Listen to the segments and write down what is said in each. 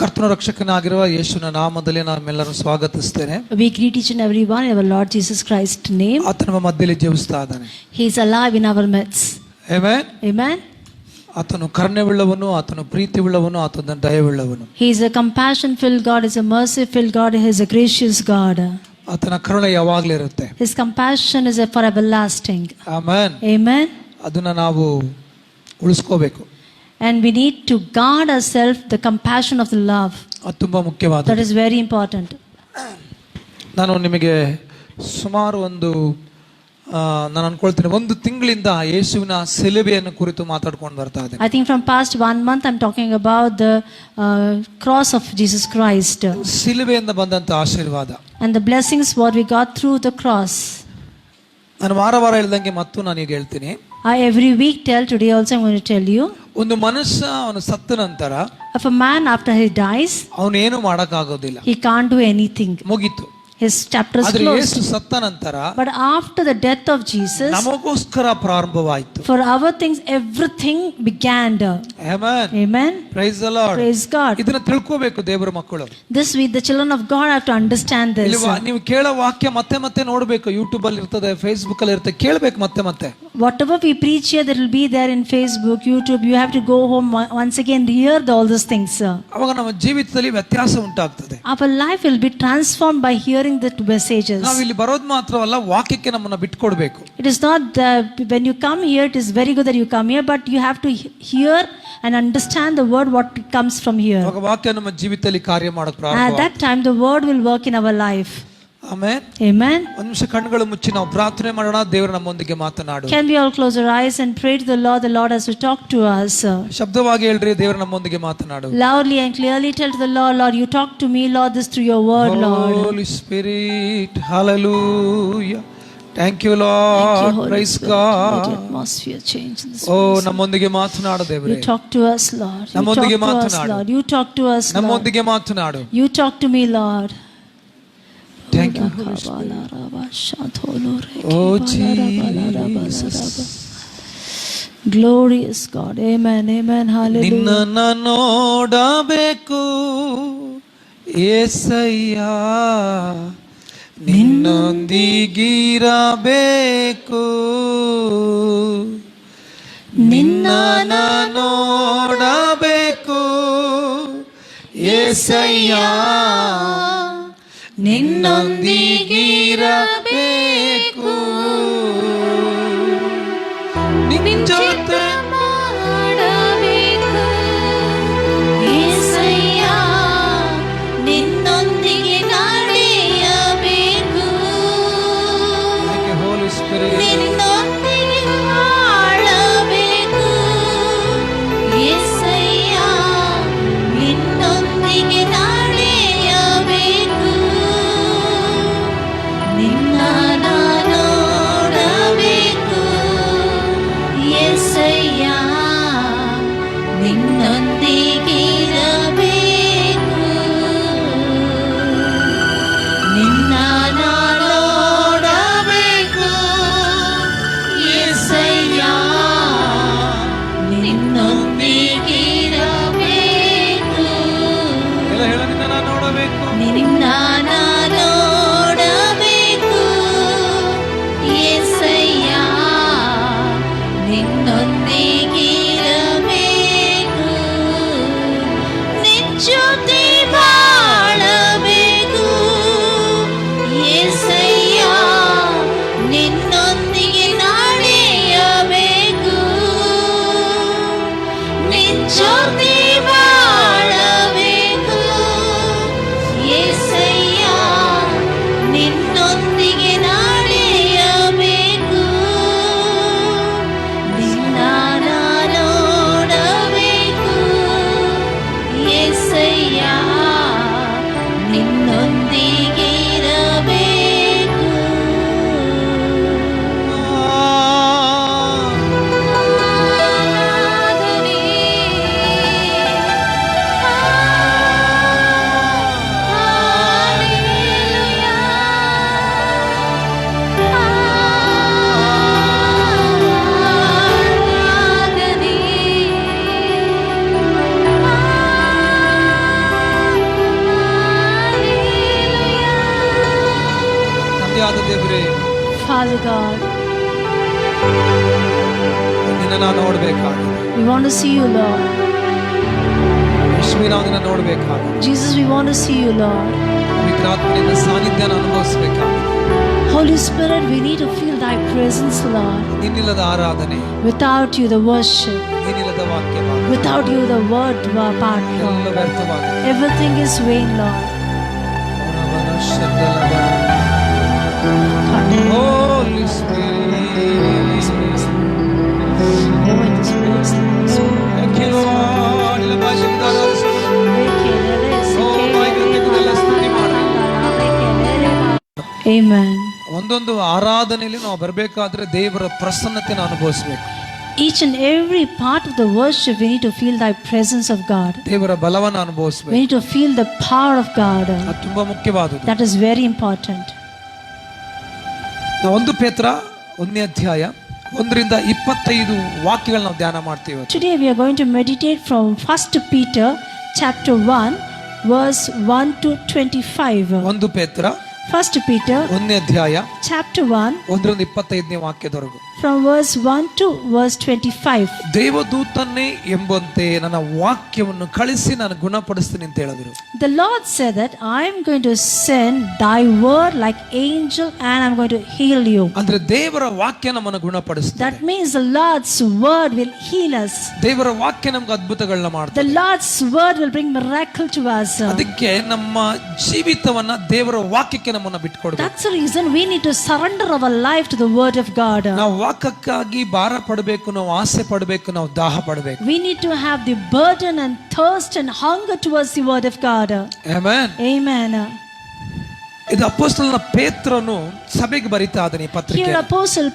ಕರ್ತನ ರಕ್ಷಕನಾಗಿರುವ ಯೇಸುವಿನ ನಾಮದಲ್ಲಿ ನಾನೆಲ್ಲರನ್ನು ಸ್ವಾಗತಿಸುತ್ತೇನೆ. We greet each and everyone in our Lord Jesus Christ's name. ಆತನು ನಮ್ಮ ಮಧ್ಯದಲ್ಲಿ ಜೀವಿಸ್ತಾ ಇದ್ದಾನೆ. He is alive in our midst. Amen. Amen. ಆತನು ಕರುಣೆಯುಳ್ಳವನು, ಆತನು ಪ್ರೀತಿಯುಳ್ಳವನು, ಆತನು ದಯೆಯುಳ್ಳವನು. He is a compassion filled God, is a mercy filled God, he is a gracious God. ಆತನ ಕರುಣೆ ಯಾವಾಗಲೂ ಇರುತ್ತೆ. His compassion is for everlasting. Amen. Amen. ಅದನ್ನ ನಾವು ಉಳಿಸ್ಕೋಬೇಕು. And we need to guard ourselves the compassion of the love. ಅದು ತುಂಬಾ ಮುಖ್ಯವಾದದ್ದು. That is very important. ನಾನು ನಿಮಗೆ ಸುಮಾರು ನಾನು ಅನ್ಕೊಳ್ತೀನಿ ಒಂದು ತಿಂಗಳಿಂದ ಯೇಸುವಿನ ಶಿಲುಬೆಯನ್ನು ಕುರಿತು ಮಾತಾಡ್ಕೊಂಡು ಬರ್ತಾ ಇದ್ದೇನೆ. I think from past 1 month I'm talking about the cross of Jesus Christ. ಶಿಲುಬೆಯಿಂದ ಬಂದಂತ ಆಶೀರ್ವಾದ. And the blessings what we got through the cross. ನಾನು ವಾರ ಹೇಳ್ದಂಗೆ ಮತ್ತು ನಾನು ಈಗ ಹೇಳ್ತೀನಿ. I every week tell, today also I'm going to tell you. ಒಂದು ಮನುಷ್ಯ ಅವನು ಸತ್ತ ನಂತರ If a man after he dies, ಅವನು ಏನು ಮಾಡಕ್ ಆಗೋದಿಲ್ಲ. he can't do anything. ಮುಗೀತು. His chapter is ಆದ್ರೆ closed. ಯೇಸು ಸತ್ತ ನಂತರ But after the death of Jesus, ನಮಗೋಸ್ಕರ ಪ್ರಾರಂಭವಾಯಿತು. for our things everything began. Amen. Amen. Praise the Lord. Praise God. ಇದನ್ನ ತಿಳ್ಕೋಬೇಕು ದೇವರ ಮಕ್ಕಳು. This week the children of God have to understand this. ನೀವು ಕೇಳೋ ವಾಕ್ಯ ಮತ್ತೆ ನೋಡಬೇಕು. ಯೂಟ್ಯೂಬ್ ಅಲ್ಲಿ ಇರ್ತದೆ, ಫೇಸ್ಬುಕ್ ಅಲ್ಲಿ ಇರುತ್ತೆ, ಕೇಳಬೇಕು ಮತ್ತೆ. Whatever we preach here, that will be there in Facebook, YouTube. You have to go home once again hear all those things. ಅವಾಗ ನಮ್ಮ ಜೀವಿತದಲ್ಲಿ ವ್ಯತ್ಯಾಸ ಉಂಟಾಗ್ತದೆ. Our life will be transformed by hearing the messages. ನಾವು ಇಲ್ಲಿ ಬರೋದು ಮಾತ್ರವಲ್ಲ, ವಾಕ್ಯಕ್ಕೆ ನಮ್ಮನ್ನ ಬಿಟ್ಕೊಡ್ಬೇಕು. It is not when you come here, it is very good that you come here, but you have to hear and understand the word what comes from here. ಅವಾಗ ವಾಕ್ಯ ನಮ್ಮ ಜೀವಿತದಲ್ಲಿ ಕಾರ್ಯ ಮಾಡಕ್ಕೆ ಪ್ರಾರಂಭ. At that time the word will work in our life. Amen. Amen. ಒಂದು ನಿಮಿಷ ಕಣ್ಣುಗಳು ಮುಚ್ಚಿ ನಾವು ಪ್ರಾರ್ಥನೆ ಮಾಡೋಣ. ದೇವರು ನಮ್ಮೊಂದಿಗೆ ಮಾತನಾಡು. Can we all close our eyes and pray to the Lord? The Lord has to talk to us. ಶಬ್ದವಾಗಿ ಹೇಳ್ರಿ, ದೇವರು ನಮ್ಮೊಂದಿಗೆ ಮಾತನಾಡು. Loudly and clearly tell to the Lord, Lord, you talk to me, Lord, this through your word, Lord. Holy Spirit, hallelujah. Thank you, Lord. Praise God. Let the atmosphere change in this Oh, place. ನಮ್ಮೊಂದಿಗೆ ಮಾತನಾಡು ದೇವರೇ. You talk to us, Lord. You talk ನಮ್ಮೊಂದಿಗೆ to us, ಮಾತನಾಡು. Lord. You talk to us, Lord. ನಮ್ಮೊಂದಿಗೆ ಮಾತನಾಡು. You talk to me, Lord. Thank you, Holy Spirit. Oh, Jesus. Glorious God. Amen. Amen. Hallelujah. ನಿನ್ನನ್ನು ನೋಡಬೇಕು యేసయ్య, ನಿನ್ನೊಂದಿಗಿರಬೇಕು. ನಿನ್ನನ್ನು ನೋಡಬೇಕು యేసయ్య, ನಿನ್ನೊಂದಿಗಿರಬೇಕು. ನಿನ್ನ ಜೊತೆ ಮಾಡಬೇಕು యేసయ్య, ನಿನ್ನೊಂದಿಗೆ ನಡೆಯಬೇಕು. Holy Spirit. ನಿನ್ನೊಂದಿಗೆ ಬಾಳಬೇಕು యేసయ్య, ನಿನ್ನೊಂದಿಗೆ ನಡೆಯಬೇಕು. ನಿನ್ನ ನೋಡಬೇಕು యేసయ్య, Father God. ನಿನ್ನ ನಾನು ನೋಡ್ಬೇಕಾಗಿದೆ. We want to see you, Lord. ಯೇಸುವೆ, ನಾವು ನಿನ್ನ ನೋಡ್ಬೇಕಾಗಿದೆ. Jesus, we want to see you, Lord. ಪವಿತ್ರಾತ್ಮನಿಂದ ಸಾನ್ನಿಧ್ಯನ ಅನುಭವಿಸಬೇಕಾಗಿದೆ. Holy Spirit, we need to feel thy presence, Lord. ನಿನ್ನಿಲ್ಲದ ಆರಾಧನೆ, Without you, the worship. ನಿನ್ನಿಲ್ಲದ ವಾಕ್ಯ, Without you, the word part, ಎಲ್ಲ Lord. ವ್ಯರ್ಥವಾಗಿದೆ. Everything is vain, Lord. Holy Spirit. Oh, in this place, Lord. Thank you, Lord. ಇಲ್ಲ ಭಾಷೆಯಿಂದ ಆರಾಧಿಸು. Amen. ಒಂದೊಂದು ಆರಾಧನೆಯಲ್ಲಿ ನಾವು ಬರಬೇಕಾದ್ರೆ ದೇವರ ಪ್ರಸನ್ನತೆಯನ್ನು ಅನುಭವಿಸಬೇಕು. Each and every part of the worship, we need to feel thy presence of God. ದೇವರ ಬಲವನ್ನು ಅನುಭವಿಸಬೇಕು. We need to feel the power of God. ಅದು ತುಂಬಾ ಮುಖ್ಯವಾದದ್ದು. That is very important. ನಾವು 1 ಪೇತ್ರ 1ನೇ ಅಧ್ಯಾಯ 1ರಿಂದ 25 ವಾಕ್ಯಗಳನ್ನು ನಾವು ಧ್ಯಾನ ಮಾಡ್ತೀವಿ. Today we are going to meditate from 1 Peter chapter 1 verse 1 to 25. 1 ಪೇತ್ರ 1 Peter 1ನೇ ಅಧ್ಯಾಯ chapter 1 1ರಿಂದ 25ನೇ ವಾಕ್ಯದವರೆಗೂ. from verse 1 to verse 25. ದೇವದೂತನ್ನೇ ಎಂಬಂತೆ ನನ್ನ ವಾಕ್ಯವನ್ನು ಕಳಿಸಿ ನಾನು ಗುಣಪಡಿಸ್ತೀನಿ ಅಂತ ಹೇಳಿದ್ರು. The Lord said that I am going to send thy word like angel and I am going to heal you. ಅಂದ್ರೆ ದೇವರ ವಾಕ್ಯ ನಮ್ಮನ್ನು ಗುಣಪಡಿಸುತ್ತೆ. That means the Lord's word will heal us. ದೇವರ ವಾಕ್ಯ ನಮಗೆ ಅದ್ಭುತಗಳನ್ನ ಮಾಡುತ್ತೆ. The Lord's word will bring miracle to us. ಅದಕ್ಕೆ ನಮ್ಮ ಜೀವಿತವನ್ನ ದೇವರ ವಾಕ್ಯಕ್ಕೆ ನಮ್ಮನ್ನ ಬಿಟ್ಕೊಡ್ಬೇಕು. That's the reason we need to surrender our life to the word of God. ನಾವು ವಾಕ್ಯಕ್ಕಾಗಿ ಭಾರ ಪಡಬೇಕು, ನಾವು ಆಸೆ ಪಡಬೇಕು, ನಾವು ದಾಹ ಪಡಬೇಕು. We need to have the burden and thirst and hunger towards the word of God. Amen. Amen. ಇದು ಅಪೊಸ್ತಲನ ಪೇತ್ರನು ಸಭೆಗೆ ಬರಿತಾ ಇದ್ದಾನೆ ಈ ಪತ್ರಿಕೆ. Here Apostle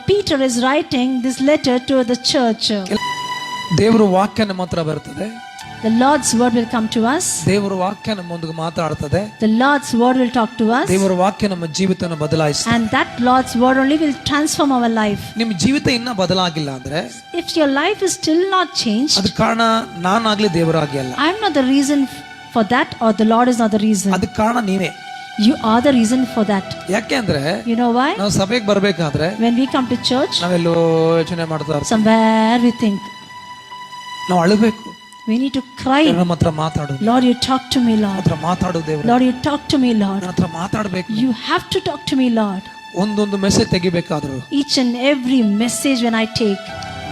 Peter is writing this letter to the church. ದೇವರ ವಾಕ್ಯ ನಮ್ಮ ಹತ್ರ ಬರ್ತದೆ. The Lord's word will come to us. ದೇವರ ವಾಕ್ಯ ನಮ್ಮೊಂದಿಗೆ ಮಾತಾಡ್ತದೆ. The Lord's word will talk to us. ದೇವರ ವಾಕ್ಯ ನಮ್ಮ ಜೀವಿತನ ಬದಲಾಯಿಸುತ್ತೆ. And that Lord's word only will transform our life. ನಿಮ್ಮ ಜೀವಿತ ಇನ್ನ ಬದಲಾಗಿಲ್ಲ ಅಂದ್ರೆ, If your life is still not changed, ಅದಕ್ಕೆ ಕಾರಣ ನಾನಾಗ್ಲಿ ದೇವರಾಗಿ ಅಲ್ಲ. I am not the reason for that, or the Lord is not the reason. ಅದಕ್ಕೆ ಕಾರಣ ನೀವೇ. You are the reason for that. ಯಾಕೆ ಅಂದ್ರೆ, You know why? ನಾವು ಸಭೆಗೆ ಬರ್ಬೇಕಾದ್ರೆ When we come to church, ನಾವೆಲ್ಲೋ ಯೋಚನೆ ಮಾಡ್ತಾ ಇರ್ತೀವಿ. somewhere we think, ನಾವು ಅಳಬೇಕು. we need to cry. ನಮ್ಮ ಹತ್ರ ಮಾತಾಡು. Lord, you talk to me, Lord. ಹತ್ರ ಮಾತಾಡು ದೇವ್ರೆ. Lord, you talk to me, Lord. ನನ್ನ ಹತ್ರ ಮಾತಾಡ್ಬೇಕು. You have to talk to me, Lord. ಒಂದೊಂದು ಮೆಸೇಜ್ ತೆಗಿಬೇಕಾದ್ರು Each and every message when I take,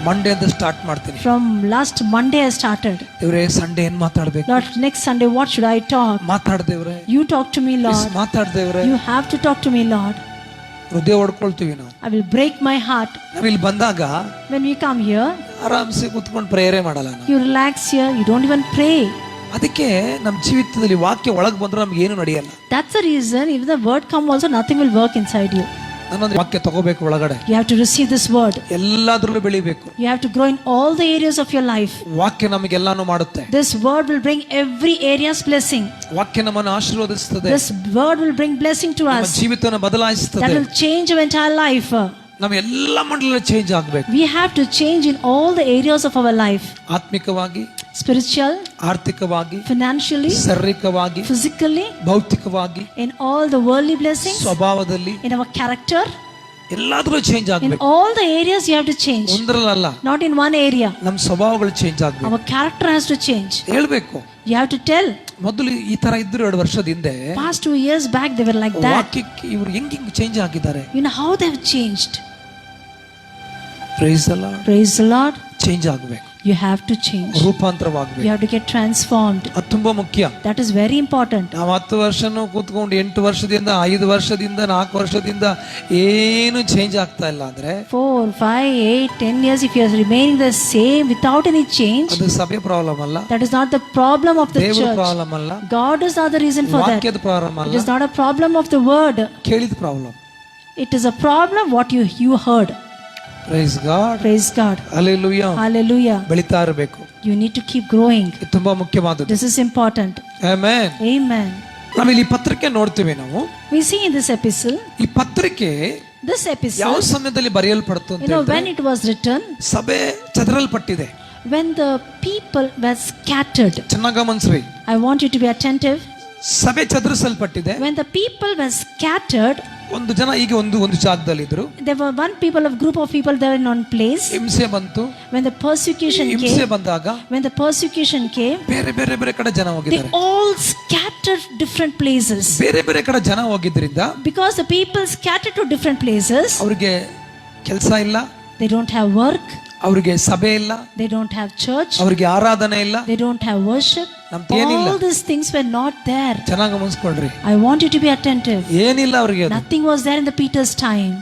Monday ಅಂತ ಸ್ಟಾರ್ಟ್ ಮಾಡ್ತೀನಿ. from last Monday I started. ದೇವ್ರೆ ಸಂಡೇ ಏನ್ ಮಾತಾಡ್ಬೇಕು? Lord, next Sunday what should I talk? ಮಾತಾಡ್ ದೇವ್ರೆ. You talk to me, Lord. ಮಾತಾಡ್ ದೇವ್ರೆ. You have to talk to me, Lord. ಹೃದಯ ಹೊಡ್ಕೊಳ್ತೀವಿ ನಾವು. I will break my heart. ನಾವಿಲ್ಲಿ ಬಂದಾಗ When we come here, ಆರಾಮ್ಸೆ ಕೂತ್ಕೊಂಡು ಪ್ರೇಯರೇ ಮಾಡಲ್ಲ ನಾವು. you relax here, you don't even pray. ಅದಕ್ಕೆ ನಮ್ಮ ಜೀವಿತದಲ್ಲಿ ವಾಕ್ಯ ಒಳಗೆ ಬಂದ್ರೆ ನಮ್ಗೆ ಏನು ನಡೆಯಲ್ಲ. That's the reason if the word come also nothing will work inside you. ನಾನೊಂದು ವಾಕ್ಯ ತಗೋಬೇಕು ಒಳಗಡೆ. You have to receive this word. ಎಲ್ಲಾದ್ರಲ್ಲೂ ಬೆಳಿಬೇಕು. You have to grow in all the areas of your life. ವಾಕ್ಯ ನಮಗೆಲ್ಲಾನು ಮಾಡುತ್ತೆ. This word will bring every area's blessing. ವಾಕ್ಯ ನಮ್ಮನ್ನು ಆಶೀರ್ವದಿಸುತ್ತದೆ. This word will bring blessing to ನಮ್ಮ us. ಜೀವಿತವನ್ನು ಬದಲಾಯಿಸುತ್ತದೆ. That will change our entire life. ನಮ್ಮ ಎಲ್ಲ ಮಂಡಲ ಚೇಂಜ್ ಆಗಬೇಕು. We have to change in all the areas of our life. ಆತ್ಮಿಕವಾಗಿ, Spiritual, ಆರ್ಥಿಕವಾಗಿ, financially, ಶಾರೀರಿಕವಾಗಿ, physically, ಭೌತಿಕವಾಗಿ, in all the worldly blessings, ಸ್ವಭಾವದಲ್ಲಿ in our character, ಎಲ್ಲಾದ್ರೂ ಚೇಂಜ್ in ಆಗಬೇಕು. all the areas you have to change. ಒಂದರಲ್ಲ, Not in one area. ನಮ್ಮ ಸ್ವಭಾವಗಳು change ಆಗಬೇಕು. Our character has to change. ಹೇಳ್ಬೇಕು. You have to tell. ಮೊದಲು ಈ ತರ ಇದ್ರು 2 ವರ್ಷದ ಹಿಂದೆ Past 2 years back they were like that. ವಾಕ್ಯಕ್ಕೆ ಇವರು ಹೆಂಗ್ ಚೇಂಜ್ ಆಗಿದ್ದಾರೆ. You know how they have changed. Praise the lord. Praise the Lord. Change ಆಗಬೇಕು. You have to change. ರೂಪಾಂತರವಾಗಬೇಕು. You have to get transformed. ಅದು ತುಂಬಾ ಮುಖ್ಯ. That is very important. ನಾವು 10 ವರ್ಷನೂ ಕೂತ್ಕೊಂಡು 8 ವರ್ಷದಿಂದ 5 ವರ್ಷದಿಂದ 4 ವರ್ಷದಿಂದ ಏನು ಚೇಂಜ್ ಆಗ್ತಾ ಇಲ್ಲ ಅಂದ್ರೆ 4, 5, 8, 10 years if you are remaining the same without any change, ಅದು ಸಭೆ ಪ್ರಾಬ್ಲಮ್ ಅಲ್ಲ. that is not the problem of the ದೇವರ church. ಪ್ರಾಬ್ಲಮ್ ಅಲ್ಲ. God is not the reason for that. ವಾಕ್ಯದ ಪ್ರಾಬ್ಲಮ್ It ಅಲ್ಲ. is not a problem of the word. ಕೇಳಿದ problem. It is a problem what you heard. Price God. Praise God. Hallelujah. Hallelujah. ಬೆಳಿತಾ ಇರಬೇಕು. You need to keep growing. ಇದು ತುಂಬಾ ಮುಖ್ಯವಾದದ್ದು. This is important. Amen. Amen. ನಾವಿಲ್ಲಿ ಪತ್ರಿಕೆ ನೋಡ್ತೀವಿ ನಾವು. We see in this epistle, ಈ ಪತ್ರಿಕೆ this epistle, ಯಾವ ಸಮಯದಲ್ಲಿ ಬರೆಯಲ್ಪಡ್ತು ಅಂತ ಹೇಳಿದ್ರೆ, when it was written, ಸಭೆ ಚದರಲ್ಪಟ್ಟಿದೆ. when the people were scattered. ಚೆನ್ನಾಗಿ ಗಮನಿಸ್ರಿ. I want you to be attentive. ಸಭೆ ಚದರಿಸಲ್ಪಟ್ಟಿದೆ. When the people were scattered, ಒಂದು ಜನ ಈಗ ಒಂದು ಜಾಗದಲ್ಲಿ ಇದ್ರು, There were group of people there in one place. ಹಿಂಸೆ ಬಂತು. When the persecution ಹಿಂಸೆ came, ಬಂದಾಗ ಬೇರೆ ಬೇರೆ ಬೇರೆ ಕಡೆ ಜನ they ಹೋಗಿದ್ದಾರೆ. all scattered different places. ಬೇರೆ ಬೇರೆ ಕಡೆ ಜನ ಹೋಗಿದ್ರಿಂದ Because the people scattered to different places, ಅವ್ರಿಗೆ ಕೆಲಸ ಇಲ್ಲ, they don't have work, ಅವ್ರಿಗೆ ಸಭೆ ಇಲ್ಲ, they don't have church, ಅವ್ರಿಗೆ ಆರಾಧನೆ ಇಲ್ಲ, they don't have worship. ನಮ್ದೇನಿಲ್ಲ. All these things were not there. ಚೆನ್ನಾಗಿ ಗಮನಿಸ್ಕೊಳ್ರಿ, I want you to be attentive. ಏನಿಲ್ಲ ಅವ್ರಿಗೆ. ಅದು Nothing was there in the Peter's time.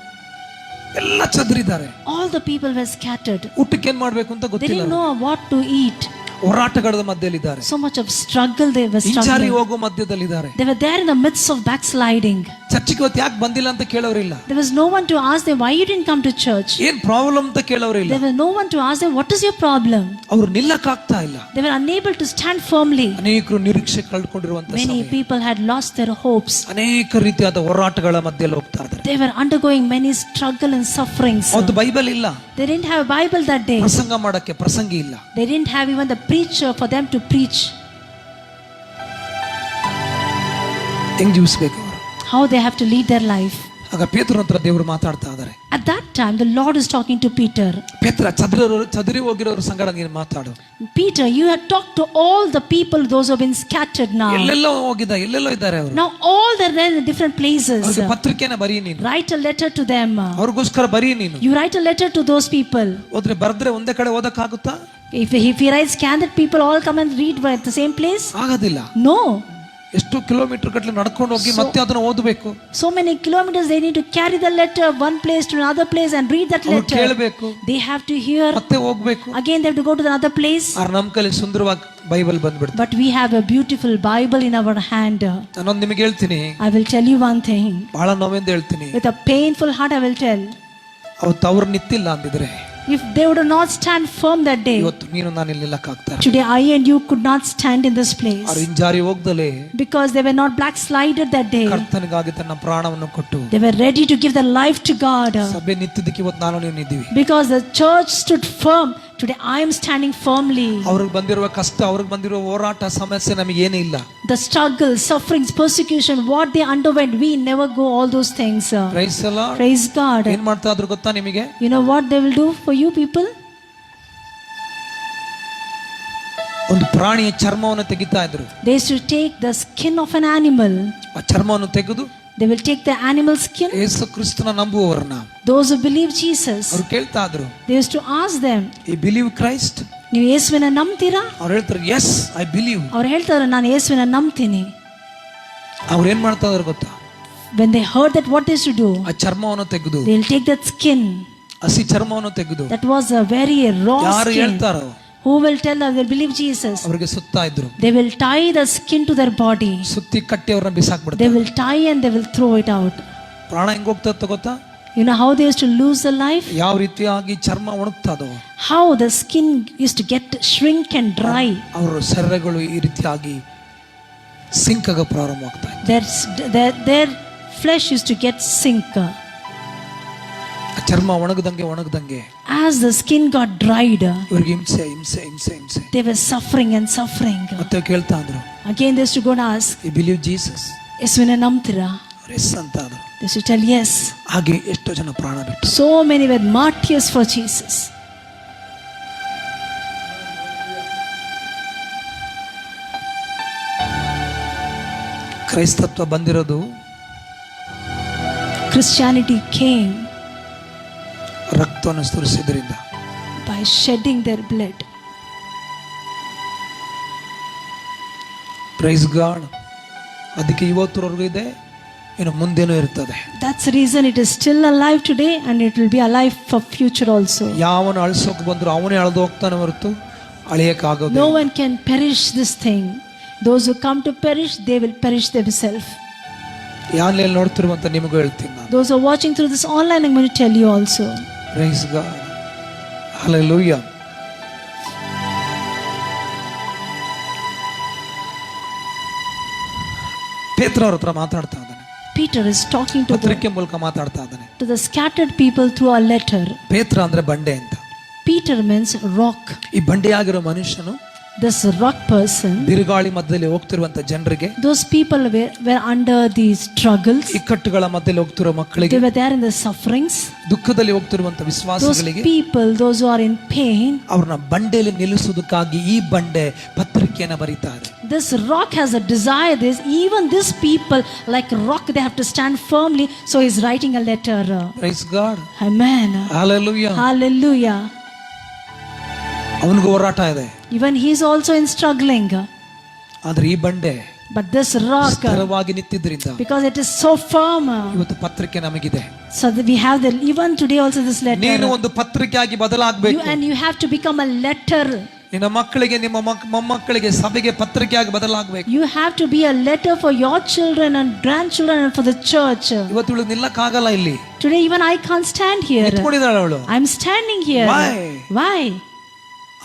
ಎಲ್ಲ ಚದ್ರಿದ್ದಾರೆ. All the people were scattered. ಊಟಕ್ಕೆ ಏನ್ ಮಾಡ್ಬೇಕು ಅಂತ They ಗೊತ್ತಿಲ್ಲ. didn't know what to eat. ಹೋರಾಟಗಳ ಮಧ್ಯದಲ್ಲಿದ್ದಾರೆ. So much of struggle they were ಹಿಂಜಾರಿ struggling. ಹೋಗೋ ಮಧ್ಯದಲ್ಲಿದ್ದಾರೆ. They were there in the midst of backsliding. ಚರ್ಚಿಗೆ ಇವತ್ತು ಯಾಕೆ ಬಂದಿಲ್ಲ ಅಂತ ಕೇಳೋರಿಲ್ಲ. There was no one to ask them why you didn't come to church. ಏನ್ problem ಅಂತ ಕೇಳೋರಿಲ್ಲ. There was no one to ask them what is your problem. ಅವ್ರು ನಿಲ್ಲಕ್ಕಾಗ್ತಾ ಇಲ್ಲ. They were unable to stand firmly. ಅನೇಕರು ನಿರೀಕ್ಷೆ ಕಳ್ಕೊಂಡಿರುವಂತ Many ಸಮಯ. people had lost their hopes. ಅನೇಕ ರೀತಿಯಾದ ಹೋರಾಟಗಳ ಮಧ್ಯದಲ್ಲಿ ಹೋಗ್ತಾ ಇದ್ದಾರೆ. They were undergoing many struggle and sufferings. ಅವತ್ತು ಬೈಬಲ್ ಇಲ್ಲ, They didn't have a Bible that day. ಪ್ರಸಂಗ ಮಾಡಕ್ಕೆ ಪ್ರಸಂಗಿ ಇಲ್ಲ. They didn't have even the preacher for them to preach. ಹೆಂಗ್ ಜೀವಿಸ್ಬೇಕು ಅವರು, How they have to lead their life. ಆಗ ಪೇತ್ರನ ಹತ್ರ ದೇವರು ಮಾತಾಡ್ತಾ ಇದ್ದಾರೆ. At that time, the Lord is talking to Peter. ಪೇತ್ರ, ಚದರಿ ಹೋಗಿರೋರ ಸಂಗಡ ನೀನು ಮಾತಾಡು. Peter, you have talked to all the people, those who have been scattered now. ಎಲ್ಲೆಲ್ಲೋ ಹೋಗಿದ್ದ, ಎಲ್ಲೆಲ್ಲೋ ಇದ್ದಾರೆ ಅವರು. Now all they're there in different places. ಅವ್ರಿಗೆ ಪತ್ರಿಕೆನ ಬರೀ ನೀನು, Write a letter to them. ಅವ್ರಿಗೋಸ್ಕರ ಬರೀ ನೀನು. You write a letter to those people. ಹೋದ್ರೆ ಬರ್ದ್ರೆ ಒಂದೇ ಕಡೆ ಓದಕ್ಕಾಗುತ್ತಾ? If he writes, can that people all come and read at the same place? ಆಗೋದಿಲ್ಲ. No. ಎಷ್ಟು ಕಿಲೋಮೀಟರ್ ಗಟ್ಟಲೆ ನಡ್ಕೊಂಡು ಹೋಗಿ ಮತ್ತೆ ಅದನ್ನ ಓದಬೇಕು. So many kilometers they need to carry the letter one place to another place and read that ಅವ್ರು letter. ಕೇಳಬೇಕು, They have to hear. ಮತ್ತೆ ಹೋಗ್ಬೇಕು. Again they have to go to another place. ನಮ್ಮ ಕೈಲಿ ಸುಂದರವಾಗಿ ಬೈಬಲ್ ಬಂದ್ಬಿಡ್ತು. But we have a beautiful Bible in our hand. ನಾನೊಂದು ನಿಮಗೆ ಹೇಳ್ತೀನಿ, I will tell you one thing. ಬಹಳ ನೋವೆಂದು ಹೇಳ್ತೀನಿ. With a painful heart I will tell. ಅವತ್ತು ಅವ್ರು ನಿಂತಿಲ್ಲ ಅಂದಿದ್ರೆ, If they would not stand firm that day, ಇವತ್ತು ನೀನು ನಾನು ಇಲ್ಲಿ ನಿಲ್ಲಕ್ಕಾಗ್ತಾರೆ. today I and you could not stand in this place. ಅವ್ರು ಹಿಂಜಾರಿ ಹೋಗ್ದಲೇ Because they were not backslided that day. ಕರ್ತನಿಗಾಗಿ ತನ್ನ ಪ್ರಾಣವನ್ನು ಕೊಟ್ಟು They were ready to give their life to God. ಸಭೆ ನಿಂತಿದ್ದಕ್ಕೆ ಇವತ್ತು ನಾನು ನೀವು ನಿಂತಿವಿ. Because the church stood firm. Today I am standing firmly. ಅವ್ರಿಗೆ ಬಂದಿರುವ ಕಷ್ಟ, ಅವ್ರಿಗೆ ಬಂದಿರುವ ಹೋರಾಟ, ಸಮಸ್ಯೆ ನಮಗೆ ಏನೂ ಇಲ್ಲ. The struggle, sufferings, persecution, what they underwent, we never go all those things. Praise the lord. Praise God. ಏನ್ ಮಾಡ್ತಾ ಇದ್ರು ಗೊತ್ತಾ ನಿಮಗೆ? You know what they will do for you people? ಒಂದು ಪ್ರಾಣಿಯ ಚರ್ಮವನ್ನು ತೆಗಿತಾ ಇದ್ರು. They used to take the skin of an animal. ಆ ಚರ್ಮವನ್ನು ತೆಗೆದು They will take the animal skin. ಯೇಸು ಕ್ರಿಸ್ತನ ನಂಬುವವರನ್ನ, Those who believe Jesus, ಅವ್ರು ಕೇಳ್ತಾ ಇದ್ರು, they used to ask them, ಈ ಬಿಲೀವ್ ಕ್ರೈಸ್ಟ್? ನೀವು ಯೇಸುವಿನ ನಂಬ್ತೀರಾ? ಅವ್ರು ಹೇಳ್ತಾರೆ, ಎಸ್ ಐ ಬಿಲೀವ್. ಅವ್ರು ಹೇಳ್ತಾರೆ, ನಾನು ಯೇಸುವಿನ ನಂಬ್ತೀನಿ. ಅವ್ರು ಏನ್ ಮಾಡ್ತಾ ಇದ್ರು ಗೊತ್ತಾ? When they heard that, what they should do? ಆ ಚರ್ಮವನ್ನು ತೆಗೆದು, They will take that skin. ಹಸಿ ಚರ್ಮವನ್ನು ತೆಗೆದು, That was a very raw ಯಾರು skin. ಹೇಳ್ತಾರೋ Who will tell them they believe Jesus? ಅವ್ರಿಗೆ ಸುತ್ತಾ ಇದ್ರು. They will tie the skin to their body. ಸುತ್ತಿ ಕಟ್ಟಿ ಅವ್ರನ್ನ ಬಿಸಾಕ್ಬಿಡ್ತಾರೆ. They will tie and they will throw it out. ಪ್ರಾಣ ಹೆಂಗ್ ಹೋಗ್ತಾ ಗೊತ್ತಾ? You know how they used to lose their life? ಯಾವ ರೀತಿಯಾಗಿ ಚರ್ಮ ಒಣಗ್ತದೋ, How the skin used to get shrink and dry. ಅವರ ಶರೀರಗಳು ಈ ರೀತಿಯಾಗಿ ಸಿಂಕ್ ಆಗ ಪ್ರಾರಂಭವಾಗ್ತಾ ಇದೆ. Their flesh used to get sink. ಚರ್ಮ ಒಣಗದಂಗೆ As the skin got dried, ಇವ್ರಿಗೆ ಹಿಂಸೆ they were suffering and suffering. ಮತ್ತೆ ಕೇಳ್ತಾ ಅಂದ್ರು, Again they used to go and ask, you believe Jesus? ಯೇಸುವಿನ ನಂಬ್ತೀರಾ? ಎಸ್ ಅಂತ ಅಂದ್ರು. They used to tell yes. ಹಾಗೆ ಎಷ್ಟೋ ಜನ ಪ್ರಾಣ ಬಿಟ್ಟು. So many were martyrs for Jesus. ಕ್ರೈಸ್ತತ್ವ ಬಂದಿರೋದು, Christianity came ರಕ್ತವನ್ನು ಸುರಿಸಿದ್ರಿಂದ, by shedding their blood. Praise God. ಅದಕ್ಕೆ ಇವತ್ತರವರೆಗೂ ಇದೆ, ಇನ್ನು ಮುಂದೇನೂ ಇರ್ತದೆ. That's the reason it is still alive today and it will be alive for future also. ಯಾವನು ಅಳಿಸೋಕೆ ಬಂದ್ರು ಅವನೇ ಅಳೆದು ಹೋಗ್ತಾನೆ ಹೊರತು ಅಳಿಯಕ್ಕಾಗೋದು. No one can perish this thing. Those who come to perish, they will perish themselves. ಯಾರಲ್ಲಿ ನೋಡ್ತಿರುವಂತ ನಿಮಗೂ ಹೇಳ್ತೀನಿ ನಾನು. Those who are watching through this online, I'm going to tell you also. Praise God. Hallelujah. ಪೇತ್ರ ಅವ್ರ ಹತ್ರ ಮಾತಾಡ್ತಾ ಇದ್ದಾನೆ. Peter is talking to ಪತ್ರಿಕೆ ಮೂಲಕ ಮಾತಾಡ್ತಾ ಇದ್ದಾನೆ. to the scattered people through a letter. ಪೇತ್ರ ಅಂದ್ರೆ ಬಂಡೆ ಅಂತ. Peter means rock. ಈ ಬಂಡೆಯಾಗಿರೋ ಮನುಷ್ಯನು This rock person, ಬಿರುಗಾಳಿ ಮಧ್ಯದಲ್ಲಿ ಹೋಗ್ತಿರುವಂತ ಜನರಿಗೆ, those people were under these struggles. ಇಕ್ಕಟ್ಟುಗಳ ಮಧ್ಯದಲ್ಲಿ ಹೋಗ್ತಿರೋ ಮಕ್ಕಳಿಗೆ, They were there in the sufferings. ದುಃಖದಲ್ಲಿ ಹೋಗ್ತಿರುವಂತ Those ವಿಶ್ವಾಸಿಗಳಿಗೆ, people, those who are in pain. ಅವ್ರನ್ನ ಬಂಡೆಯಲ್ಲಿ ನಿಲ್ಲಿಸುವುದಕ್ಕಾಗಿ ಈ ಬಂಡೆ ಪತ್ರಿಕೆಯನ್ನು ಬರೀತಾರೆ. This rock has a desire. Even this people, like rock, they have to stand firmly. So he's writing a letter. Praise God. Amen. Hallelujah. Hallelujah. ಅವನಿಗೂ ಹೋರಾಟ ಇದೆ. Even he's also in struggling. ಆದ್ರೆ ಈ ಬಂಡೆ But this rock, ಸ್ಥಿರವಾಗಿ ನಿಂತಿದ್ರಿಂದ because it is so firm, ಇವತ್ತು ಪತ್ರಿಕೆ ನಮಗಿದೆ. so that we have even today also this letter. ನೀನು ಒಂದು ಪತ್ರಿಕೆಯಾಗಿ ಬದಲಾಗಬೇಕು. And you have to become a letter. ನಿನ್ನ ಮಕ್ಕಳಿಗೆ, ನಿಮ್ಮ ಮೊಮ್ಮಕ್ಕಳಿಗೆ, ಸಭೆಗೆ ಪತ್ರಿಕೆಯಾಗಿ ಬದಲಾಗಬೇಕು. You have to be a letter for your children and grandchildren and for the church. ಇವತ್ತು ಇವಳು ನಿಲ್ಲಕ್ಕಾಗಲ್ಲ ಇಲ್ಲಿ. Today even I can't stand here. ನಿಂತ್ಕೊಂಡಿದ್ದಾಳೆ ಅವಳು. I'm standing here. Why?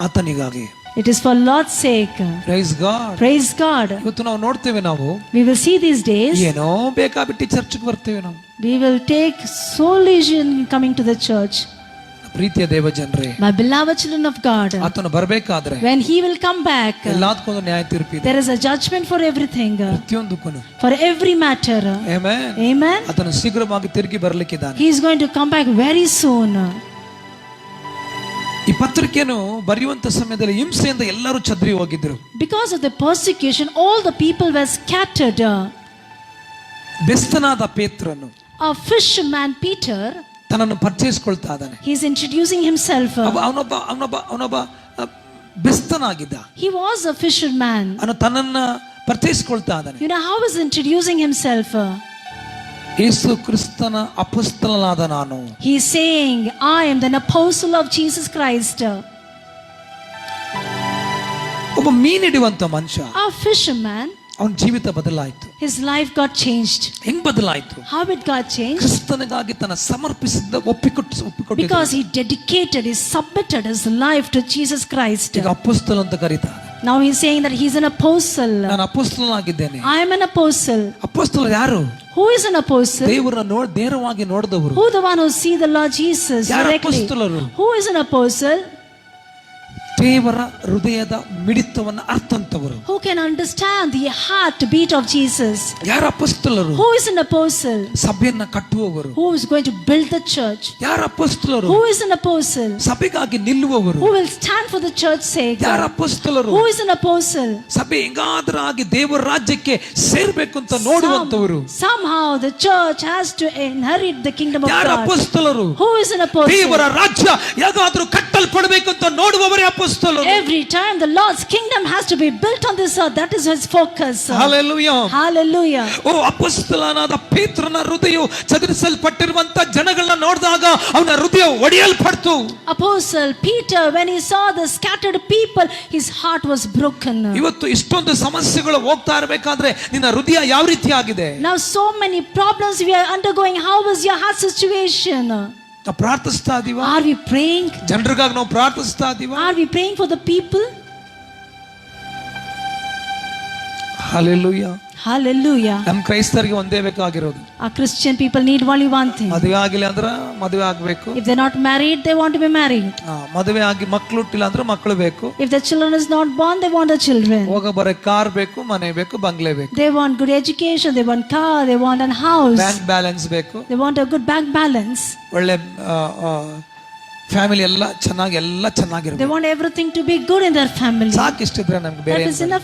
ಆತನಿಗಾಗಿ. It is for Lord's sake. Praise God. Praise God. ಇವತ್ತು ನಾವು ನೋಡ್ತೇವೆ, ನಾವು We will see these days. ಏನೋ ಬೇಕಾಬಿಟ್ಟು ಚರ್ಚ್ಗೆ ಬರ್ತೇವೆ ನಾವು. We will take so leisure in coming to the church. ಪ್ರೀತಿಯ ದೇವ ಜನರೇ, My beloved children of God, ಆತನು ಬರಬೇಕಾದ್ರೆ when he will come back, ಎಲ್ಲದಕ್ಕೊಂದು ನ್ಯಾಯ ತೀರ್ಪಿದೆ. there is a judgment for everything, ಪ್ರತಿಯೊಂದಕ್ಕೂ, for every matter. Amen. Amen. ಆತನು ಶೀಘ್ರವಾಗಿ ತಿರುಗಿ ಬರಲಿಕ್ಕಿದ್ದಾನೆ. He is going to come back very soon. ಈ ಪತ್ರಿಕೆಯನ್ನು ಬರೆಯುವಂತ ಸಮಯದಲ್ಲಿ ಹಿಂಸೆಯಿಂದ ಎಲ್ಲರೂ ಚದ್ರಿ ಹೋಗಿದ್ರು. Because of the persecution, all the people were scattered. ಬೆಸ್ತನಾದ ಪೇತ್ರನು, A fisherman Peter, ತನ್ನನ್ನು ಪರಿಚಯಿಸಿಕೊಳ್ತಾ ಇದ್ದಾನೆ. he is introducing himself. ಅವನೊಬ್ಬ ಬೆಸ್ತನಾಗಿದ್ದ. He was a fisherman. ಅವನು ತನ್ನನ್ನ ಪರಿಚಯಿಸಿಕೊಳ್ತಾ ಇದ್ದಾನೆ. You know how is introducing himself? ಯೇಸು ಕ್ರಿಸ್ತನ ಅಪೊಸ್ತಲನಾದ ನಾನು. He is saying, I am the apostle of Jesus Christ. ಒಬ್ಬ ಮೀನಿಡುವಂತ ಮನುಷ್ಯ, A fisherman, ಅವನ ಜೀವಿತ ಬದಲಾಯಿತು. his life got changed. ಹೆಂಗ್ ಬದಲಾಯಿತು? How it got changed? ಕ್ರಿಸ್ತನಿಗಾಗಿ ತನ್ನ ಸಮರ್ಪಿಸಿದ ಒಪ್ಪಿಕೊಟ್ಟು Because he dedicated, he submitted his life to Jesus Christ. ಈಗ ಅಪೊಸ್ತಲ ಅಂತ ಕರೀತಾರೆ. Now he is saying that he is an apostle. ನಾನು ಅಪೊಸ್ತಲನಾಗಿದ್ದೇನೆ. I am an apostle. ಅಪೊಸ್ತಲ ಯಾರು? Who is an apostle? ದೇವರನ್ನ ನೇರವಾಗಿ ನೋಡಿದವರು. Who the one who see the Lord Jesus directly? Who is an apostle? ದೇವರ ಹೃದಯದ ಮಿಡಿತವನ್ನು ಅರ್ಥಂತವರು. Who can understand the heartbeat of Jesus? ಯಾರ ಅಪೊಸ್ತಲರು? Who is an apostle? ಸಭೆಯನ್ನ ಕಟ್ಟುವವರು. Who is going to build the church? ಯಾರ ಅಪೊಸ್ತಲರು? Who is an apostle? ಸಭೆಗಾಗಿ ನಿಲ್ಲುವವರು. Who will stand for the church's sake? ಯಾರ ಅಪೊಸ್ತಲರು? Who is an apostle? ಸಭೆ ಹೆಂಗಾದ್ರೂ ಆಗಿ ದೇವರ ರಾಜ್ಯಕ್ಕೆ ಸೇರ್ಬೇಕು ಅಂತ ನೋಡುವಂತವರು. Somehow the church has to inherit the kingdom of ಯಾರ God. ಅಪೊಸ್ತಲರು? Who is an apostle? ದೇವರ ರಾಜ್ಯ ಹೇಗಾದ್ರೂ ಕಟ್ಟಲ್ಪಡಬೇಕು ಅಂತ ನೋಡುವವರೇ ಅಪೊಸ್ತಲರು. Every time the Lord's kingdom has to be built on this earth, that is his focus. Hallelujah. Hallelujah. ಓ ಅಪೊಸ್ತಲನಾದ ಪೇತ್ರನ ಹೃದಯವು ಚದುರಿಸಲ್ಪಟ್ಟಿರುವಂತ ಜನಗಳನ್ನ ನೋಡಿದಾಗ ಅವನ ಹೃದಯ ಒಡೆಯಲ್ಪಡ್ತು. Apostle Peter, when he saw the scattered people, his heart was broken. ಇವತ್ತು ಇಷ್ಟೊಂದು ಸಮಸ್ಯೆಗಳು ಹೋಗ್ತಾ ಇರಬೇಕಾದ್ರೆ ನಿನ್ನ ಹೃದಯ ಯಾವ ರೀತಿ ಆಗಿದೆ? Now so many problems we are undergoing. How is your heart situation? ನಾವು ಪ್ರಾರ್ಥಿಸ್ತಾ ಇದೀವಾ? Are we praying? ಜನರಿಗಾಗಿ ನಾವು ಪ್ರಾರ್ಥಿಸ್ತಾ ಇದೀವಾ? Are we praying for the people? Hallelujah. Hallelujah. ನಮ್ಮ ಕ್ರೈಸ್ತರಿಗೆ ಒಂದೇ ಬೇಕಾಗಿರೋದು. Our Christian people need only one thing. ಮದುವೆ ಆಗಿಲ್ಲ ಅಂದ್ರೆ ಮದುವೆ ಆಗಬೇಕು. If they're not married, they want to be married. ಮದುವೆ ಆಗಿ ಮಕ್ಕಳು ಹುಟ್ಟಿಲ್ಲ ಅಂದ್ರೆ ಮಕ್ಕಳು ಬೇಕು. If the children is not born, they want the children. ಹೋಗ ಬರೋ ಕಾರ್ ಬೇಕು, ಮನೆ ಬೇಕು, ಬಂಗ್ಲೆ ಬೇಕು. They want good education, they want car, they want a house. Bank balance ಬೇಕು. They want a good bank balance. ಒಳ್ಳೆ ಫ್ಯಾಮಿಲಿ ಎಲ್ಲ ಚೆನ್ನಾಗಿರ್ಬೇಕು. They want everything to be good in their family. ಸಾಕಿಷ್ಟಿದ್ರೆ ನಮ್ಗೆ ಬೇರೆ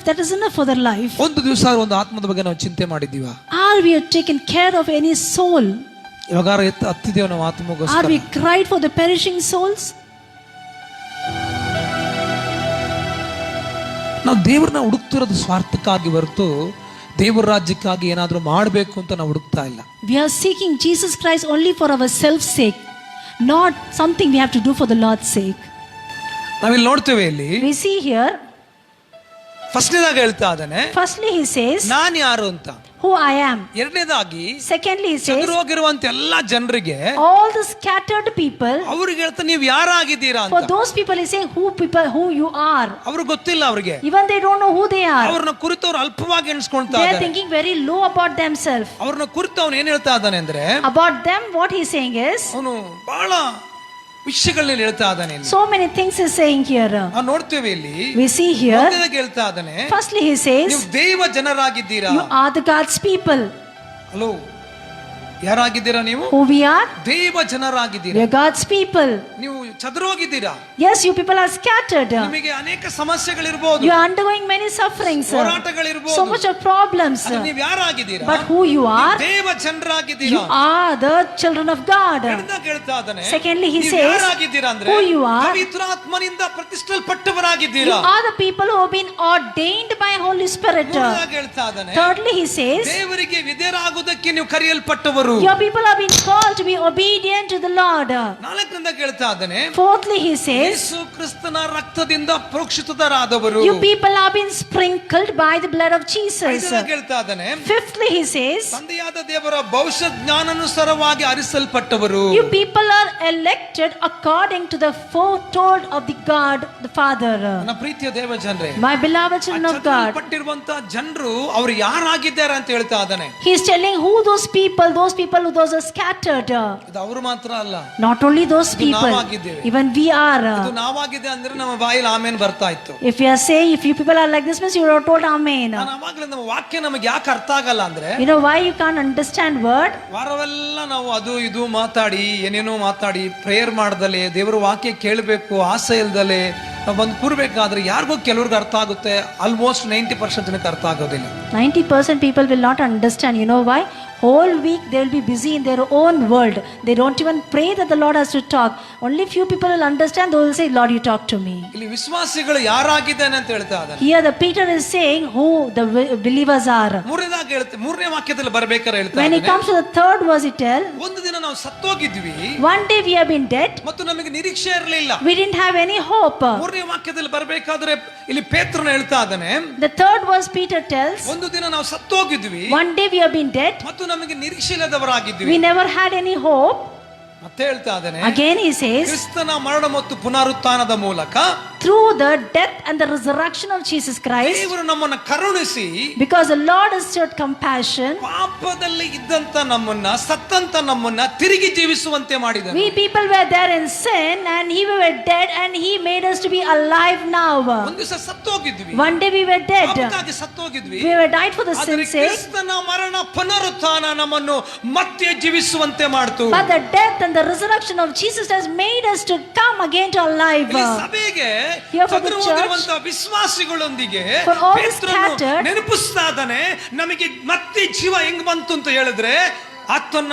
That is enough for their life. ಒಂದು ದಿವಸ ಒಂದು ಆತ್ಮದ ಬಗ್ಗೆ ನಾವು ಚಿಂತೆ ಮಾಡಿದೀವ? Are we taken care of any soul? ಇವಾಗ ಹತ್ತಿದೇವ ನಾವು ಆತ್ಮಗೋಸ್ಕರ? Are we cried for the perishing souls? ನಾವು ದೇವರನ್ನ ಹುಡುಕ್ತಿರೋದು ಸ್ವಾರ್ಥಕ್ಕಾಗಿ ಹೊರತು ದೇವರ ರಾಜ್ಯಕ್ಕಾಗಿ ಏನಾದರೂ ಮಾಡಬೇಕು ಅಂತ ನಾವು ಹುಡುಕ್ತಾ ಇಲ್ಲ. We are seeking Jesus Christ only for our self's sake, not something we have to do for the Lord's sake. ನಾವಿಲ್ಲಿ ನೋಡ್ತೇವೆ, ಇಲ್ಲಿ We see here, ಫಸ್ಟ್ನೇದಾಗಿ ಹೇಳ್ತಾ ಇದ್ದಾನೆ, firstly he says, ನಾನು ಯಾರು ಅಂತ. who I am. ಎರಡನೇದಾಗಿ Secondly he says, ಹೋಗಿರುವಂತ ಎಲ್ಲಾ ಜನರಿಗೆ, all the scattered people, ಅವ್ರಿಗೆ ಹೇಳ್ತಾ ನೀವು ಯಾರಾಗಿದ್ದೀರಾ for ಅಂತ. those people he saying who you are. ಅವ್ರಿಗೆ ಗೊತ್ತಿಲ್ಲ, ಅವ್ರಿಗೆ Even they don't know who they are. ಅವ್ರನ್ನ ಕುರಿತು ಅವ್ರು ಅಲ್ಪವಾಗಿ ಎಣಿಸ್ಕೊಳ್ತಾ They are ಇದ್ದಾರೆ. thinking very low about themselves. ಅವ್ರನ್ನ ಕುರಿತು ಅವನು ಏನ್ ಹೇಳ್ತಾ ಇದ್ದಾನೆ ಅಂದ್ರೆ, About them what he is saying is, ಅವನು ಬಹಳ ವಿಷಯಗಳನ್ನ ಹೇಳ್ತಾ ಇದ್ದಾನೆ ಇಲ್ಲಿ. So many things he's saying here. ನಾವು ನೋಡ್ತೇವೆ ಇಲ್ಲಿ. We see here. ಮೊದಲನೇದಾಗಿ ಹೇಳ್ತಾ ಇದ್ದಾನೆ, Firstly he says, ನೀವು ದೈವ ಜನರಾಗಿದ್ದೀರಾ. you are the God's people. Hello, ಯಾರಾಗಿದ್ದೀರಾ ನೀವು? Who we are? ದೈವ ಜನರಾಗಿದ್ದೀರಾ. We are God's people. ನೀವು ಚದುರೋಗಿದ್ದೀರಾ. Yes, you people are scattered. ನಿಮಗೆ ಅನೇಕ ಸಮಸ್ಯೆಗಳಿರಬಹುದು, You are undergoing many sufferings. ಹೋರಾಟಗಳಿರಬಹುದು, So much of problems. ನೀವು ಯಾರಾಗಿದ್ದೀರಾ? But who you are? ದೇವ ಜನರಾಗಿದ್ದೀರಾ. You are the children of God. ಹೇಳ್ತಾ ಇದ್ದಾನೆ. Secondly he ನೀವು says, ಯಾರಾಗಿದ್ದೀರಾ ಅಂದ್ರೆ who you are? ಪವಿತ್ರಾತ್ಮನಿಂದ You ಪ್ರತಿಷ್ಠಿಸಲ್ಪಟ್ಟವರಾಗಿದ್ದೀರಾ. are the people who have been ordained by Holy Spirit. ಮೂರನೇದಾಗಿ ಹೇಳ್ತಾ ಇದ್ದಾನೆ, Thirdly he says, ದೇವರಿಗೆ ವಿಧೇಯರಾಗುವುದಕ್ಕೆ ನೀವು ಕರೆಯಲ್ಪಟ್ಟವರು. your people have been called to be obedient to the Lord. ನಾಲ್ಕರಿಂದ ಹೇಳ್ತಾ ಇದ್ದಾನೆ, Fourthly he says, ಯೇಸು ಕ್ರಿಸ್ತನ ರಕ್ತದಿಂದ ಪ್ರೋಕ್ಷಿತರಾದವರು. you people have been sprinkled by the blood of Jesus. ಐದನೇದಾಗಿ ಹೇಳ್ತಾ ಇದ್ದಾನೆ, Fifthly he says, ತಂದೆಯಾದ ದೇವರ ಭವಿಷ್ಯ ಜ್ಞಾನಾನುಸಾರವಾಗಿ ಅರಿಸಲ್ಪಟ್ಟವರು. you people are elected according to the foretold of the God the Father. ನನ್ನ ಪ್ರೀತಿಯ ದೇವ ಜನರೇ, My beloved children of God, ಪಟ್ಟಿರುವಂತಹ ಜನರು ಅವರು ಯಾರಾಗಿದ್ದಾರೆ ಅಂತ ಹೇಳ್ತಾ ಇದ್ದಾನೆ. he is telling who those people who those are scattered. ಇದು ಅವರು ಮಾತ್ರ ಅಲ್ಲ, Not only those ಇದು people, ನಾವಾಗಿದ್ದೇವೆ. even we ಇದು are. ನಾವಾಗಿದೆ ಅಂದ್ರೆ ನಮ್ಮ ಬಾಯಲ್ಲಿ ಆಮೇನ್ ಬರ್ತಾ ಇತ್ತು. If you are saying, if you people are like this means you are told amen. ನಾನು ಅವಾಗಲೇ ನಮ್ಮ ವಾಕ್ಯ ನಮಗೆ ಯಾಕೆ ಅರ್ಥ ಆಗಲ್ಲ ಅಂದ್ರೆ, You know why you can't understand word? ವಾರವೆಲ್ಲ ನಾವು ಅದು ಇದು ಮಾತಾಡಿ ಏನೇನೋ ಮಾತಾಡಿ ಪ್ರೇಯರ್ ಮಾಡ್ದಲೆ ದೇವರ ವಾಕ್ಯ ಕೇಳಬೇಕು ಆಸೆ ಇಲ್ದಲೆ ನಾವು ಬಂದು ಕೂರ್ಬೇಕಾದ್ರೆ ಯಾರಿಗೂ ಕೆಲವ್ರಿಗೆ ಅರ್ಥ ಆಗುತ್ತೆ, ಆಲ್ಮೋಸ್ಟ್ 90% ಜನಕ್ಕೆ ಅರ್ಥ ಆಗೋದಿಲ್ಲ. 90% people will not understand. You know why? Whole week they will be busy in their own world. They don't even pray that the Lord has to talk. Only few people will understand. They will say, Lord, you talk to me. ಇಲ್ಲಿ ವಿಶ್ವಾಸಿಗಳು ಯಾರಾಗಿದ್ದಾನೆ ಅಂತ ಹೇಳ್ತಾ ಇದ್ದಾನೆ. Here the Peter is saying who the believers are. ಮೂರನೇ ವಾಕ್ಯದಲ್ಲಿ ಬರ್ಬೇಕಾದ್ರೆ ಹೇಳ್ತಾ When he ಇದ್ದಾನೆ, comes to the third verse, he tells, ಒಂದು ದಿನ ನಾವು ಸತ್ತೋಗಿದ್ವಿ one day we have been dead. ಮತ್ತು ನಮಗೆ ನಿರೀಕ್ಷೆ ಇರಲಿಲ್ಲ. We didn't have any hope. ಮೂರನೇ ವಾಕ್ಯದಲ್ಲಿ ಬರ್ಬೇಕಾದ್ರೆ ಇಲ್ಲಿ ಪೇತ್ರನ ಹೇಳ್ತಾ ಇದ್ದಾನೆ, The third verse Peter tells, ಒಂದು ದಿನ ನಾವು ಸತ್ತೋಗಿದ್ವಿ one day we have been dead. ಮತ್ತು ನಮಗೆ ನಿರೀಕ್ಷೆ ಇಲ್ಲದವರಾಗಿದ್ವಿ. We never had any hope. ಮತ್ತೆ ಹೇಳ್ತಾ ಇದ್ದಾನೆ, Again he says, ಕ್ರಿಸ್ತನ ಮರಣ ಮತ್ತು ಪುನರುತ್ಥಾನದ ಮೂಲಕ through the death and the resurrection of Jesus Christ, ದೇವರು ನಮ್ಮನ್ನ ಕರುಣಿಸಿ because the Lord has showed compassion, ಪಾಪದಲ್ಲಿ ಇದ್ದಂತ ನಮ್ಮನ್ನ ಸತ್ತಂತ ನಮ್ಮನ್ನ ತಿರುಗಿ ಜೀವಿಸುವಂತೆ ಮಾಡಿದನು. we people were there in sin and he were dead and he made us to be alive now. ಒಂದು ದಿವಸ ಸತ್ತೋಗಿದ್ವಿ, One day we were dead. ಪಾಪಕ್ಕಾಗಿ ಸತ್ತೋಗಿದ್ವಿ. We were died for the ಆದರೆ sin's sake. ಕ್ರಿಸ್ತನ ಮರಣ ಪುನರುತ್ಥಾನ ನಮ್ಮನ್ನು ಮತ್ತೆ ಜೀವಿಸುವಂತೆ ಮಾಡ್ತು. But the death and the resurrection of Jesus has made us to come again to alive. ಇಲ್ಲಿ ಸಭೆಗೆ Here for the ಚದುರಿ ಹೋಗಿರುವಂತಹ ವಿಶ್ವಾಸಿಗಳೊಂದಿಗೆ For all the ಪೇತ್ರನು scattered, ನೆನಪಿಸ್ತಾ ಇದ್ದಾನೆ, ನಮಗೆ ಮತ್ತೆ ಜೀವ ಹೆಂಗ್ ಬಂತು ಅಂತ ಹೇಳಿದ್ರೆ ಆತನ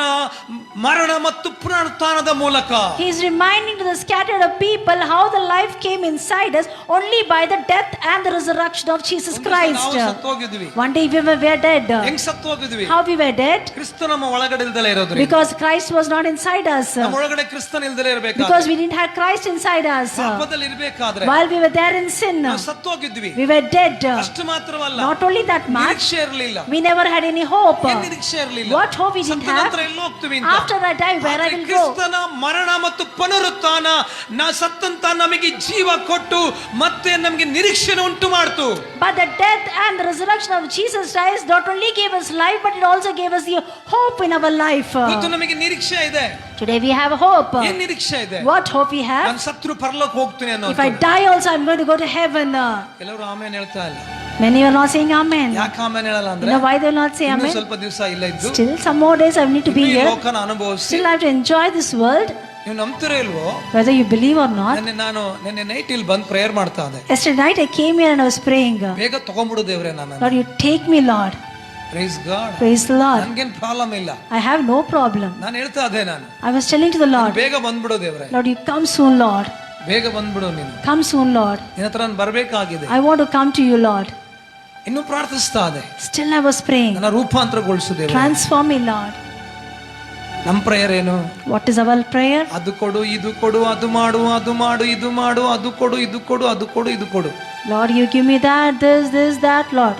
ಮರಣ ಮತ್ತು ಪುನರುತ್ಥಾನದ ಮೂಲಕ. He is reminding to the scattered of people how the life came inside us only by the death and the resurrection of Jesus Christ. ನಾವು ಸತ್ತೋಗಿದ್ವಿ. One day we were dead. ಹೆಂಗ್ ಸತ್ತೋಗಿದ್ವಿ? How we were dead? ಕ್ರಿಸ್ತ ನಮ್ಮ ಒಳಗಡೆ ಇಲ್ದಲೇ ಇರೋದ್ರಿಂದ. Because Christ was not inside us. ನಮ್ಮ ಒಳಗಡೆ ಕ್ರಿಸ್ತನ ಇಲ್ದಲೇ ಇರಬೇಕಾದ್ರೆ, Because we didn't have Christ inside us. ಪಾಪದಲ್ಲಿ ಇರಬೇಕಾದ್ರೆ While we were there in sin, ನಾವು ಸತ್ತೋಗಿದ್ವಿ. we were dead. ಅಷ್ಟು ಮಾತ್ರವಲ್ಲ, Not only that much, ನಿರೀಕ್ಷೆ ಇರಲಿಲ್ಲ. we never had any hope. ಏನ್ ನಿರೀಕ್ಷೆ ಇರಲಿಲ್ಲ? What hope we didn't ಸತ್ತ ನಂತರ have? ಎಲ್ಲಿ ಹೋಗ್ತೀವಿ ಅಂತ. After I die, where I will go? ಕ್ರಿಸ್ತನ ಮರಣ ಮತ್ತು ಪುನರುತ್ಥಾನ ಸತ್ತಂತ ನಮಗೆ ಜೀವ ಕೊಟ್ಟು ಮತ್ತೆ ನಮಗೆ ನಿರೀಕ್ಷೆನ ಉಂಟು ಮಾಡ್ತು. But the death and the resurrection of Jesus Christ not only gave us life, but it also gave us the hope in our life. ಇವತ್ತು ನಮಗೆ ನಿರೀಕ್ಷೆ ಇದೆ. Today we have hope. ಏನ್ ನಿರೀಕ್ಷೆ ಇದೆ? What hope we have? ನಾನು ಸತ್ರು ಪರಲೋಕ ಹೋಗ್ತೀನಿ ಅನ್ನೋ. If I die also, I'm going to go to heaven. ಕೆಲವರು ಆಮೇಲೆ ಹೇಳ್ತಾ ಇಲ್ಲ. Many are not saying amen. ಯಾಕೆ ಆಮೇಲೆ ಹೇಳಲ್ಲ You ಅಂದ್ರೆ, know why they will not say ಇನ್ನೂ amen? ಸ್ವಲ್ಪ ದಿವಸ ಇಲ್ಲ ಇದ್ದು Still some more days I need to be ಈ here. ಲೋಕನ ಅನುಭವಿಸಿ Still I have to enjoy this world. ನೀವು ನಂಬ್ತಿರೋ ಇಲ್ವೋ? Whether you believe or not. ನೆನ್ನೆ ನೈಟ್ ಇಲ್ಲಿ ಬಂದು ಪ್ರೇಯರ್ ಮಾಡ್ತಾ ಇದ್ದೆ. Yesterday night I came here and I was praying. ಬೇಗ ತಗೊಂಡ್ಬಿಡು ದೇವ್ರೆ ನಾನು. Lord, you take me, Lord. Praise God. Praise the Lord. ನನ್ಗೇನ್ ಪ್ರಾಬ್ಲಮ್ ಇಲ್ಲ. I have no problem. ನಾನು ಹೇಳ್ತಾ ಇದ್ದೆ, ನಾನು I was telling to the Lord, ಬೇಗ ಬಂದ್ಬಿಡು ದೇವ್ರೆ. Lord, you come soon, Lord. ಬೇಗ ಬಂದ್ಬಿಡು ನೀನು. Come soon, Lord. ನಿನ್ನ ಹತ್ರ ನಾನು ಬರ್ಬೇಕಾಗಿದೆ. I want to come to you, Lord. ಇನ್ನು ಪ್ರಾರ್ಥಿಸ್ತಾ ಇದೆ. Still I was praying. ನನ್ನ ರೂಪಾಂತರಗೊಳಿಸು ದೇವ್ರೆ. Transform me, Lord. ನಮ್ಮ ಪ್ರೇಯರ್ ಏನು? What is our prayer? ಅದು ಕೊಡು, ಇದು ಕೊಡು, ಅದು ಮಾಡು, ಅದು ಮಾಡು, ಇದು ಮಾಡು, ಅದು ಕೊಡು, ಇದು ಕೊಡು, ಅದು ಕೊಡು, ಇದು ಕೊಡು. Lord, you give me that, this, that, Lord.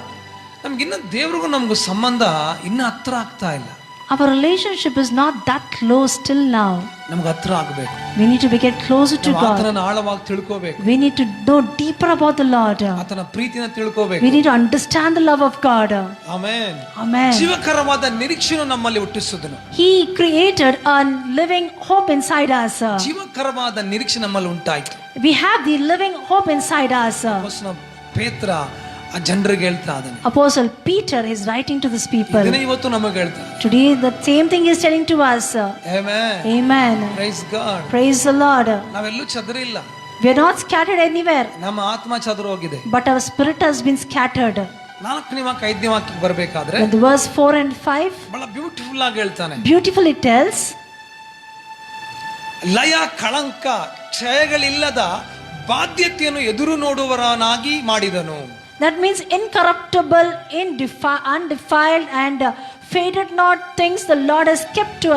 ನಮ್ಗಿನ್ನ ದೇವ್ರಿಗೂ ನಮಗೂ ಸಂಬಂಧ ಇನ್ನ ಹತ್ರ ಆಗ್ತಾ ಇಲ್ಲ. Our relationship is not that close till now. ನಮ್ಗೆ ಹತ್ರ ಆಗ್ಬೇಕು. We need to get closer to God. ಆತನನ್ನು ಆಳವಾಗಿ ತಿಳ್ಕೋಬೇಕು. We need to know deeper about the Lord. ಆತನ ಪ್ರೀತಿನ ತಿಳ್ಕೋಬೇಕು. We need to understand the love of God. Amen. Amen. ಜೀವಕರವಾದ ನಿರೀಕ್ಷೆಯನ್ನು ನಮ್ಮಲ್ಲಿ ಹುಟ್ಟಿಸುವುದನು. He created a living hope inside us. ಜೀವಕರವಾದ ನಿರೀಕ್ಷೆ ನಮ್ಮಲ್ಲಿ ಉಂಟಾಯಿತು. We have the living hope inside us. ಅಪೊಸ್ತಲ ಪೇತ್ರ ಆ ಜನರಿಗೆ ಹೇಳ್ತಾ ಇದ್ದಾನೆ. Apostle Peter is writing to these people. ಇದನ್ನ ಇವತ್ತು ನಮಗೆ ಹೇಳ್ತಾನೆ. Today the same thing is telling to us. Amen. Amen. Praise God. Praise the Lord. ನಾವೆಲ್ಲೂ ಚದರಿಲ್ಲ. We are not scattered anywhere. ನಮ್ಮ ಆತ್ಮ ಚದುರು ಹೋಗಿದೆ. But our spirit has been scattered. 4ನೇ ವಾಕ್ಯ 5ನೇ ವಾಕ್ಯಕ್ಕೆ ಬರಬೇಕಾದ್ರೆ When the verse 4 and 5 ಬಹಳ ಬ್ಯೂಟಿಫುಲ್ ಆಗಿ ಹೇಳ್ತಾನೆ. beautifully tells, ಲಯ ಕಳಂಕ ಕ್ಷಯಗಳಿಲ್ಲದ ಬಾಧ್ಯತೆಯನ್ನು ಎದುರು ನೋಡುವವರನಾಗಿ ಮಾಡಿದನು. that means incorruptible, undefiled and faded not things the Lord has kept for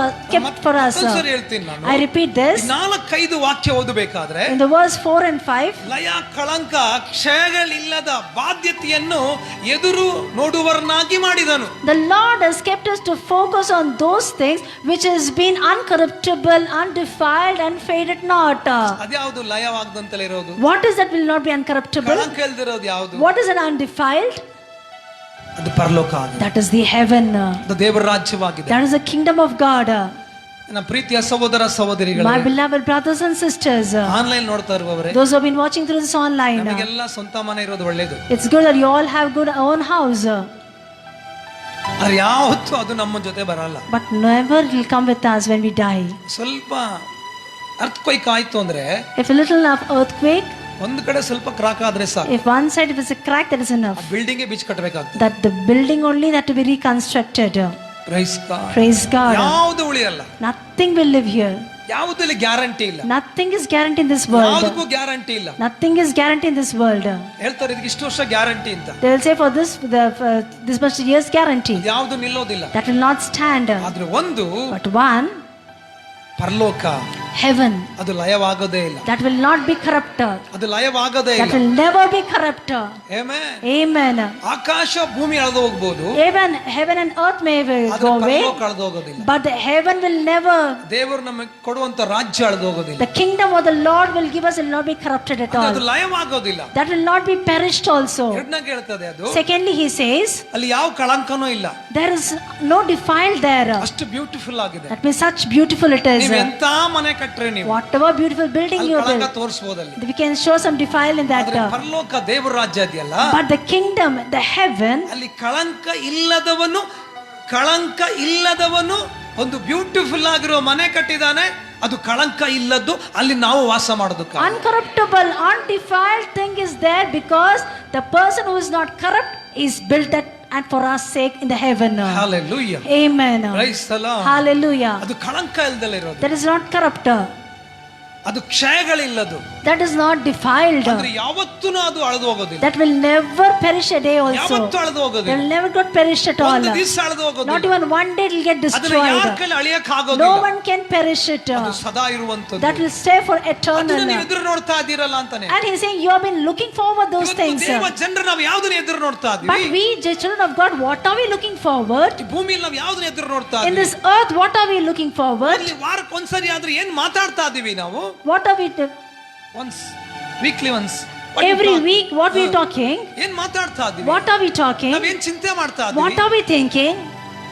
us. ಮತ್ತೊಂದ್ಸರಿ ಹೇಳ್ತೀನಿ ನಾನು. I repeat this. 4-5 ವಾಕ್ಯ ಓದಬೇಕಾದ್ರೆ In the verse 4 and 5, ಲಯ ಕಳಂಕ ಕ್ಷಯಗಳಿಲ್ಲದ ಬಾಧ್ಯತೆಯನ್ನು ಎದುರು ನೋಡುವವರನಾಗಿ ಮಾಡಿದನು. the Lord has kept us to focus on those things which has been uncorruptible, undefiled and faded not. ಅದ್ಯಾವುದು ಲಯವಾಗದಂತಲೇ ಇರೋದು? What is that will not be uncorruptible? ಕಳಂಕ ಇಲ್ದಿರೋದು ಯಾವುದು? What is an undefiled? ಅದು ಪರಲೋಕ ಆಗಿದೆ. That is the heaven. ಅದು ದೇವರ ರಾಜ್ಯವಾಗಿದೆ. That is the kingdom of God. ನನ್ನ ಪ್ರೀತಿಯ ಸಹೋದರ ಸಹೋದರಿಗಳೇ, My beloved brothers and sisters, online ನೋಡ್ತಾ ಇರುವವರೇ, those who have been watching through this online, ನಮಗೆಲ್ಲ ಸ್ವಂತ ಮನೆ ಇರೋದು ಒಳ್ಳೇದು. it's good that you all have good own house. ಆದ್ರೆ ಯಾವತ್ತೂ ಅದು ನಮ್ಮ ಜೊತೆ ಬರಲ್ಲ. But never it will come with us when we die. ಸ್ವಲ್ಪ ಅರ್ಥಕ್ವೈಕ್ ಆಯ್ತು ಅಂದ್ರೆ, If a little enough earthquake, ಒಂದು ಕಡೆ ಸ್ವಲ್ಪ ಕ್ರಾಕ್ ಆದ್ರೆ ಸಾಕು, if one side if it's a crack, that is enough. Building ಬೀಚ್ ಕಟ್ಟಬೇಕಾಗ್ತದೆ. That the building only that to be reconstructed. Praise God. Praise God. ಯಾವುದು ಉಳಿಯಲ್ಲ. Nothing will live here. ಯಾವುದಲ್ಲಿ ಗ್ಯಾರಂಟಿ ಇಲ್ಲ. Nothing is guaranteed in this world. ಯಾವುದಕ್ಕೂ guarantee ಇಲ್ಲ. Nothing is guaranteed in this world. ಹೇಳ್ತಾರೆ ಇದಕ್ಕೆ ಇಷ್ಟು ವರ್ಷ ಗ್ಯಾರಂಟಿ ಅಂತ. They will say for this much years guarantee. ಯಾವುದು ನಿಲ್ಲೋದಿಲ್ಲ. That will not stand. ಆದ್ರೆ ಒಂದು But one, ಪರಲೋಕ, heaven, ಅದು ಲಯವಾಗೋದೇ ಇಲ್ಲ. that will not be corrupt. ಅದು ಲಯವಾಗೋದೇ That ಇಲ್ಲ. will never be corrupt. Amen. Amen. ಆಕಾಶ ಭೂಮಿ ಅಳೆದು ಹೋಗ್ಬೋದು, Even heaven and earth may ಆದ್ರೆ go away, ಪರಲೋಕ ಅಳೆದು ಹೋಗೋದಿಲ್ಲ. but the heaven will never. ದೇವರು ನಮಗೆ ಕೊಡುವಂತ ರಾಜ್ಯ ಅಳೆದು ಹೋಗೋದಿಲ್ಲ. The kingdom of the Lord will give us will not be corrupted at ಅದು all. ಲಯವಾಗೋದಿಲ್ಲ. That will not be perished also. ಎರಡನಾಗ ಹೇಳ್ತದೆ ಅದು. Secondly, he says ಅಲ್ಲಿ ಯಾವ ಕಳಂಕನೂ ಇಲ್ಲ. there is no defile there. ಅಷ್ಟು ಬ್ಯೂಟಿಫುಲ್ ಆಗಿದೆ. That means such beautiful it is. ನೀವು ಎಂತ ಮನೆ ಕಟ್ಟ್ರೆ ನೀವು Whatever beautiful building ಅಲ್ಲಿ you ಕಳಂಕ build, ತೋರಿಸಬಹುದು. we can show some defile in that. ಆದ್ರೆ ಪರಲೋಕ ದೇವರ ರಾಜ್ಯ ಇದೆಯಲ್ಲ, But the kingdom, the heaven, ಅಲ್ಲಿ ಕಳಂಕ ಇಲ್ಲದವನು ಒಂದು ಬ್ಯೂಟಿಫುಲ್ ಆಗಿರೋ ಮನೆ ಕಟ್ಟಿದಾನೆ. ಅದು ಕಳಂಕ ಇಲ್ಲದ್ದು, ಅಲ್ಲಿ ನಾವು ವಾಸ ಮಾಡೋದಕ್ಕೆ. uncorruptible, undefiled thing is there because the person who is not corrupt is built that and for our sake in the heaven. Hallelujah. Amen. Praise the Lord. Hallelujah. ಅದು ಕಳಂಕ ಇಲ್ಲದಲೇ ಇರೋದು. That is not corrupt. ಅದು ಕ್ಷಯಗಳಿಲ್ಲದು. That is not defiled. ಅಂದ್ರೆ ಯಾವತ್ತೂ ಅದು ಅಳೆದು ಹೋಗೋದಿಲ್ಲ. That will never perish a day also. ಯಾವತ್ತೂ ಅಳೆದು That ಹೋಗೋದಿಲ್ಲ. will never get perished at all. ಒಂದು ದಿವಸ ಅಳೆದು Not ಹೋಗೋದಿಲ್ಲ. even one day it will get ಅದನ್ನ ಯಾರ destroyed. ಕೈಲಿ ಅಳಿಯಕ್ಕೆ No ಆಗೋದಿಲ್ಲ. one can perish it. ಅದು ಸದಾ ಇರುವಂತದ್ದು. That will stay for ಅದನ್ನ eternal. ನೀವು ಎದುರು ನೋಡ್ತಾ ಇದ್ದೀರಲ್ಲ ಅಂತಾನೆ. And he's saying you have been looking forward those ಇವತ್ತು things. ದೇವ ಜನರು ನಾವು ಯಾವುದನ್ನ ಎದುರು ನೋಡ್ತಾ But ಇದ್ದೀವಿ? we, the children of God, what are we looking forward? ಈ ಭೂಮಿಯಲ್ಲಿ ನಾವು ಯಾವುದನ್ನ ಎದುರು ನೋಡ್ತಾ In ಇದ್ದೀವಿ? this earth, what are we looking forward? ಅಲ್ಲಿ ವಾರಕ್ಕೆ ಒಂದ್ಸರಿ ಆದ್ರೂ ಏನ್ ಮಾತಾಡ್ತಾ ಇದೀವಿ ನಾವು? What are we once weekly once every week? What we talking? ಏನ್ ಮಾತಾಡ್ತಾ ಇದೀವಿ? What are we talking? ನಾವೇನ್ ಚಿಂತೆ ಮಾಡ್ತಾ What ಇದೀವಿ? are we thinking?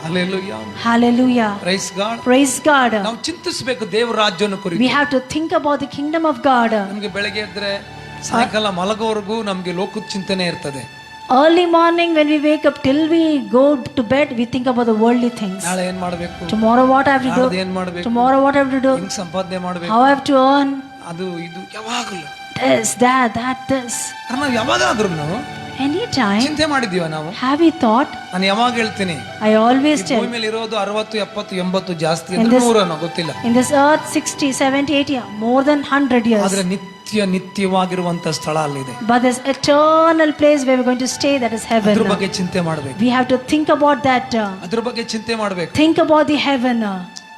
Hallelujah. Hallelujah. Praise God. Praise God. ನಾವು ಚಿಂತಿಸಬೇಕು ದೇವರ ರಾಜ್ಯವನ್ನು ಕುರಿತು. We have to think about the kingdom of God. ನಮಗೆ ಬೆಳಗ್ಗೆ ಎದ್ರೆ ಸಾಯಂಕಾಲ ಮಲಗೋವರೆಗೂ ನಮಗೆ ಲೋಕದ ಚಿಂತನೆ ಇರ್ತದೆ. Early morning when we wake up till we go to bed, we think about the worldly things. ನಾಳೆ ಏನ್ ಮಾಡಬೇಕು? Tomorrow what I have to ನಾಳೆ do? ಏನ್ ಮಾಡಬೇಕು? Tomorrow what I have to do? ಹೆಂಗ್ ಸಂಪಾದನೆ ಮಾಡಬೇಕು? How I have to earn? ಅದು ಇದು ಯಾವಾಗಲೂ This, that, this. ನಾವು ಯಾವಾಗಾದ್ರೂ Anytime. ಚಿಂತೆ ಮಾಡಿದೀವ ನಾವು? Have you thought? ನಾನು ಯಾವಾಗ ಹೇಳ್ತೀನಿ, I always ಈ tell. ಭೂಮಿ ಮೇಲೆ ಇರೋದು 60, 70, 80 ಜಾಸ್ತಿ In ಅಂದ್ರೆ this- 100 ಗೊತ್ತಿಲ್ಲ. In this earth, 60, 70, 80, more than 100 years. ಆದ್ರೆ ನಿತ್ಯವಾಗಿರುವಂತ ಸ್ಥಳ ಅಲ್ಲಿದೆ. But there's eternal place where we're going to stay, that is heaven. ಅದ್ರ ಬಗ್ಗೆ ಚಿಂತೆ ಮಾಡ್ಬೇಕು. We have to think about that. ಅದ್ರ ಬಗ್ಗೆ ಚಿಂತೆ ಮಾಡ್ಬೇಕು. Think about the heaven.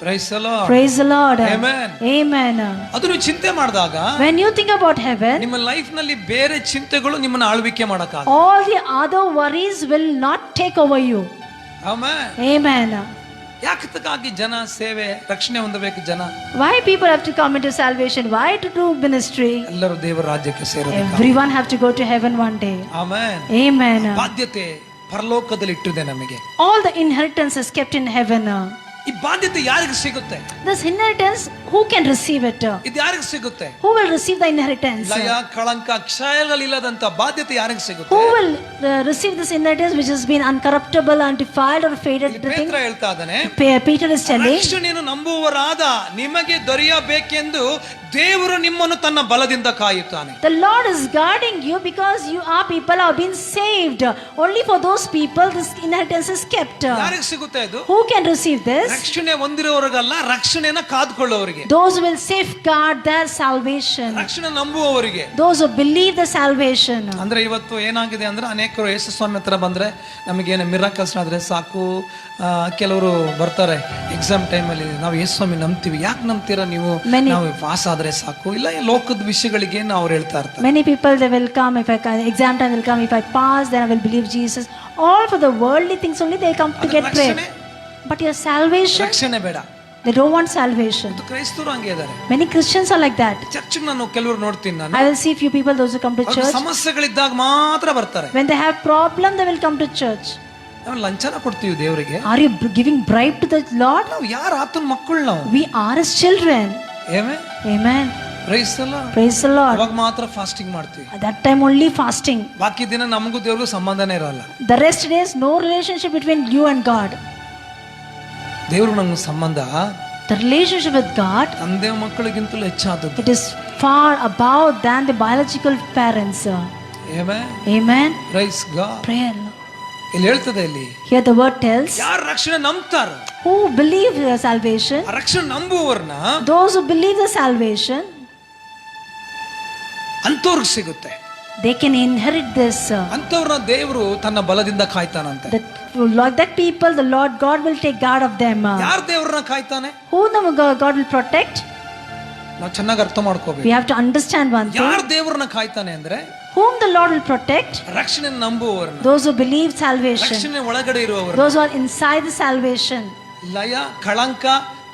Praise the Lord. Praise the Lord. Amen. Amen. ಅದನ್ನು ಚಿಂತೆ ಮಾಡಿದಾಗ When you think about heaven, ನಿಮ್ಮ ಲೈಫ್ ನಲ್ಲಿ ಬೇರೆ ಚಿಂತೆಗಳು ನಿಮ್ಮನ್ನ ಆಳ್ವಿಕೆ ಮಾಡಕ್ಕಾಗ. all the other worries will not take over you. Amen. Amen. ಯಾಕಕ್ಕಾಗಿ ಜನ ಸೇವೆ ರಕ್ಷಣೆ ಹೊಂದಬೇಕು ಜನ? Why people have to come into salvation? Why to do ministry? ಎಲ್ಲರೂ ದೇವರ ರಾಜ್ಯಕ್ಕೆ ಸೇರಬೇಕು. Everyone have to go to heaven one day. Amen. Amen. ಬಾಧ್ಯತೆ ಪರಲೋಕದಲ್ಲಿ ಇಟ್ಟಿದೆ ನಮಗೆ. All the inheritance is kept in heaven. ಈ ಬಾಧ್ಯತೆ ಯಾರಿಗೆ ಸಿಗುತ್ತೆ? This inheritance, who can receive it? ಇದು ಯಾರಿಗೆ ಸಿಗುತ್ತೆ? Who will receive the inheritance? ಲಯ ಕಳಂಕ ಕ್ಷಯಗಳಿಲ್ಲದಂತ ಬಾಧ್ಯತೆ ಯಾರಿಗೆ ಸಿಗುತ್ತೆ? Who will receive this inheritance which has been uncorruptible, undefiled or faded? ಪೇತ್ರ ಹೇಳ್ತಾ ಇದ್ದಾನೆ, Peter is telling, ರಕ್ಷಣೆಯನ್ನು ನಂಬುವವರಾದ ನಿಮಗೆ ದೊರೆಯಬೇಕೆಂದು ದೇವರು ನಿಮ್ಮನ್ನು ತನ್ನ ಬಲದಿಂದ ಕಾಯುತ್ತಾನೆ. the Lord is guarding you because you are people have been saved. Only for those people this inheritance is kept. ಯಾರಿಗೆ ಸಿಗುತ್ತೆ ಇದು? Who can receive this? ರಕ್ಷಣೆ ಹೊಂದಿರುವವರಿಗಲ್ಲ, ರಕ್ಷಣೆನ ಕಾದುಕೊಳ್ಳುವವರಿಗೆ. Those who will safeguard their salvation. ರಕ್ಷಣೆ ನಂಬುವವರಿಗೆ. Those who believe the salvation. ಅಂದ್ರೆ ಇವತ್ತು ಏನಾಗಿದೆ ಅಂದ್ರೆ ಅನೇಕರು ಯೇಸು ಸ್ವಾಮಿ ಹತ್ರ ಬಂದ್ರೆ ನಮಗೇನು ಮಿರಾಕಲ್ಸ್ ಆದ್ರೆ ಸಾಕು. ಕೆಲವರು ಬರ್ತಾರೆ ಎಕ್ಸಾಮ್ ಟೈಮಲ್ಲಿ, ನಾವು ಯೇಸು ಸ್ವಾಮಿ ನಂಬ್ತೀವಿ. ಯಾಕೆ ನಂಬ್ತೀರಾ ನೀವು? ನಾವು ಪಾಸ್ ಆದ್ರೆ ಸಾಕು. ಇಲ್ಲ, ಲೋಕದ ವಿಷಯಗಳಿಗೆ ಅವ್ರು ಹೇಳ್ತಾ ಇರ್ತಾರೆ. Many people they will come, if exam time will come, if I pass then I will believe Jesus. All for the worldly things only they come to get prayer. But your salvation, ರಕ್ಷಣೆ ಬೇಡ. they don't want salvation. ಕ್ರೈಸ್ತರು ಹಂಗೆ ಇದ್ದಾರೆ. Many Christians are like that. Church ನಾನು ಕೆಲವರು ನೋಡ್ತೀನಿ ನಾನು. I will see few people those who come to church. ಸಮಸ್ಯೆಗಳಿದ್ದಾಗ ಮಾತ್ರ ಬರ್ತಾರೆ. When they have problem they will come to church. ನಾವು ಲಂಚನ ಕೊಡ್ತೀವಿ ದೇವರಿಗೆ. Are you giving bribe to the Lord? ನಾವು ಯಾರ ಆತನ ಮಕ್ಕಳು ನಾವು. We are his children. Amen. Amen. Praise the lord. Praise the Lord. ಅವಾಗ ಮಾತ್ರ ಫಾಸ್ಟಿಂಗ್ ಮಾಡ್ತೀವಿ. At that time only fasting. ಬಾಕಿ ದಿನ ನಮಗೂ ದೇವರಿಗೂ ಸಂಬಂಧನೇ ಇರಲ್ಲ. The rest days no relationship between you and God. ದೇವರು ನಮಗೆ ಸಂಬಂಧ, The relationship with God, ತಂದೆ ಮಕ್ಕಳಿಗಿಂತಲೂ ಹೆಚ್ಚಾದದ್ದು. it is far above than the biological parents. Amen. Amen. Praise god. Prayer. ಇಲ್ಲಿ ಹೇಳ್ತದೆ, ಇಲ್ಲಿ Here the word tells, ಯಾರು ರಕ್ಷಣೆ ನಂಬ್ತಾರ, who believe the salvation, ಆ ರಕ್ಷಣೆ ನಂಬುವವರನ್ನ those who believe the salvation, ಅಂತವ್ರಿಗೆ ಸಿಗುತ್ತೆ. they can inherit this. ಅಂತವ್ರನ್ನ ದೇವರು ತನ್ನ ಬಲದಿಂದ ಕಾಯ್ತಾನಂತೆ. Like that people, the Lord God will take guard of them. ಯಾರು ದೇವ್ರನ್ನ ಕಾಯ್ತಾನೆ? Who the God will protect? ನಾವು ಚೆನ್ನಾಗಿ ಅರ್ಥ ಮಾಡ್ಕೋಬೇಕು. We have to understand one thing. ಯಾರು ದೇವ್ರನ್ನ ಕಾಯ್ತಾನೆ ಅಂದ್ರೆ, Whom the Lord will protect? ರಕ್ಷಣೆ ನಂಬುವವರನ್ನ, Those who believe salvation, ರಕ್ಷಣೆ ಒಳಗಡೆ ಇರುವವರು, those who are inside the salvation. ಲಯ ಕಳಂಕ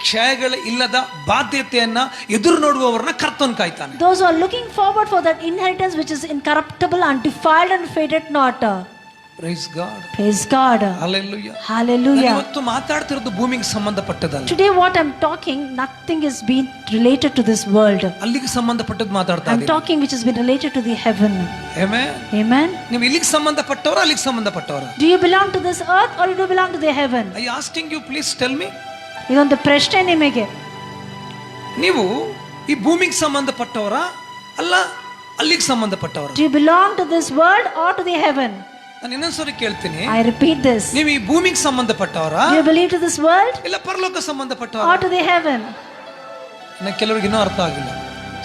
ಕ್ಷಯಗಳ ಇಲ್ಲದ ಬಾಧ್ಯತೆಯನ್ನ ಎದುರು ನೋಡುವವರನ್ನ ಕರ್ತನ ಕಾಯ್ತಾನೆ. Those who are looking forward for that inheritance which is incorruptible, undefiled and faded not. Price God. Praise God. Hallelujah. Hallelujah. ಇವತ್ತು ಮಾತಾಡ್ತಿರೋದು ಭೂಮಿಗೆ ಸಂಬಂಧಪಟ್ಟದಲ್ಲ. Today what I'm talking, nothing is being related to this world. ಅಲ್ಲಿಗೆ ಸಂಬಂಧಪಟ್ಟದ್ದು ಮಾತಾಡ್ತಾ I'm ಇದ್ದೀನಿ. talking which has been related to the heaven. Amen. Amen. ನೀವು ಇಲ್ಲಿಗೆ ಸಂಬಂಧಪಟ್ಟವರ ಅಲ್ಲಿಗೆ ಸಂಬಂಧಪಟ್ಟವರ? Do you belong to this earth or you do belong to the heaven? I asking you, please tell me. ಇದೊಂದು ಪ್ರಶ್ನೆ ನಿಮಗೆ. ನೀವು ಈ ಭೂಮಿಗೆ ಸಂಬಂಧಪಟ್ಟವರ ಅಲ್ಲ ಅಲ್ಲಿಗೆ ಸಂಬಂಧಪಟ್ಟವರ? Do you belong to this world or to the heaven? ನಾನು ಇನ್ನೊಂದ್ಸರಿ ಕೇಳ್ತೀನಿ. I repeat this. ನೀವು ಈ ಭೂಮಿಗೆ ಸಂಬಂಧಪಟ್ಟವರ Do you believe to this world ಇಲ್ಲ ಪರಲೋಕ ಸಂಬಂಧಪಟ್ಟವರ? or to the heaven? ಕೆಲವರಿಗೆ ಇನ್ನೂ ಅರ್ಥ ಆಗಿಲ್ಲ.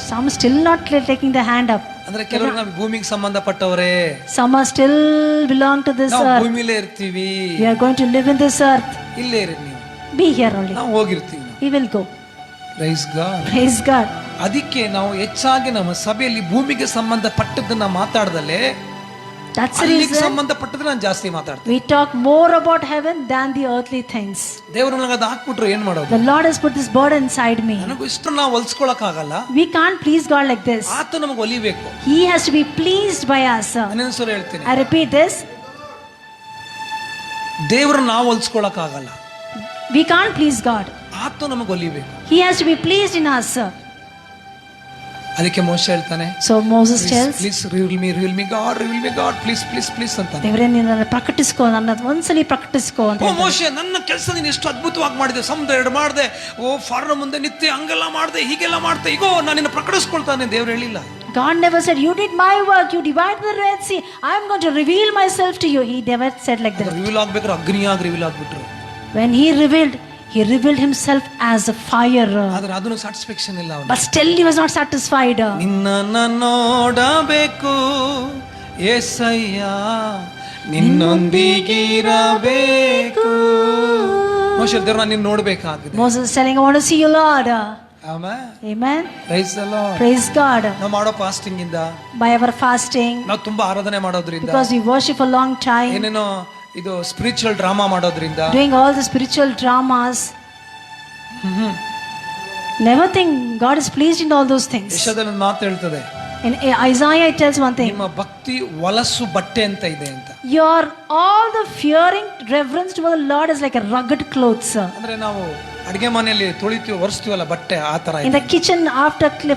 Some still not taking the hand up. ಅಂದ್ರೆ ಕೆಲವರು ನಾವು ಭೂಮಿಗೆ ಸಂಬಂಧಪಟ್ಟವರೇ, Some are still belong to this ನಾವು earth. ಭೂಮಿಲೇ ಇರ್ತೀವಿ. We are going to live in this earth. ಇಲ್ಲೇ ಇರಿ ನೀವು, Be here only. ನಾವು ಹೋಗಿರ್ತೀವಿ. We will go. Price God. Praise God. ಅದಕ್ಕೆ ನಾವು ಹೆಚ್ಚಾಗಿ ನಮ್ಮ ಸಭೆಯಲ್ಲಿ ಭೂಮಿಗೆ ಸಂಬಂಧಪಟ್ಟದ್ದನ್ನ ಮಾತಾಡದಲ್ಲೇ That's the ಅಲ್ಲಿಗೆ reason ಸಂಬಂಧಪಟ್ಟದ್ದು ನಾನು ಜಾಸ್ತಿ ಮಾತಾಡ್ತೀನಿ. we talk more about heaven than the earthly things. ದೇವರು ನನಗೆ ಅದು ಹಾಕ್ಬಿಟ್ರು ಏನ್ ಮಾಡೋದು? The Lord has put this burden inside me. ನನಗೂ ಇಷ್ಟು ನಾವು ಹೊಲ್ಸ್ಕೊಳಕ್ ಆಗಲ್ಲ. We can't please God like this. ಆತ ನಮಗೆ ಒಲಿಬೇಕು. He has to be pleased by us. ಇನ್ನೊಂದ್ಸರಿ ಹೇಳ್ತೀನಿ, I repeat this. ದೇವ್ರ ನಾವು ಹೊಲ್ಸ್ಕೊಳಕ್ ಆಗಲ್ಲ. We can't please God. ಆತ ನಮಗೆ ಒಲಿಬೇಕು. He has to be pleased in us. ಅದಕ್ಕೆ ಮೋಶೆ ಹೇಳ್ತಾನೆ, So Moses tells, please reveal me god please please please ಅಂತ. ದೇವರೇ ನೀನು ಪ್ರಕಟಿಸ್ಕೋ, ನನ್ನ ಒಂದ್ಸಲಿ ಪ್ರಕಟಿಸ್ಕೋ ಅಂತ. ಓ ಮೋಶೆ, ನನ್ನ ಕೆಲಸ ನೀನು ಎಷ್ಟು ಅದ್ಭುತವಾಗಿ ಮಾಡಿದೆ, ಸಮುದ್ರ ಎರಡು ಮಾಡಿದೆ, ಓ ಫಾರಂ ಮುಂದೆ ನಿತ್ಯ ಹಂಗೆಲ್ಲ ಮಾಡಿದೆ, ಹೀಗೆಲ್ಲ ಮಾಡ್ದೆ, ಈಗೋ ನಾನು ನಿನ್ನ ಪ್ರಕಟಿಸ್ಕೊಳ್ತಾನೆ. ದೇವ್ರು ಹೇಳಿಲ್ಲ. God never said, you did my work, you divided the Red Sea, I am going to reveal myself to you. He never said like that. Reveal ಆಗ್ಬೇಕಾದ್ರೆ ಅಗ್ನಿಯಾಗಿ reveal ಆಗ್ಬಿಟ್ರು. When he revealed himself as a fire. ಆದ್ರೆ ಅದನ್ನು satisfaction ಇಲ್ಲ ಅವನಿಗೆ. But still he was not satisfied. ನಿನ್ನನ್ನು ನೋಡಬೇಕು యేసయ్య, ನಿನ್ನೊಂದಿಗಿರಬೇಕು. ಮೋಶೆ ದೇವ್ರ ನಾನು ನಿನ್ನ ನೋಡಬೇಕಾಗಿದೆ. Moses is telling, I want to see you, Lord. Amen. Amen. Praise the lord. Praise God. ನಾವು ಮಾಡೋ ಫಾಸ್ಟಿಂಗ್ ಇಂದ, By our fasting, ನಾವು ತುಂಬಾ ಆರಾಧನೆ ಮಾಡೋದ್ರಿಂದ, because we worship a long time, ಏನೇನೋ ಇದು ಸ್ಪಿರಿಚುವಲ್ ಡ್ರಾಮಾ ಮಾಡೋದ್ರಿಂದ, doing all the spiritual dramas. Never think God is pleased in all those things. ಯೆಶಾಯದಲ್ಲಿ ಒಂದು ಮಾತು ಹೇಳ್ತದೆ, In Isaiah it tells one thing. ನಿಮ್ಮ ಭಕ್ತಿ ಹೊಲಸು ಬಟ್ಟೆ ಅಂತ ಇದೆ ಅಂತ. Your all the fearing reverence to the Lord is like a rugged clothes. ಅಂದ್ರೆ ನಾವು ಅಡಿಗೆ ಮನೆಯಲ್ಲಿ ತೊಳಿತೀವಿ ಒರೆಸ್ತೀವಲ್ಲ ಬಟ್ಟೆ ಆ ತರ In the kitchen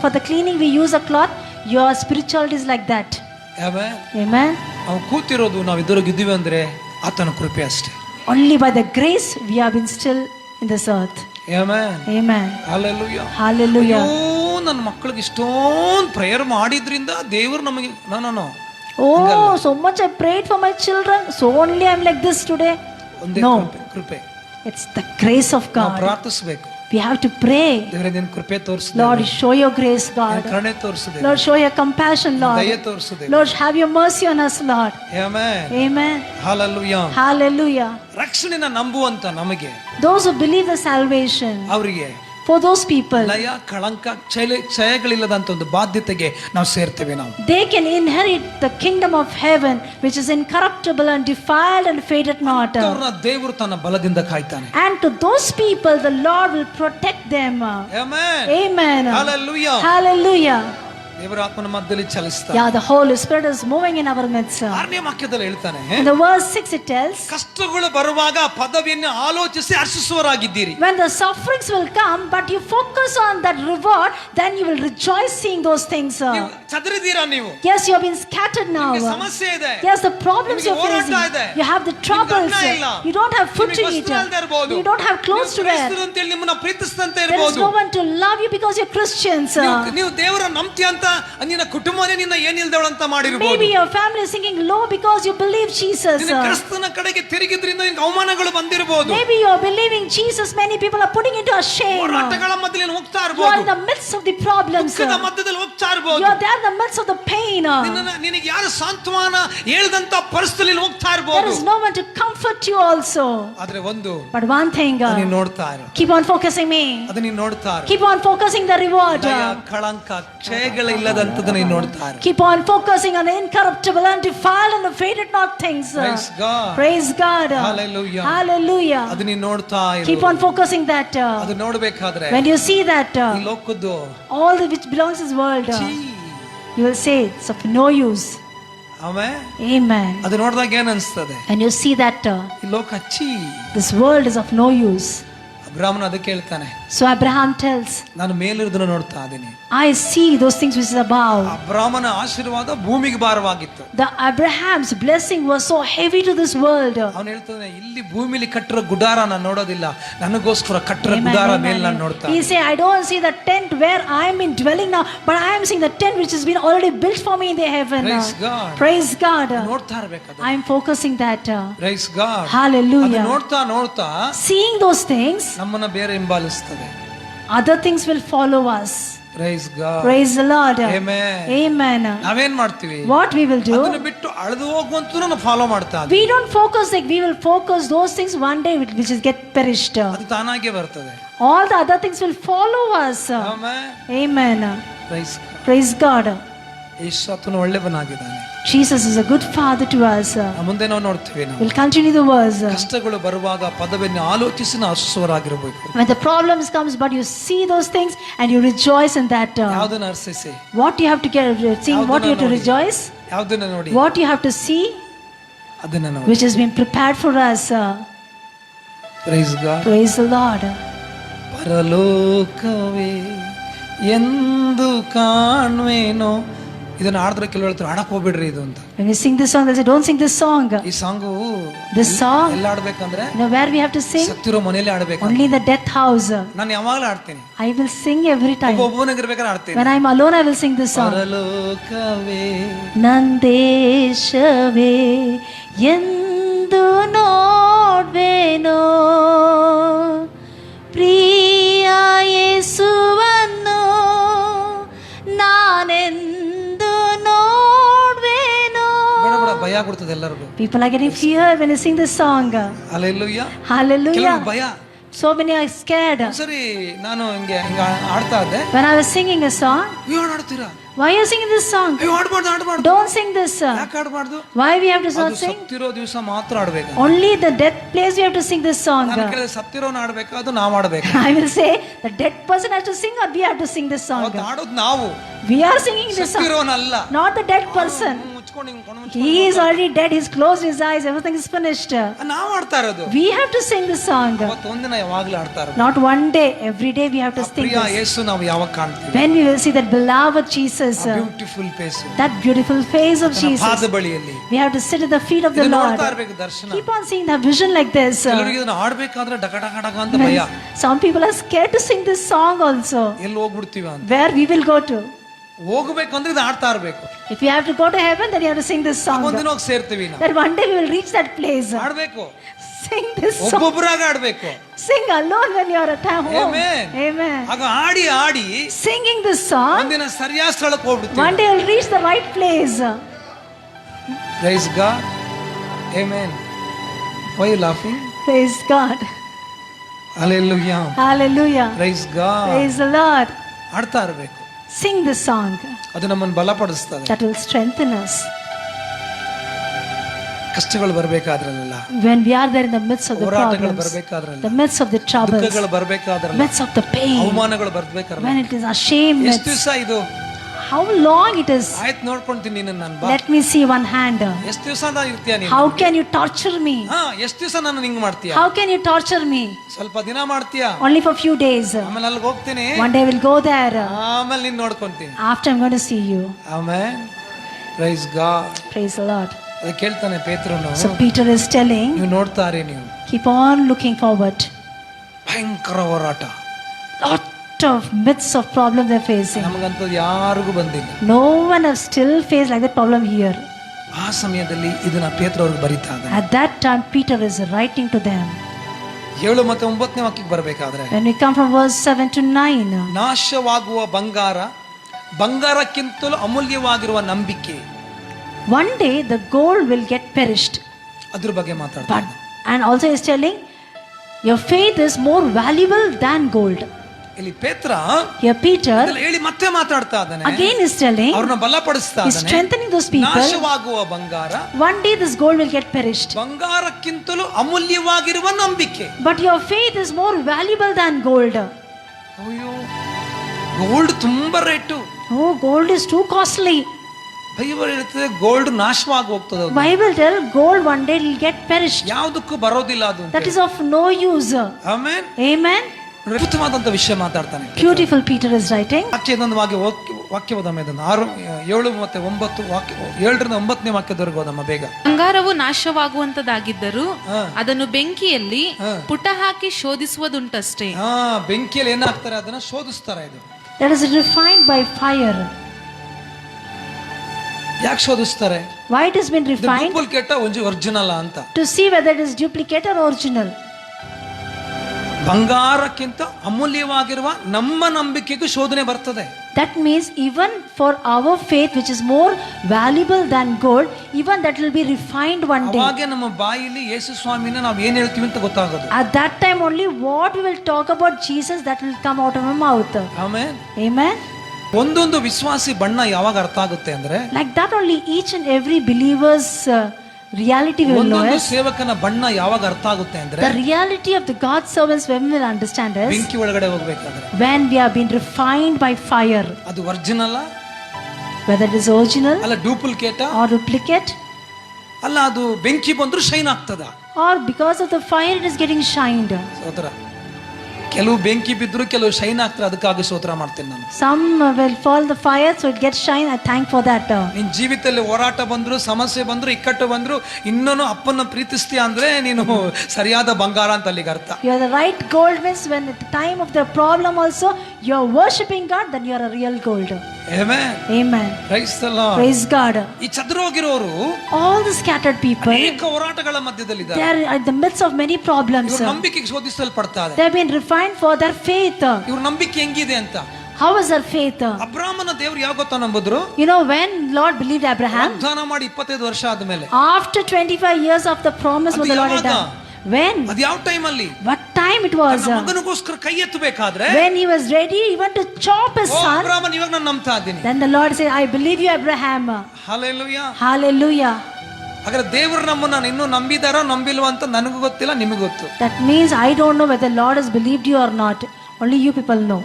for the cleaning we use a cloth. Your spirituality is like that. Amen. ನಾವು ಕೂತಿರೋದು ನಾವು ಇದ್ದಿವಿ ಅಂದ್ರೆ ಆತನ ಕೃಪೆ ಅಷ್ಟೇ. Only by the grace we have been still in this earth. Amen. Amen. Hallelujah. Hallelujah. ನನ್ನ ಮಕ್ಕಳಿಗೆ ಇಷ್ಟೊಂದು ಪ್ರೇಯರ್ ಮಾಡಿದ್ರಿಂದ ದೇವರು ನಮಗೆ no Oh, so much I prayed for my children, so only I'm like this today. No, ಕೃಪೆ. It's the grace of God. ಪ್ರಾರ್ಥಿಸಬೇಕು. We have to pray. ದೇವರೇ ನಿನ್ನ ಕೃಪೆ ತೋರಿಸು. Lord, show your grace, God. ಕರುಣೆ ತೋರಿಸು. Lord, show your compassion, Lord. ದಯೆ ತೋರಿಸು. Lord, have your mercy on us, Lord. Amen. Amen. Hallelujah. Hallelujah. ರಕ್ಷಣೆನ ನಂಬುವಂತ ನಮಗೆ, those who believe the salvation, ಅವರಿಗೆ for those people, ಲಯ ಕಳಂಕ ಕ್ಷಯಗಳಿಲ್ಲದಂತ ಒಂದು ಬಾಧ್ಯತೆಗೆ ನಾವು ಸೇರ್ತೇವೆ. ನಾವು they can inherit the kingdom of heaven which is incorruptible and defiled and faded not. ದೇವರು ತನ್ನ ಬಲದಿಂದ ಕಾಯ್ತಾನೆ. And to those people the Lord will protect them. Amen. Amen. Hallelujah. Hallelujah. ದೇವರ ಆತ್ಮನ ಮಧ್ಯದಲ್ಲಿ ಚಲಿಸ್ತಾನೆ. Yeah, the Holy Spirit is moving in our midst. 6ನೇ ವಾಕ್ಯದಲ್ಲಿ ಹೇಳ್ತಾನೆ, in the verse 6 it tells, ಕಷ್ಟಗಳು ಬರುವಾಗ ಪದವಿಯನ್ನು ಆಲೋಚಿಸಿ ಹರ್ಷಿಸುವರಾಗಿದ್ದೀರಿ. when the sufferings will come but you focus on that reward, then you will rejoice seeing those things. ನೀವು ಚದರಿದ್ದೀರಾ ನೀವು. Yes, you have been scattered now. ಸಮಸ್ಯೆ ಇದೆ. Yes, the problems you are facing. You have the troubles. You don't have food to eat. You don't have clothes to wear. ನಿಮ್ಮನ್ನ ಪ್ರೀತಿಸ್ತಂತೆ There is ಇರಬಹುದು. no one to love you because you're Christians. ನೀವು ದೇವರ ನಂಬ್ತಿ ಅಂತ ನಿನ್ನ ಕುಟುಂಬನೇ ನಿನ್ನ ಏನಿಲ್ದವಳು ಅಂತ ಮಾಡಿರಬಹುದು. Maybe your family is singing low because you believe Jesus. ನಿನ್ನ ಕ್ರಿಸ್ತನ ಕಡೆಗೆ ತಿರುಗಿದ್ರಿಂದ ನಿನಗೆ ಅವಮಾನಗಳು ಬಂದಿರಬಹುದು. Maybe you are believing Jesus, many people are putting into a shame. ಹೋರಾಟಗಳ ಮಧ್ಯದಲ್ಲಿ ನೀನು ಹೋಗ್ತಾ You are ಇರಬಹುದು. in the midst of the problems. ದುಃಖದ ಮಧ್ಯದಲ್ಲಿ ಹೋಗ್ತಾ ಇರಬಹುದು. You are there in the midst of the pain. ನಿನಗೆ ಯಾರು ಸಾಂತ್ವನ ಹೇಳಿದಂತ ಪರಿಸ್ಥಿತಿಯಲ್ಲಿ ಹೋಗ್ತಾ ಇರಬಹುದು. There is no one to comfort you also. ಆದ್ರೆ ಒಂದು, but one thing, ನೀನು ನೋಡ್ತಾ ಇರು. keep on focusing me. ಅದು ನೀನು ನೋಡ್ತಾ ಇರು. Keep on focusing the reward. ಕಳಂಕ ಕ್ಷಯಗಳಿಲ್ಲದಂತದ್ದು ನೀನು ನೋಡ್ತಾ ಇರು. Keep on focusing on the incorruptible and defiled and faded not things. Praise God. Praise God. Hallelujah. Hallelujah. ಅದು ನೀನು ನೋಡ್ತಾ ಇರು. Keep on focusing that. ಅದು ನೋಡಬೇಕಾದ್ರೆ when you see that ಈ ಲೋಕದ್ದು all the which belongs to this world, you will say it's of no use. Amen. Amen. ಅದು ನೋಡಿದಾಗ ಏನು ಅನಿಸ್ತದೆ? and you see that ಈ ಲೋಕ this world is of no use. ಅಬ್ರಾಹ್ಮನ ಅದಕ್ಕೆ ಹೇಳ್ತಾನೆ, so Abraham tells, ನಾನು ಮೇಲಿರುವುದನ್ನು ನೋಡ್ತಾ ಇದ್ದೀನಿ. I see those things which is above. ಅಬ್ರಾಹ್ಮನ ಆಶೀರ್ವಾದ ಭೂಮಿಗೆ ಭಾರವಾಗಿತ್ತು. the Abraham's blessing was so heavy to this world. ಅವನು ಹೇಳ್ತಾನೆ, ಇಲ್ಲಿ ಭೂಮಿಲಿ ಕಟ್ಟಿರೋ ಗುಡಾರ ನಾನು ನೋಡೋದಿಲ್ಲ, ನನಗೋಸ್ಕರ ಕಟ್ಟಿರೋ ಗುಡಾರ ಮೇಲೆ ನಾನು ನೋಡ್ತಾ. He say, I don't see the tent where I am in dwelling now, but I am seeing the tent which has been already built for me in the heaven. Praise God. Praise God. ನೋಡ್ತಾ ಇರಬೇಕು. I am focusing that. Praise God. Hallelujah. ಅದು ನೋಡ್ತಾ ನೋಡ್ತಾ seeing those things, ನಮ್ಮನ್ನ ಬೇರೆ ಹಿಂಬಾಲಿಸ್ತದೆ. other things will follow us. Praise God. Praise the Lord. Amen. Amen. ನಾವೇನ್ ಮಾಡ್ತೀವಿ? what we will do? ಅದನ್ನ ಬಿಟ್ಟು ಅಳೆದು ಹೋಗುವಂತೂ ನಾವು ಫಾಲೋ ಮಾಡ್ತಾ ಇದ್ದೀವಿ. we don't focus like we will focus those things one day which will get perished. ಅದು ತಾನಾಗೆ ಬರ್ತದೆ. all the other things will follow us. Amen. Amen. Praise God. Praise God. ಯೇಸು ಆತನು ಒಳ್ಳೆಯವನಾಗಿದ್ದಾನೆ. Jesus is a good father to us. ಮುಂದೆ ನಾವು ನೋಡ್ತೀವಿ. ನಾವು we'll continue the verse. ಕಷ್ಟಗಳು ಬರುವಾಗ ಪದವಿಯನ್ನು ಆಲೋಚಿಸಿ ನಾವು ಹರ್ಷಿಸುವರಾಗಿರಬೇಕು. when the problems comes but you see those things and you rejoice in that. ಯಾವುದನ್ನ ಹರ್ಷಿಸಿ? what you have to get seeing, what you have to rejoice, ಯಾವುದನ್ನ ನೋಡಿ? what you have to see, ಅದನ್ನ ನೋಡಿ, which has been prepared for us. Praise God. Praise the Lord. ಪರಲೋಕವೇ ಎಂದು ಕಾಣ್ವೇನೋ. ಇದನ್ನ ಆಡಿದ್ರೆ ಕೆಲವು ಹೇಳ್ತಾರೆ ಆಡಕ್ ಹೋಗ್ಬಿಡ್ರಿ ಇದು ಅಂತ. when we sing this song they say don't sing this song. ಈ ಸಾಂಗು this song ಎಲ್ಲ ಆಡ್ಬೇಕಂದ್ರೆ where we have to sing, ಸತ್ತಿರೋ ಮನೆಯಲ್ಲಿ ಆಡ್ಬೇಕು. only in the death house. ನಾನು ಯಾವಾಗಲೂ ಆಡ್ತೀನಿ. I will sing every time. ಒಬ್ಬೊಬ್ಬನಾಗಿರ್ಬೇಕಾದ್ರೆ ಆಡ್ತೀನಿ. when I am alone I will sing this song. ಪರಲೋಕವೇ ನಂದೇಶವೇ ಎಂದು ನೋಡ್ವೇನೋ ಪ್ರಿಯ ಯೇಸುವನ್ನು ನಾನೆಂದು ನೋಡ್ವೇನೋ. ಭಯ ಕೊಡ್ತದೆ ಎಲ್ಲರಿಗೂ. people are getting fear when they sing this song. Hallelujah. Hallelujah. ಭಯ. So many are scared. ಸರಿ ನಾನು ಹಿಂಗೆ ಆಡ್ತಾ ಇದ್ದೆ. When I was singing a song, ನೀವು ಆಡ್ತೀರಾ? why are you singing this song? ಅಯ್ಯೋ ಆಡ್ಬಾರ್ದು. Don't sing this. ಯಾಕೆ ಆಡ್ಬಾರ್ದು? Why we have to ಅದು sing? ಸತ್ತಿರೋ ದಿವಸ ಮಾತ್ರ ಆಡ್ಬೇಕು. Only the death place we have to sing this song. ನಾನು ಕೇಳಿದ್ರೆ ಸತ್ತಿರೋನ ಆಡ್ಬೇಕಾ ಅದು ನಾವು ಆಡ್ಬೇಕು? I will say the dead person has to sing or we have to sing this song. ಅವತ್ತು ಆಡೋದು ನಾವು, We are singing this song, ಸತ್ತಿರೋನಲ್ಲ. not the dead person. ಮುಚ್ಕೊಂಡು ಹಿಂಗೆ ಕಣ್ಣು He is already dead. He's closed his eyes. Everything is finished. ನಾವು ಆಡ್ತಾ ಇರೋದು. We have to sing this song. ಅವತ್ತು ಒಂದಿನ ಯಾವಾಗ್ಲೂ ಆಡ್ತಾ ಇರೋದು. Not one day. Every day we have to sing Priya this. ಯೇಸು ನಾವು ಯಾವಾಗ ಕಾಣ್ತೀವಿ? When we will see that beloved Jesus, beautiful face, that beautiful face of Jesus, ಪಾದ ಬಳಿಯಲ್ಲಿ we have to sit at the feet of the ಇದನ್ನ Lord. ನೋಡ್ತಾ ಇರ್ಬೇಕು ದರ್ಶನ. Keep on seeing that vision like this. ಕೆಲವರಿಗೆ ಇದನ್ನ ಆಡ್ಬೇಕಾದ್ರೆ ಡಗ ಡಗ ಡಗ ಅಂತ ಭಯ. Some people are scared to sing this song also. ಎಲ್ಲಿ ಹೋಗ್ಬಿಡ್ತೀವ ಅಂತ. Where we will go to. ಹೋಗ್ಬೇಕಂದ್ರೆ ಇದು ಆಡ್ತಾ ಇರ್ಬೇಕು. If you have to go to heaven, then you have to sing this song. ಒಂದಿನ ಹೋಗಿ ಸೇರ್ತೀವಿ ನಾವು. That one day we will reach that place. ಆಡ್ಬೇಕು. Sing this song. ಒಬ್ಬೊಬ್ಬರಾಗ ಆಡ್ಬೇಕು. Sing alone when you are at home. Amen. Amen. ಆಗ ಆಡಿ ಆಡಿ Singing this song, ಒಂದಿನ ಸರಿಯಾದ ಸ್ಥಳಕ್ಕೆ ಹೋಗ್ಬಿಡ್ತೀವಿ. one day you will reach the right place. Praise God. Amen. Why are you laughing? Praise God. Hallelujah. Hallelujah. Praise God. Praise the Lord. ಆಡ್ತಾ ಇರಬೇಕು. Sing this song. ಅದು ನಮ್ಮನ್ನು ಬಲಪಡಿಸ್ತದೆ. That will strengthen us. ಕಷ್ಟಗಳು ಬರಬೇಕಾದ್ರಲ್ಲ, When we are there in the midst of the ಹೋರಾಟಗಳು problems, ಬರಬೇಕಾದ್ರಲ್ಲ, the midst of the troubles, ದುಃಖಗಳು ಬರಬೇಕಾದ್ರಲ್ಲ, midst of the pain, ಅವಮಾನಗಳು ಬರಬೇಕಾದ್ರಲ್ಲ, when it is ashamed, ಎಷ್ಟು ದಿವಸ ಇದು how long it is. ಆಯ್ತು ನೋಡ್ಕೊಂತೀನಿ ನಿನ್ನ ನಾನು ಬಾ. Let me see one hand. ಎಷ್ಟು ದಿವಸ ಅಂತ ಇರ್ತೀಯ ನೀನು? How can you torture me? ಹಾ, ಎಷ್ಟು ದಿವಸ ನಾನು ಹಿಂಗ್ ಮಾಡ್ತೀಯ? How can you torture me? ಸ್ವಲ್ಪ ದಿನ ಮಾಡ್ತೀಯ, Only for few days. ಆಮೇಲೆ ಅಲ್ಲಿಗೆ ಹೋಗ್ತೀನಿ, One day we'll go there. ಆಮೇಲೆ ನೀನ್ ನೋಡ್ಕೊಂತೀನಿ. After I'm going to see you. ಆಮೇಲೆ price God. Praise the Lord. ಅದು ಕೇಳ್ತಾನೆ ಪೇತ್ರನು, So Peter is telling, ನೀವು ನೋಡ್ತಾರೆ ನೀವು keep on looking forward. ಭಯಂಕರ ಹೋರಾಟ, Lot of midst of problems they're facing. ನಮಗಂತೂ ಯಾರಿಗೂ ಬಂದಿಲ್ಲ. No one has still faced like that problem here. ಆ ಸಮಯದಲ್ಲಿ ಇದನ್ನ ಪೇತ್ರ ಅವ್ರಿಗೆ ಬರೀತಾ ಇದ್ದಾನೆ. At that time Peter is writing to them. 7 ಮತ್ತು 9ನೇ ವಾಕ್ಯಕ್ಕೆ ಬರಬೇಕಾದ್ರೆ, When we come from verse 7 to 9, ನಾಶವಾಗುವ ಬಂಗಾರಕ್ಕಿಂತಲೂ ಅಮೂಲ್ಯವಾಗಿರುವ ನಂಬಿಕೆ, one day the gold will get perished. ಅದ್ರ ಬಗ್ಗೆ But ಮಾತಾಡ್ತಾರೆ. and also is telling your faith is more valuable than gold. ಇಲ್ಲಿ ಪೇತ್ರ Here Peter ಇದೆಲ್ಲ ಹೇಳಿ ಮತ್ತೆ ಮಾತಾಡ್ತಾ ಇದ್ದಾನೆ. again is telling, ಅವ್ರನ್ನ ಬಲಪಡಿಸ್ತಾ he's ಇದ್ದಾನೆ. strengthening those people. ನಾಶವಾಗುವ ಬಂಗಾರ, One day this gold will get perished. ಬಂಗಾರಕ್ಕಿಂತಲೂ ಅಮೂಲ್ಯವಾಗಿರುವ ನಂಬಿಕೆ. But your faith is more valuable than gold. ಅಯ್ಯೋ, ಗೋಲ್ಡ್ ತುಂಬಾ rate. Oh, gold is too costly. Bible ಹೇಳ್ತದೆ ಗೋಲ್ಡ್ ನಾಶವಾಗಿ ಹೋಗ್ತದೆ. Bible tell gold one day will get perished. ಯಾವುದಕ್ಕೂ ಬರೋದಿಲ್ಲ ಅದು. That is of no use. Amen. Amen. ಅದ್ಭುತವಾದಂತ ವಿಷಯ ಮಾತಾಡ್ತಾನೆ. Beautiful Peter is writing. ವಾಕ್ಯದೊಂದು ವಾಕ್ಯ ಓದಮ್ಮ, ಇದನ್ನು 7 ಮತ್ತು 9 ವಾಕ್ಯ, 7ರಿಂದ 9ನೇ ವಾಕ್ಯದವರೆಗೂ ಓದಮ್ಮ ಬೇಗ. ಬಂಗಾರವು ನಾಶವಾಗುವಂತದಾಗಿದ್ದರೂ ಅದನ್ನು ಬೆಂಕಿಯಲ್ಲಿ ಪುಟ ಹಾಕಿ ಶೋಧಿಸುವುದುಂಟಷ್ಟೇ. ಬೆಂಕಿಯಲ್ಲಿ ಏನಾಗ್ತಾರೆ ಅದನ್ನ ಶೋಧಿಸ್ತಾರೆ. ಇದು That is refined by fire. ಯಾಕೆ ಶೋಧಿಸ್ತಾರೆ? Why it has been refined? Duplicate original ಅಂತ. To see whether it is duplicate or original. ಬಂಗಾರಕ್ಕಿಂತ ಅಮೂಲ್ಯವಾಗಿರುವ ನಮ್ಮ ನಂಬಿಕೆಗೂ ಶೋಧನೆ ಬರ್ತದೆ. That means even for our faith which is more valuable than gold, even that will be refined one day. ಅವಾಗೆ ನಮ್ಮ ಬಾಯಿಲಿ ಯೇಸು ಸ್ವಾಮಿನ ನಾವು ಏನ್ ಹೇಳ್ತೀವಿ ಅಂತ ಗೊತ್ತಾಗೋದು. At that time only what we will talk about Jesus, that will come out of our mouth. Amen. Amen. ಒಂದೊಂದು ವಿಶ್ವಾಸಿ ಬಣ್ಣ ಯಾವಾಗ ಅರ್ಥ ಆಗುತ್ತೆ ಅಂದ್ರೆ, like that only each and every believer's reality will know. ಒಂದೊಂದು ಸೇವಕನ ಬಣ್ಣ ಯಾವಾಗ ಅರ್ಥ ಆಗುತ್ತೆ ಅಂದ್ರೆ, the reality of the God's servants when we will understand is ಬೆಂಕಿ ಒಳಗಡೆ ಹೋಗ್ಬೇಕಾದ್ರೆ, when we have been refined by fire. ಅದು original whether it is original ಅಲ್ಲ ಡೂಪ್ಲಿಕೇಟ್ or duplicate, ಅಲ್ಲ ಅದು ಬೆಂಕಿ ಬಂದ್ರು ಶೈನ್ ಆಗ್ತದ, or because of the fire it is getting shined. ಸ್ತೋತ್ರ. ಕೆಲವು ಬೆಂಕಿ ಬಿದ್ರು ಕೆಲವು ಶೈನ್ ಆಗ್ತಾರೆ, ಅದಕ್ಕಾಗಿ ಸ್ತೋತ್ರ ಮಾಡ್ತೀನಿ ನಾನು. some will fall the fire so it gets shine. I thank for that. ನಿನ್ ಜೀವಿತದಲ್ಲಿ ಹೋರಾಟ ಬಂದ್ರು, ಸಮಸ್ಯೆ ಬಂದ್ರು, ಇಕ್ಕಟ್ಟು ಬಂದ್ರು, ಇನ್ನೂ ಅಪ್ಪನ ಪ್ರೀತಿಸ್ತೀಯ ಅಂದ್ರೆ ನೀನು ಸರಿಯಾದ ಬಂಗಾರ ಅಂತ ಅಲ್ಲಿಗೆ ಅರ್ಥ. You are the right gold means when at the time of the problem also you are worshiping God, then you are a real gold. Amen. Amen. Praise the Lord. Praise God. ಈ ಚದುರೋಗಿರೋರು all the scattered people, ಅನೇಕ ಹೋರಾಟಗಳ ಮಧ್ಯದಲ್ಲಿದ್ದಾರೆ. they are at the midst of many problems. ಇವ್ರ ನಂಬಿಕೆಗೆ ಶೋಧಿಸಲ್ಪಡ್ತಾರೆ. They have been refined for their faith. ಇವ್ರ ನಂಬಿಕೆ ಹೆಂಗಿದೆ ಅಂತ. How is their faith? ಅಬ್ರಾಮನ ದೇವರು ಯಾವ ಗೊತ್ತಾ ನಂಬಿದ್ರು? You know when Lord believed Abraham, ವಾಗ್ದಾನ ಮಾಡಿ 25 ವರ್ಷ ಆದ್ಮೇಲೆ, after 25 years of the promise what the Lord had done. When? ಅದು ಯಾವ ಟೈಮ್ ಅಲ್ಲಿ? What time time it was. ತನ್ನ ಮಗನಿಗೋಸ್ಕರ ಕೈ ಎತ್ತಬೇಕಾದ್ರೆ When he was ready even to chop his O son, ಅಬ್ರಹಾಮನ್ ಇವಾಗ ನಾನು ನಂಬ್ತಾ ಇದ್ದೀನಿ. then the Lord said, I believe you, Abraham. Hallelujah. Hallelujah. ಹಾಗಾದ್ರೆ ದೇವರು ನಮ್ಮನ್ನ ಇನ್ನೂ ನಂಬಿದಾರೋ ನಂಬಿಲ್ವ ಅಂತ ನನಗೂ ಗೊತ್ತಿಲ್ಲ, ನಿಮಗೆ ಗೊತ್ತು. That means I don't know whether the Lord has believed you or not. Only you people know.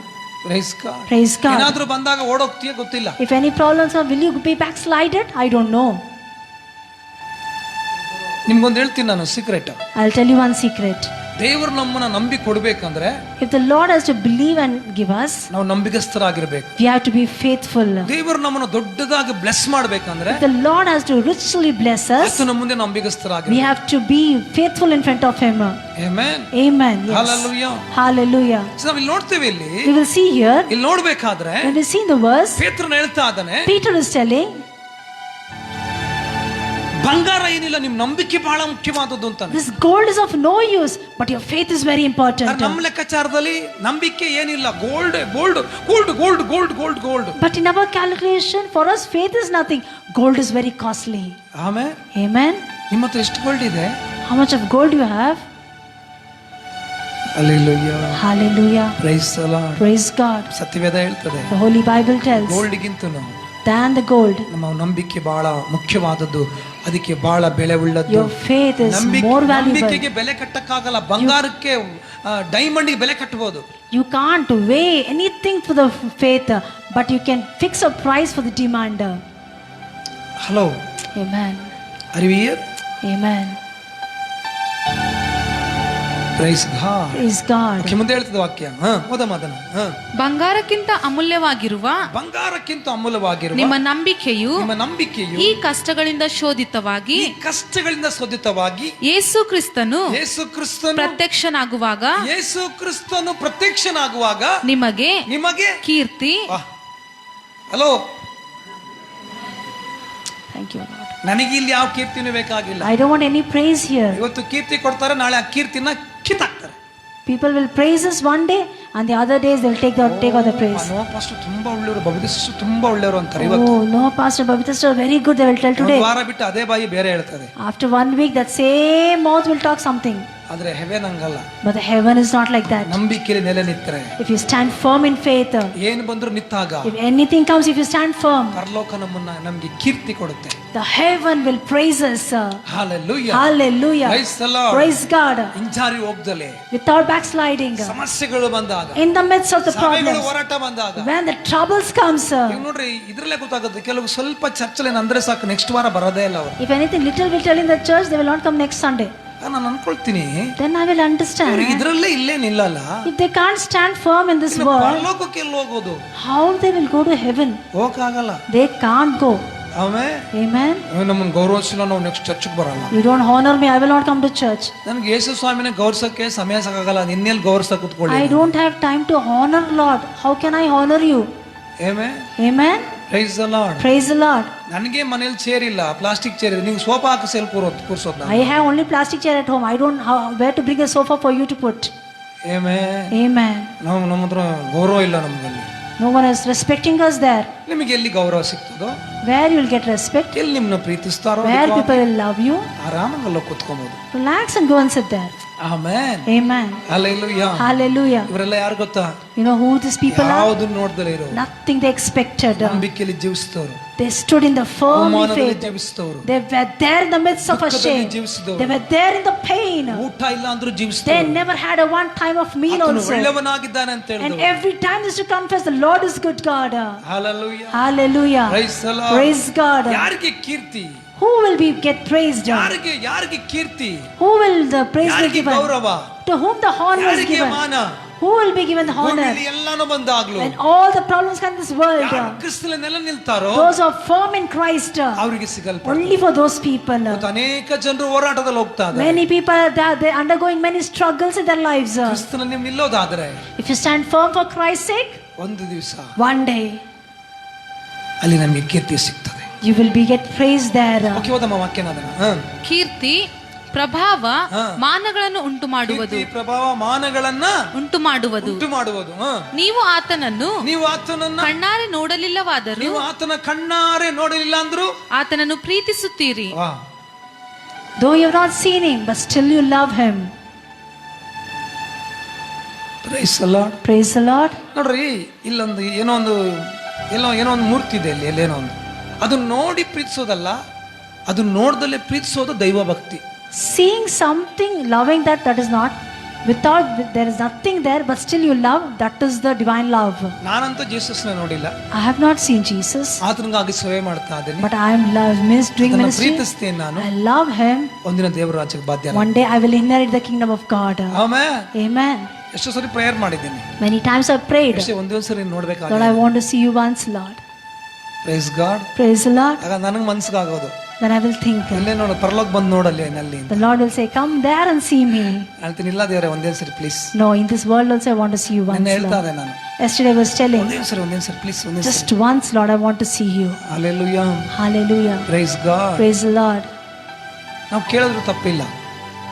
Praise God. Praise God. ಏನಾದ್ರೂ ಬಂದಾಗ ಓಡೋಗ್ತೀಯ ಗೊತ್ತಿಲ್ಲ. If any problems are, will you be backslided? I don't know. ನಿಮ್ಗೊಂದು ಹೇಳ್ತೀನಿ ನಾನು secret. I'll tell you one secret. ದೇವರು ನಮ್ಮನ್ನ ನಂಬಿ ಕೊಡ್ಬೇಕಂದ್ರೆ If the Lord has to believe and give us, ನಾವು ನಂಬಿಗಸ್ತರಾಗಿರ್ಬೇಕು. we have to be faithful. ದೇವರು ನಮ್ಮನ್ನ ದೊಡ್ಡದಾಗಿ ಬ್ಲೆಸ್ ಮಾಡ್ಬೇಕಂದ್ರೆ If the Lord has to richly bless us, ಆತನ ಮುಂದೆ we ನಂಬಿಗಸ್ತರಾಗಿರ್ಬೇಕು. have to be faithful in front of Him. Amen. Amen. Yes. Hallelujah. Hallelujah. ನಾವು ಇಲ್ಲಿ ನೋಡ್ತೇವೆ, We will see here, ಇಲ್ಲಿ ನೋಡ್ಬೇಕಾದ್ರೆ when we see the verse, ಪೇತ್ರನ ಹೇಳ್ತಾ ಇದ್ದಾನೆ, Peter is telling, ಬಂಗಾರ ಏನಿಲ್ಲ, ನಿಮ್ ನಂಬಿಕೆ ಬಹಳ ಮುಖ್ಯವಾದದ್ದು ಅಂತಾನೆ. this gold is of no use, but your faith is very important. ನಮ್ಮ ಲೆಕ್ಕಾಚಾರದಲ್ಲಿ ನಂಬಿಕೆ ಏನಿಲ್ಲ, gold gold gold gold gold gold gold. But in our calculation, for us, faith is nothing. Gold is very costly. ಆಮೇಲೆ Amen. ನಿಮ್ಮ ಹತ್ರ ಎಷ್ಟು gold ಇದೆ? How much of gold you have? Hallelujah. Hallelujah. Price the lord. Praise God. ಸತ್ಯವೇದ ಹೇಳ್ತದೆ, The Holy Bible tells, ಗೋಲ್ಡ್ಗಿಂತನೂ than the gold, ನಮ್ಮ ನಂಬಿಕೆ ಬಹಳ ಮುಖ್ಯವಾದದ್ದು, ಅದಕ್ಕೆ ಬಹಳ ಬೆಲೆ ಉಳ್ಳದ್ದು. your faith is more valuable. ನಂಬಿಕೆಗೆ ಬೆಲೆ ಕಟ್ಟಕ್ಕಾಗಲ್ಲ. ಬಂಗಾರಕ್ಕೆ ಡೈಮಂಡ್ಗೆ ಬೆಲೆ ಕಟ್ಟಬಹುದು. You can't weigh anything for the faith, but you can fix a price for the demand. Hello. Amen. Are you here? Amen. Praise God. Praise God. ಮುಂದೆ ಹೇಳ್ತದೆ ವಾಕ್ಯ. ಓದಮ್ಮ ಅದನ್ನ. ಬಂಗಾರಕ್ಕಿಂತ ಅಮೂಲ್ಯವಾಗಿರುವ ಬಂಗಾರಕ್ಕಿಂತ ಅಮೂಲ್ಯವಾಗಿರುವ ನಿಮ್ಮ ನಂಬಿಕೆಯು ಈ ಕಷ್ಟಗಳಿಂದ ಶೋಧಿತವಾಗಿ ಕಷ್ಟಗಳಿಂದ ಶೋಧಿತವಾಗಿ ಯೇಸು ಕ್ರಿಸ್ತನು ಪ್ರತ್ಯಕ್ಷನಾಗುವಾಗ ನಿಮಗೆ ಕೀರ್ತಿ. ಹಲೋ. Thank you, Lord. ನನಗೆ ಇಲ್ಲಿ ಯಾವ ಕೀರ್ತಿನೂ ಬೇಕಾಗಿಲ್ಲ. I don't want any praise here. ಇವತ್ತು ಕೀರ್ತಿ ಕೊಡ್ತಾರೆ, ನಾಳೆ ಆ ಕೀರ್ತಿನ ಕಿತ್ತಾಕ್ತಾರೆ. People will praise us one day, and the other days they'll take all the praise. No pastor ತುಂಬಾ ಒಳ್ಳೆಯವರು, ಬಬಿತ ಸಿಸ್ಟರ್ ತುಂಬಾ ಒಳ್ಳೆಯವರು ಅಂತಾರೆ ಇವತ್ತು. Oh no, Pastor Babita sister very good, they will tell today. ವಾರ ಬಿಟ್ಟು ಅದೇ ಬಾಯಿ ಬೇರೆ ಹೇಳ್ತದೆ. After 1 week that same mouth will talk something. ಆದ್ರೆ ಹೆವೆನ್ ಹಂಗಲ್ಲ. But the heaven is not like that. ನಂಬಿಕೆಯಲ್ಲಿ ನೆಲೆ ನಿಂತರೆ, If you stand firm in faith, ಏನು ಬಂದರೂ ನಿಂತಾಗ, if anything comes, if you stand firm, ಪರಲೋಕ ನಮ್ಮನ್ನ ನಮಗೆ ಕೀರ್ತಿ ಕೊಡುತ್ತೆ. the heaven will praise us. Hallelujah. Hallelujah. Praise the Lord. Praise God. ಹಿಂಜಾರಿ ಹೋಗ್ದಲೆ, Without backsliding, ಸಮಸ್ಯೆಗಳು ಬಂದಾಗ, in the midst of the ಸಭೆಗಳು problems, ಹೋರಾಟ ಬಂದಾಗ, when the troubles comes, ಈಗ ನೋಡ್ರಿ ಇದ್ರಲ್ಲೇ ಗೊತ್ತಾಗುತ್ತೆ, ಕೆಲವು ಸ್ವಲ್ಪ ಚರ್ಚಲ್ಲಿ ಅಂದ್ರೆ ಸಾಕು, ನೆಕ್ಸ್ಟ್ ವಾರ ಬರೋದೇ ಇಲ್ಲ ಅವರು. if anything little will tell in the church, they will not come next Sunday. ನಾನು ಅನ್ಕೊಳ್ತೀನಿ, Then I will understand. ಇದ್ರಲ್ಲೇ ಇಲ್ಲೇ ನಿಲ್ಲಲ್ಲ, If they can't stand firm in this world, ಪರಲೋಕಕ್ಕೆ ಎಲ್ಲಿ ಹೋಗೋದು? how they will go to heaven? ಹೋಗಕ್ಕಾಗಲ್ಲ. They can't go. ಆಮೇಲೆ Amen. ನಮ್ಮನ್ನು ಗೌರವಿಸಿಲ್ಲ, ನಾವು ನೆಕ್ಸ್ಟ್ ಚರ್ಚ್ಗೆ ಬರಲ್ಲ. You don't honor me, I will not come to church. ನನ್ಗೆ ಯೇಸು ಸ್ವಾಮಿನ ಗೌರಸಕ್ಕೆ ಸಮಯ ಸಾಕಾಗಲ್ಲ, ನಿನ್ನೆಲ್ಲಿ ಗೌರಸ ಕೂತ್ಕೊಳ್ಳಿ. I don't have time to honor Lord. How can I honor you? Amen. Amen. Praise the lord. Praise the Lord. ನನಗೆ ಮನೇಲಿ chair ಇಲ್ಲ, plastic chair ಇದೆ. ನೀವು ಸೋಫಾ ಹಾಕಿ ಸೇಲ್ ಕೂರ್ಸೋದು ನಾನು. I have only plastic chair at home. I don't where to bring a sofa for you to put. Amen. Amen. ನಮ್ಮ ಹತ್ರ ಗೌರವ ಇಲ್ಲ ನಮಗಲ್ಲಿ. No one is respecting us there. ನಿಮಗೆ ಎಲ್ಲಿ ಗೌರವ ಸಿಗ್ತದೋ, Where you will get respect, ಎಲ್ಲಿ ನಿಮ್ಮನ್ನ ಪ್ರೀತಿಸ್ತಾರೋ, where people will love you, ಆರಾಮಾಗಲ್ಲ ಕೂತ್ಕೊಬಹುದು. relax and go and sit there. Amen. Amen. Hallelujah. Hallelujah. ಇವರೆಲ್ಲ ಯಾರು ಗೊತ್ತಾ? You know who these people are? ಯಾವುದು ನೋಡ್ದಲೇ ಇರೋ, Nothing they expected. ನಂಬಿಕೆಯಲ್ಲಿ ಜೀವಿಸ್ತವರು, They stood in the firm ಅವಮಾನದಲ್ಲಿ faith. ಜೀವಿಸ್ತವರು, They were there in the midst of a shame. They were there in the pain. ಊಟ ಇಲ್ಲ ಅಂದ್ರೂ They ಜೀವಿಸ್ತವರು. never had a one time of meal ಆತನು also. ಒಳ್ಳೆಯವನಾಗಿದ್ದಾನೆ ಅಂತ And ಹೇಳಿದ್ರು. every time they used to confess, the Lord is good God. Hallelujah. Hallelujah. Praise the Lord. Praise God. ಯಾರಿಗೆ ಕೀರ್ತಿ? Who will be get praised? ಯಾರಿಗೆ ಕೀರ್ತಿ? Who will the praise be ಯಾರಿಗೆ given? ಗೌರವ? To whom the honor is ಯಾರಿಗೆ given? ಮಾನ? Who will be given the honor? ಭೂಮಿಯಲ್ಲಿ ಎಲ್ಲಾನು ಬಂದಾಗ್ಲೂ When all the problems come in this world, ಯಾರು ಕ್ರಿಸ್ತನಲ್ಲಿ ನೆಲೆ ನಿಲ್ತಾರೋ those who are firm in Christ, ಅವರಿಗೆ ಸಿಗಲ್ಪ. only for those people. ಇವತ್ತು ಅನೇಕ ಜನರು ಹೋರಾಟದಲ್ಲಿ ಹೋಗ್ತಾ ಇದ್ದಾರೆ. Many people they're undergoing many struggles in their lives. ಕ್ರಿಸ್ತನಲ್ಲಿ ನೀವು ನಿಲ್ಲೋದಾದ್ರೆ, If you stand firm for Christ's sake, ಒಂದು ದಿವಸ one day ಅಲ್ಲಿ ನಮಗೆ ಕೀರ್ತಿ ಸಿಗ್ತದೆ. you will be get praised there. Okay, ಓದಮ್ಮ ವಾಕ್ಯನ ಅದನ್ನ. ಕೀರ್ತಿ, ಪ್ರಭಾವ, ಮಾನಗಳನ್ನು ಉಂಟು ಮಾಡುವುದು. ಕೀರ್ತಿ, ಪ್ರಭಾವ, ಮಾನಗಳನ್ನ ಉಂಟು ಮಾಡುವುದು. ನೀವು ಆತನನ್ನು ಕಣ್ಣಾರೆ ನೋಡಲಿಲ್ಲವಾದರೂ, ನೀವು ಆತನ ಕಣ್ಣಾರೆ ನೋಡಲಿಲ್ಲ ಅಂದ್ರು ಆತನನ್ನು ಪ್ರೀತಿಸುತ್ತೀರಿ. Though you have not seen him, but still you love him. Praise the lord. Praise the Lord. ನೋಡ್ರಿ, ಇಲ್ಲೊಂದು ಏನೋ ಒಂದು ಮೂರ್ತಿ ಇದೆ, ಇಲ್ಲಿ ಎಲ್ಲೇನೋ ಒಂದು, ಅದು ನೋಡಿ ಪ್ರೀತಿಸೋದಲ್ಲ, ಅದು ನೋಡ್ದಲ್ಲೇ ಪ್ರೀತಿಸೋದು ದೈವ ಭಕ್ತಿ. Seeing something, loving that is not, without, there is nothing there, but still you love, that is the divine love. ನಾನಂತೂ ಜೀಸಸ್ನ ನೋಡಿಲ್ಲ, I have not seen Jesus, ಆತನಿಗಾಗಿ ಸೇವೆ ಮಾಡ್ತಾ ಇದ್ದೀನಿ, but I am doing ಅದನ್ನ ministry. ಪ್ರೀತಿಸ್ತೇನೆ ನಾನು. I love him. ಒಂದಿನ ದೇವರ ರಾಜ್ಯಕ್ಕೆ ಬಾಧ್ಯ. One day I will inherit the kingdom of God. Amen. Amen. ಎಷ್ಟೋ ಸರಿ ಪ್ರೇಯರ್ ಮಾಡಿದ್ದೀನಿ, Many times I prayed, ಅಷ್ಟೇ ಒಂದೇ ಸರಿ Lord, ನೋಡ್ಬೇಕಾಗ. I want to see you once, Lord. Praise God. Praise the Lord. ಆಗ ನನಗೆ ಮನ್ಸಿಗಾಗೋದು, Then I will think, ಇಲ್ಲೇ ನೋಡು, ಪರಲೋಕ ಬಂದು ನೋಡಲ್ಲಿ ಏನಲ್ಲಿ. the Lord will say, come there and see me. ಹೇಳ್ತೀನಿ, ಇಲ್ಲ ದೇವರೇ ಒಂದೇ ಸರಿ please. No, in this world also I want to see you once, ನಿನ್ನೆ ಹೇಳ್ತಾ Lord. ಇದ್ದೆ ನಾನು, Yesterday I was telling, ಒಂದೇ ಸರಿ ಪ್ಲೀಸ್, ಒಂದೇ ಸರಿ. just once, Lord, I want to see you. Hallelujah. Hallelujah. Price God. Praise the Lord. ನಾವು ಕೇಳಿದ್ರು ತಪ್ಪಿಲ್ಲ,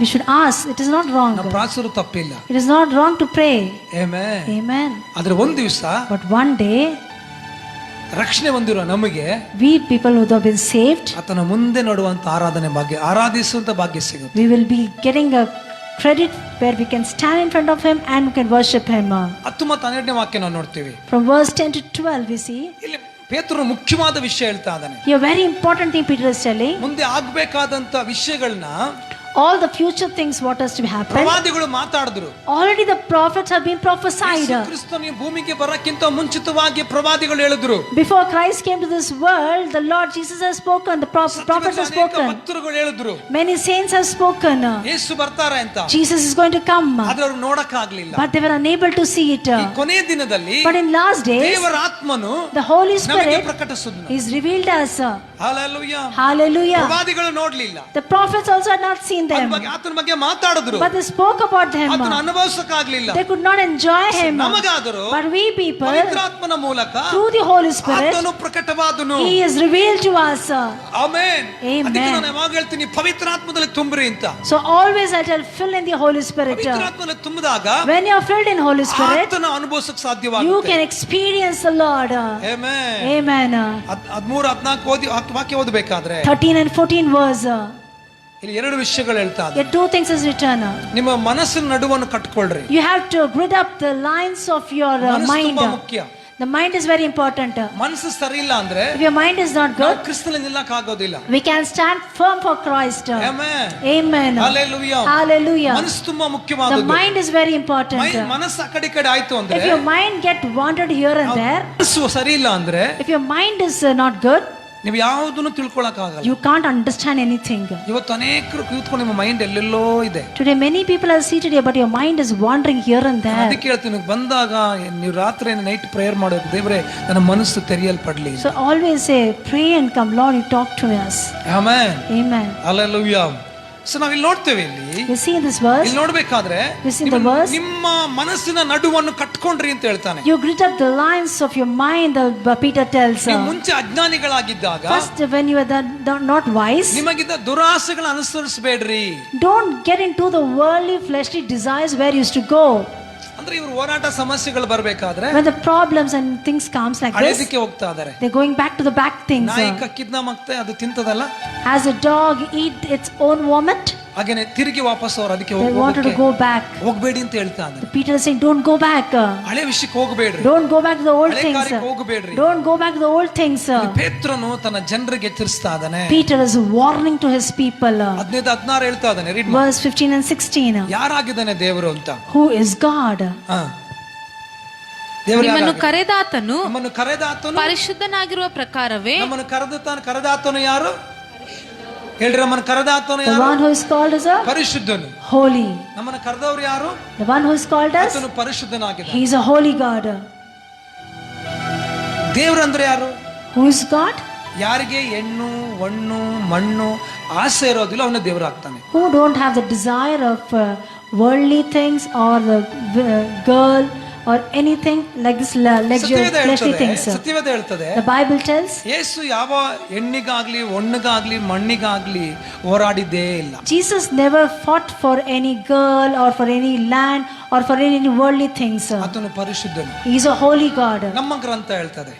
We should ask. It is not wrong. ನಾವು ಪ್ರಾರ್ಥಿಸಿದ್ರು ತಪ್ಪಿಲ್ಲ. It is not wrong to pray. Amen. Amen. ಆದ್ರೆ ಒಂದ್ ದಿವಸ But one day, ರಕ್ಷಣೆ ಹೊಂದಿರೋ ನಮಗೆ we people who have been saved, ಆತನ ಮುಂದೆ ನೋಡುವಂತ ಆರಾಧಿಸುವಂತ ಭಾಗ್ಯ ಸಿಗುತ್ತೆ. we will be getting a credit where we can stand in front of him and we can worship him. 10 ಮತ್ತು 12ನೇ ವಾಕ್ಯ ನಾವು ನೋಡ್ತೀವಿ. From verse 10 to 12 we see, ಇಲ್ಲಿ ಪೇತ್ರನು ಮುಖ್ಯವಾದ ವಿಷಯ ಹೇಳ್ತಾ ಇದ್ದಾನೆ. here very important thing Peter is telling. ಮುಂದೆ ಆಗ್ಬೇಕಾದಂತ ವಿಷಯಗಳನ್ನ All the future things what has to happen, ಪ್ರವಾದಿಗಳು ಮಾತಾಡಿದ್ರು. already the prophets have been prophesied. ಯೇಸು ಕ್ರಿಸ್ತನು ಈ ಭೂಮಿಗೆ ಬರಕ್ಕಿಂತ ಮುಂಚಿತವಾಗಿ ಪ್ರವಾದಿಗಳು ಹೇಳಿದ್ರು. Before Christ came to this world, the Lord Jesus has spoken, the prophets have spoken, ಭಕ್ತರುಗಳು ಹೇಳಿದ್ರು, many saints have spoken, ಯೇಸು ಬರ್ತಾರೆ ಅಂತ. Jesus is going to come, ಆದ್ರೆ ಅವರು ನೋಡಕ್ಕಾಗ್ಲಿಲ್ಲ. but they were unable to see it. ಈ ಕೊನೆ ದಿನದಲ್ಲಿ But in last days, ದೇವರ ಆತ್ಮನು the Holy ನಮಗೆ Spirit ಪ್ರಕಟಿಸಿದನು. is revealed us. Hallelujah. Hallelujah. ಪ್ರವಾದಿಗಳು ನೋಡ್ಲಿಲ್ಲ, The prophets also had not seen them, ಆತನ ಬಗ್ಗೆ ಮಾತಾಡಿದ್ರು, but they spoke about them. ಆತನ ಅನುಭವಿಸಕ್ಕಾಗ್ಲಿಲ್ಲ. They could not enjoy him. ನಮಗಾದರೂ But we people, ಪವಿತ್ರಾತ್ಮನ ಮೂಲಕ through the Holy Spirit, ಆತನು ಪ್ರಕಟವಾದನು. he is revealed to us. Amen. Amen. ಅದಕ್ಕೆ ನಾನು ಯಾವಾಗ ಹೇಳ್ತೀನಿ, ಪವಿತ್ರಾತ್ಮದಲ್ಲಿ ತುಂಬ್ರಿ ಅಂತ. So always I tell, fill in the Holy Spirit. ಪವಿತ್ರಾತ್ಮದಲ್ಲಿ ತುಂಬಿದಾಗ When you are filled in Holy Spirit, ಆತನ ಅನುಭವಿಸಕ್ಕೆ you ಸಾಧ್ಯವಾಗುತ್ತೆ. can experience the Lord. Amen. Amen. 13, 14 ವಾಕ್ಯ ಓದಬೇಕಾದ್ರೆ 13 and 14 verse. ಇಲ್ಲಿ 2 ವಿಷಯಗಳು ಹೇಳ್ತಾ Here 2 things is written. ನಿಮ್ಮ ಮನಸ್ಸಿನ ನಡುವನ್ನು ಕಟ್ಕೊಳ್ರಿ. You have to grid up the lines of your ಮನಸ್ಸು mind. ತುಂಬಾ ಮುಖ್ಯ. The mind is very important. ಮನಸ್ಸು ಸರಿ ಇಲ್ಲ ಅಂದ್ರೆ If your mind is not ನಾವು good, ಕ್ರಿಸ್ತನಲ್ಲಿ ನಿಲ್ಲಕ್ಕಾಗೋದಿಲ್ಲ. we can stand firm for Christ. Amen. Amen. Hallelujah. Hallelujah. ಮನಸ್ಸು ತುಂಬಾ The ಮುಖ್ಯವಾದದ್ದು. mind is very important. ಮನಸ್ಸು ಆ ಕಡೆ ಆಯ್ತು ಅಂದ್ರೆ, If your mind get wandered here and there, ಮನಸ್ಸು ಸರಿ ಇಲ್ಲ ಅಂದ್ರೆ if your mind is not good, ನೀವು ಯಾವುದನ್ನು ತಿಳ್ಕೊಳಕ್ ಆಗಲ್ಲ. you can't understand anything. ಇವತ್ತು ಅನೇಕರು ಕೂತ್ಕೊಂಡು ನಿಮ್ಮ ಮೈಂಡ್ ಎಲ್ಲೆಲ್ಲೋ ಇದೆ. Today many people are seated here, but your mind is wandering here and there. ಅದಕ್ಕೆ ಹೇಳ್ತೀನಿ, ಬಂದಾಗ ನೀವು ರಾತ್ರಿ ನೈಟ್ ಪ್ರೇಯರ್ ಮಾಡೋದು, ದೇವರೇ ನನ್ನ ಮನಸ್ಸು ತೆರೆಯಲ್ಪಡ್ಲಿ. So always say, pray and come, Lord, you talk to us. Amen. Amen. Hallelujah. So ನಾವಿಲ್ಲಿ ನೋಡ್ತೇವೆ, ಇಲ್ಲಿ You see in this verse, ಇಲ್ಲಿ ನೋಡ್ಬೇಕಾದ್ರೆ you see the verse, ನಿಮ್ಮ ಮನಸ್ಸಿನ ನಡುವನ್ನು ಕಟ್ಕೊಂಡ್ರಿ ಅಂತ ಹೇಳ್ತಾನೆ. you grit up the lines of your mind, Peter tells. ನೀವು ಮುಂಚೆ ಅಜ್ಞಾನಿಗಳಾಗಿದ್ದಾಗ, First, when you were not wise, ನಿಮಗಿದ್ದ ದುರಾಸೆಗಳ ಅನುಸರಿಸಬೇಡ್ರಿ. don't get into the worldly fleshly desires where you used to go. ಅಂದ್ರೆ ಇವರು ಹೋರಾಟ ಸಮಸ್ಯೆಗಳು ಬರ್ಬೇಕಾದ್ರೆ When the problems and things comes like this, ಹಳೆದಕ್ಕೆ ಹೋಗ್ತಾ ಇದಾರೆ. they're going back to the back things. ನಾಯಿ ಕಕ್ಕಿದ್ನ ಮತ್ತೆ ಅದು ತಿಂತದಲ್ಲ, As a dog eat its own vomit, ಹಾಗೇನೆ ತಿರುಗಿ ವಾಪಸ್ ಅವ್ರು ಅದಕ್ಕೆ they wanted to go back. ಹೋಗ್ಬೇಡಿ ಅಂತ ಹೇಳ್ತಾ ಇದ್ದಾರೆ. Peter is saying, don't go back. ಹಳೆ ವಿಷಯಕ್ಕೆ ಹೋಗ್ಬೇಡ್ರಿ, Don't go back to the old ಹಳೆ things. ಕಾರ್ಯಕ್ಕೆ ಹೋಗ್ಬೇಡ್ರಿ. Don't go back to the old things. ಪೇತ್ರನು ತನ್ನ ಜನರಿಗೆ ಎಚ್ಚರಿಸ್ತಾ ಇದ್ದಾನೆ. Peter is warning to his people. 15-16 ಹೇಳ್ತಾ ಇದ್ದಾನೆ. Read Verse 15 and 16. ಯಾರಾಗಿದ್ದಾನೆ ದೇವರು ಅಂತ. Who is God? ನಿಮ್ಮನ್ನು ಕರೆದಾತನು, ನಮ್ಮನ್ನು ಕರೆದಾತನು ಪರಿಶುದ್ಧನಾಗಿರುವ ಪ್ರಕಾರವೇ. ನಮ್ಮನ್ನು ಕರೆದಾತನು ಯಾರು ಹೇಳ್ರಿ? ನಮ್ಮನ್ನು ಕರೆದಾತನು The ಯಾರು? one who is called us ಪರಿಶುದ್ಧನು. holy. ನಮ್ಮನ್ನು ಕರೆದವರು ಯಾರು? The one who is called us, ಆತನು ಪರಿಶುದ್ಧನಾಗಿದ್ದಾನೆ. he is a holy God. ದೇವರಂದ್ರೆ ಯಾರು? Who is God? ಯಾರಿಗೆ ಹೆಣ್ಣು ಹೊಣ್ಣು ಮಣ್ಣು ಆಸೆ ಇರೋದಿಲ್ಲ ಅವನ ದೇವರಾಗ್ತಾನೆ. Who don't have the desire of worldly things or the girl or anything like this fleshly things. ಸತ್ಯವೇದ ಹೇಳ್ತದೆ, The Bible tells, ಯೇಸು ಯಾವ ಹೆಣ್ಣಿಗಾಗ್ಲಿ ಹೊಣ್ಣಿಗಾಗ್ಲಿ ಮಣ್ಣಿಗಾಗ್ಲಿ ಹೋರಾಡಿದ್ದೇ ಇಲ್ಲ. Jesus never fought for any girl or for any land or for any worldly things. ಆತನು ಪರಿಶುದ್ಧನು. He is a holy God. ನಮ್ಮ ಗ್ರಂಥ ಹೇಳ್ತದೆ.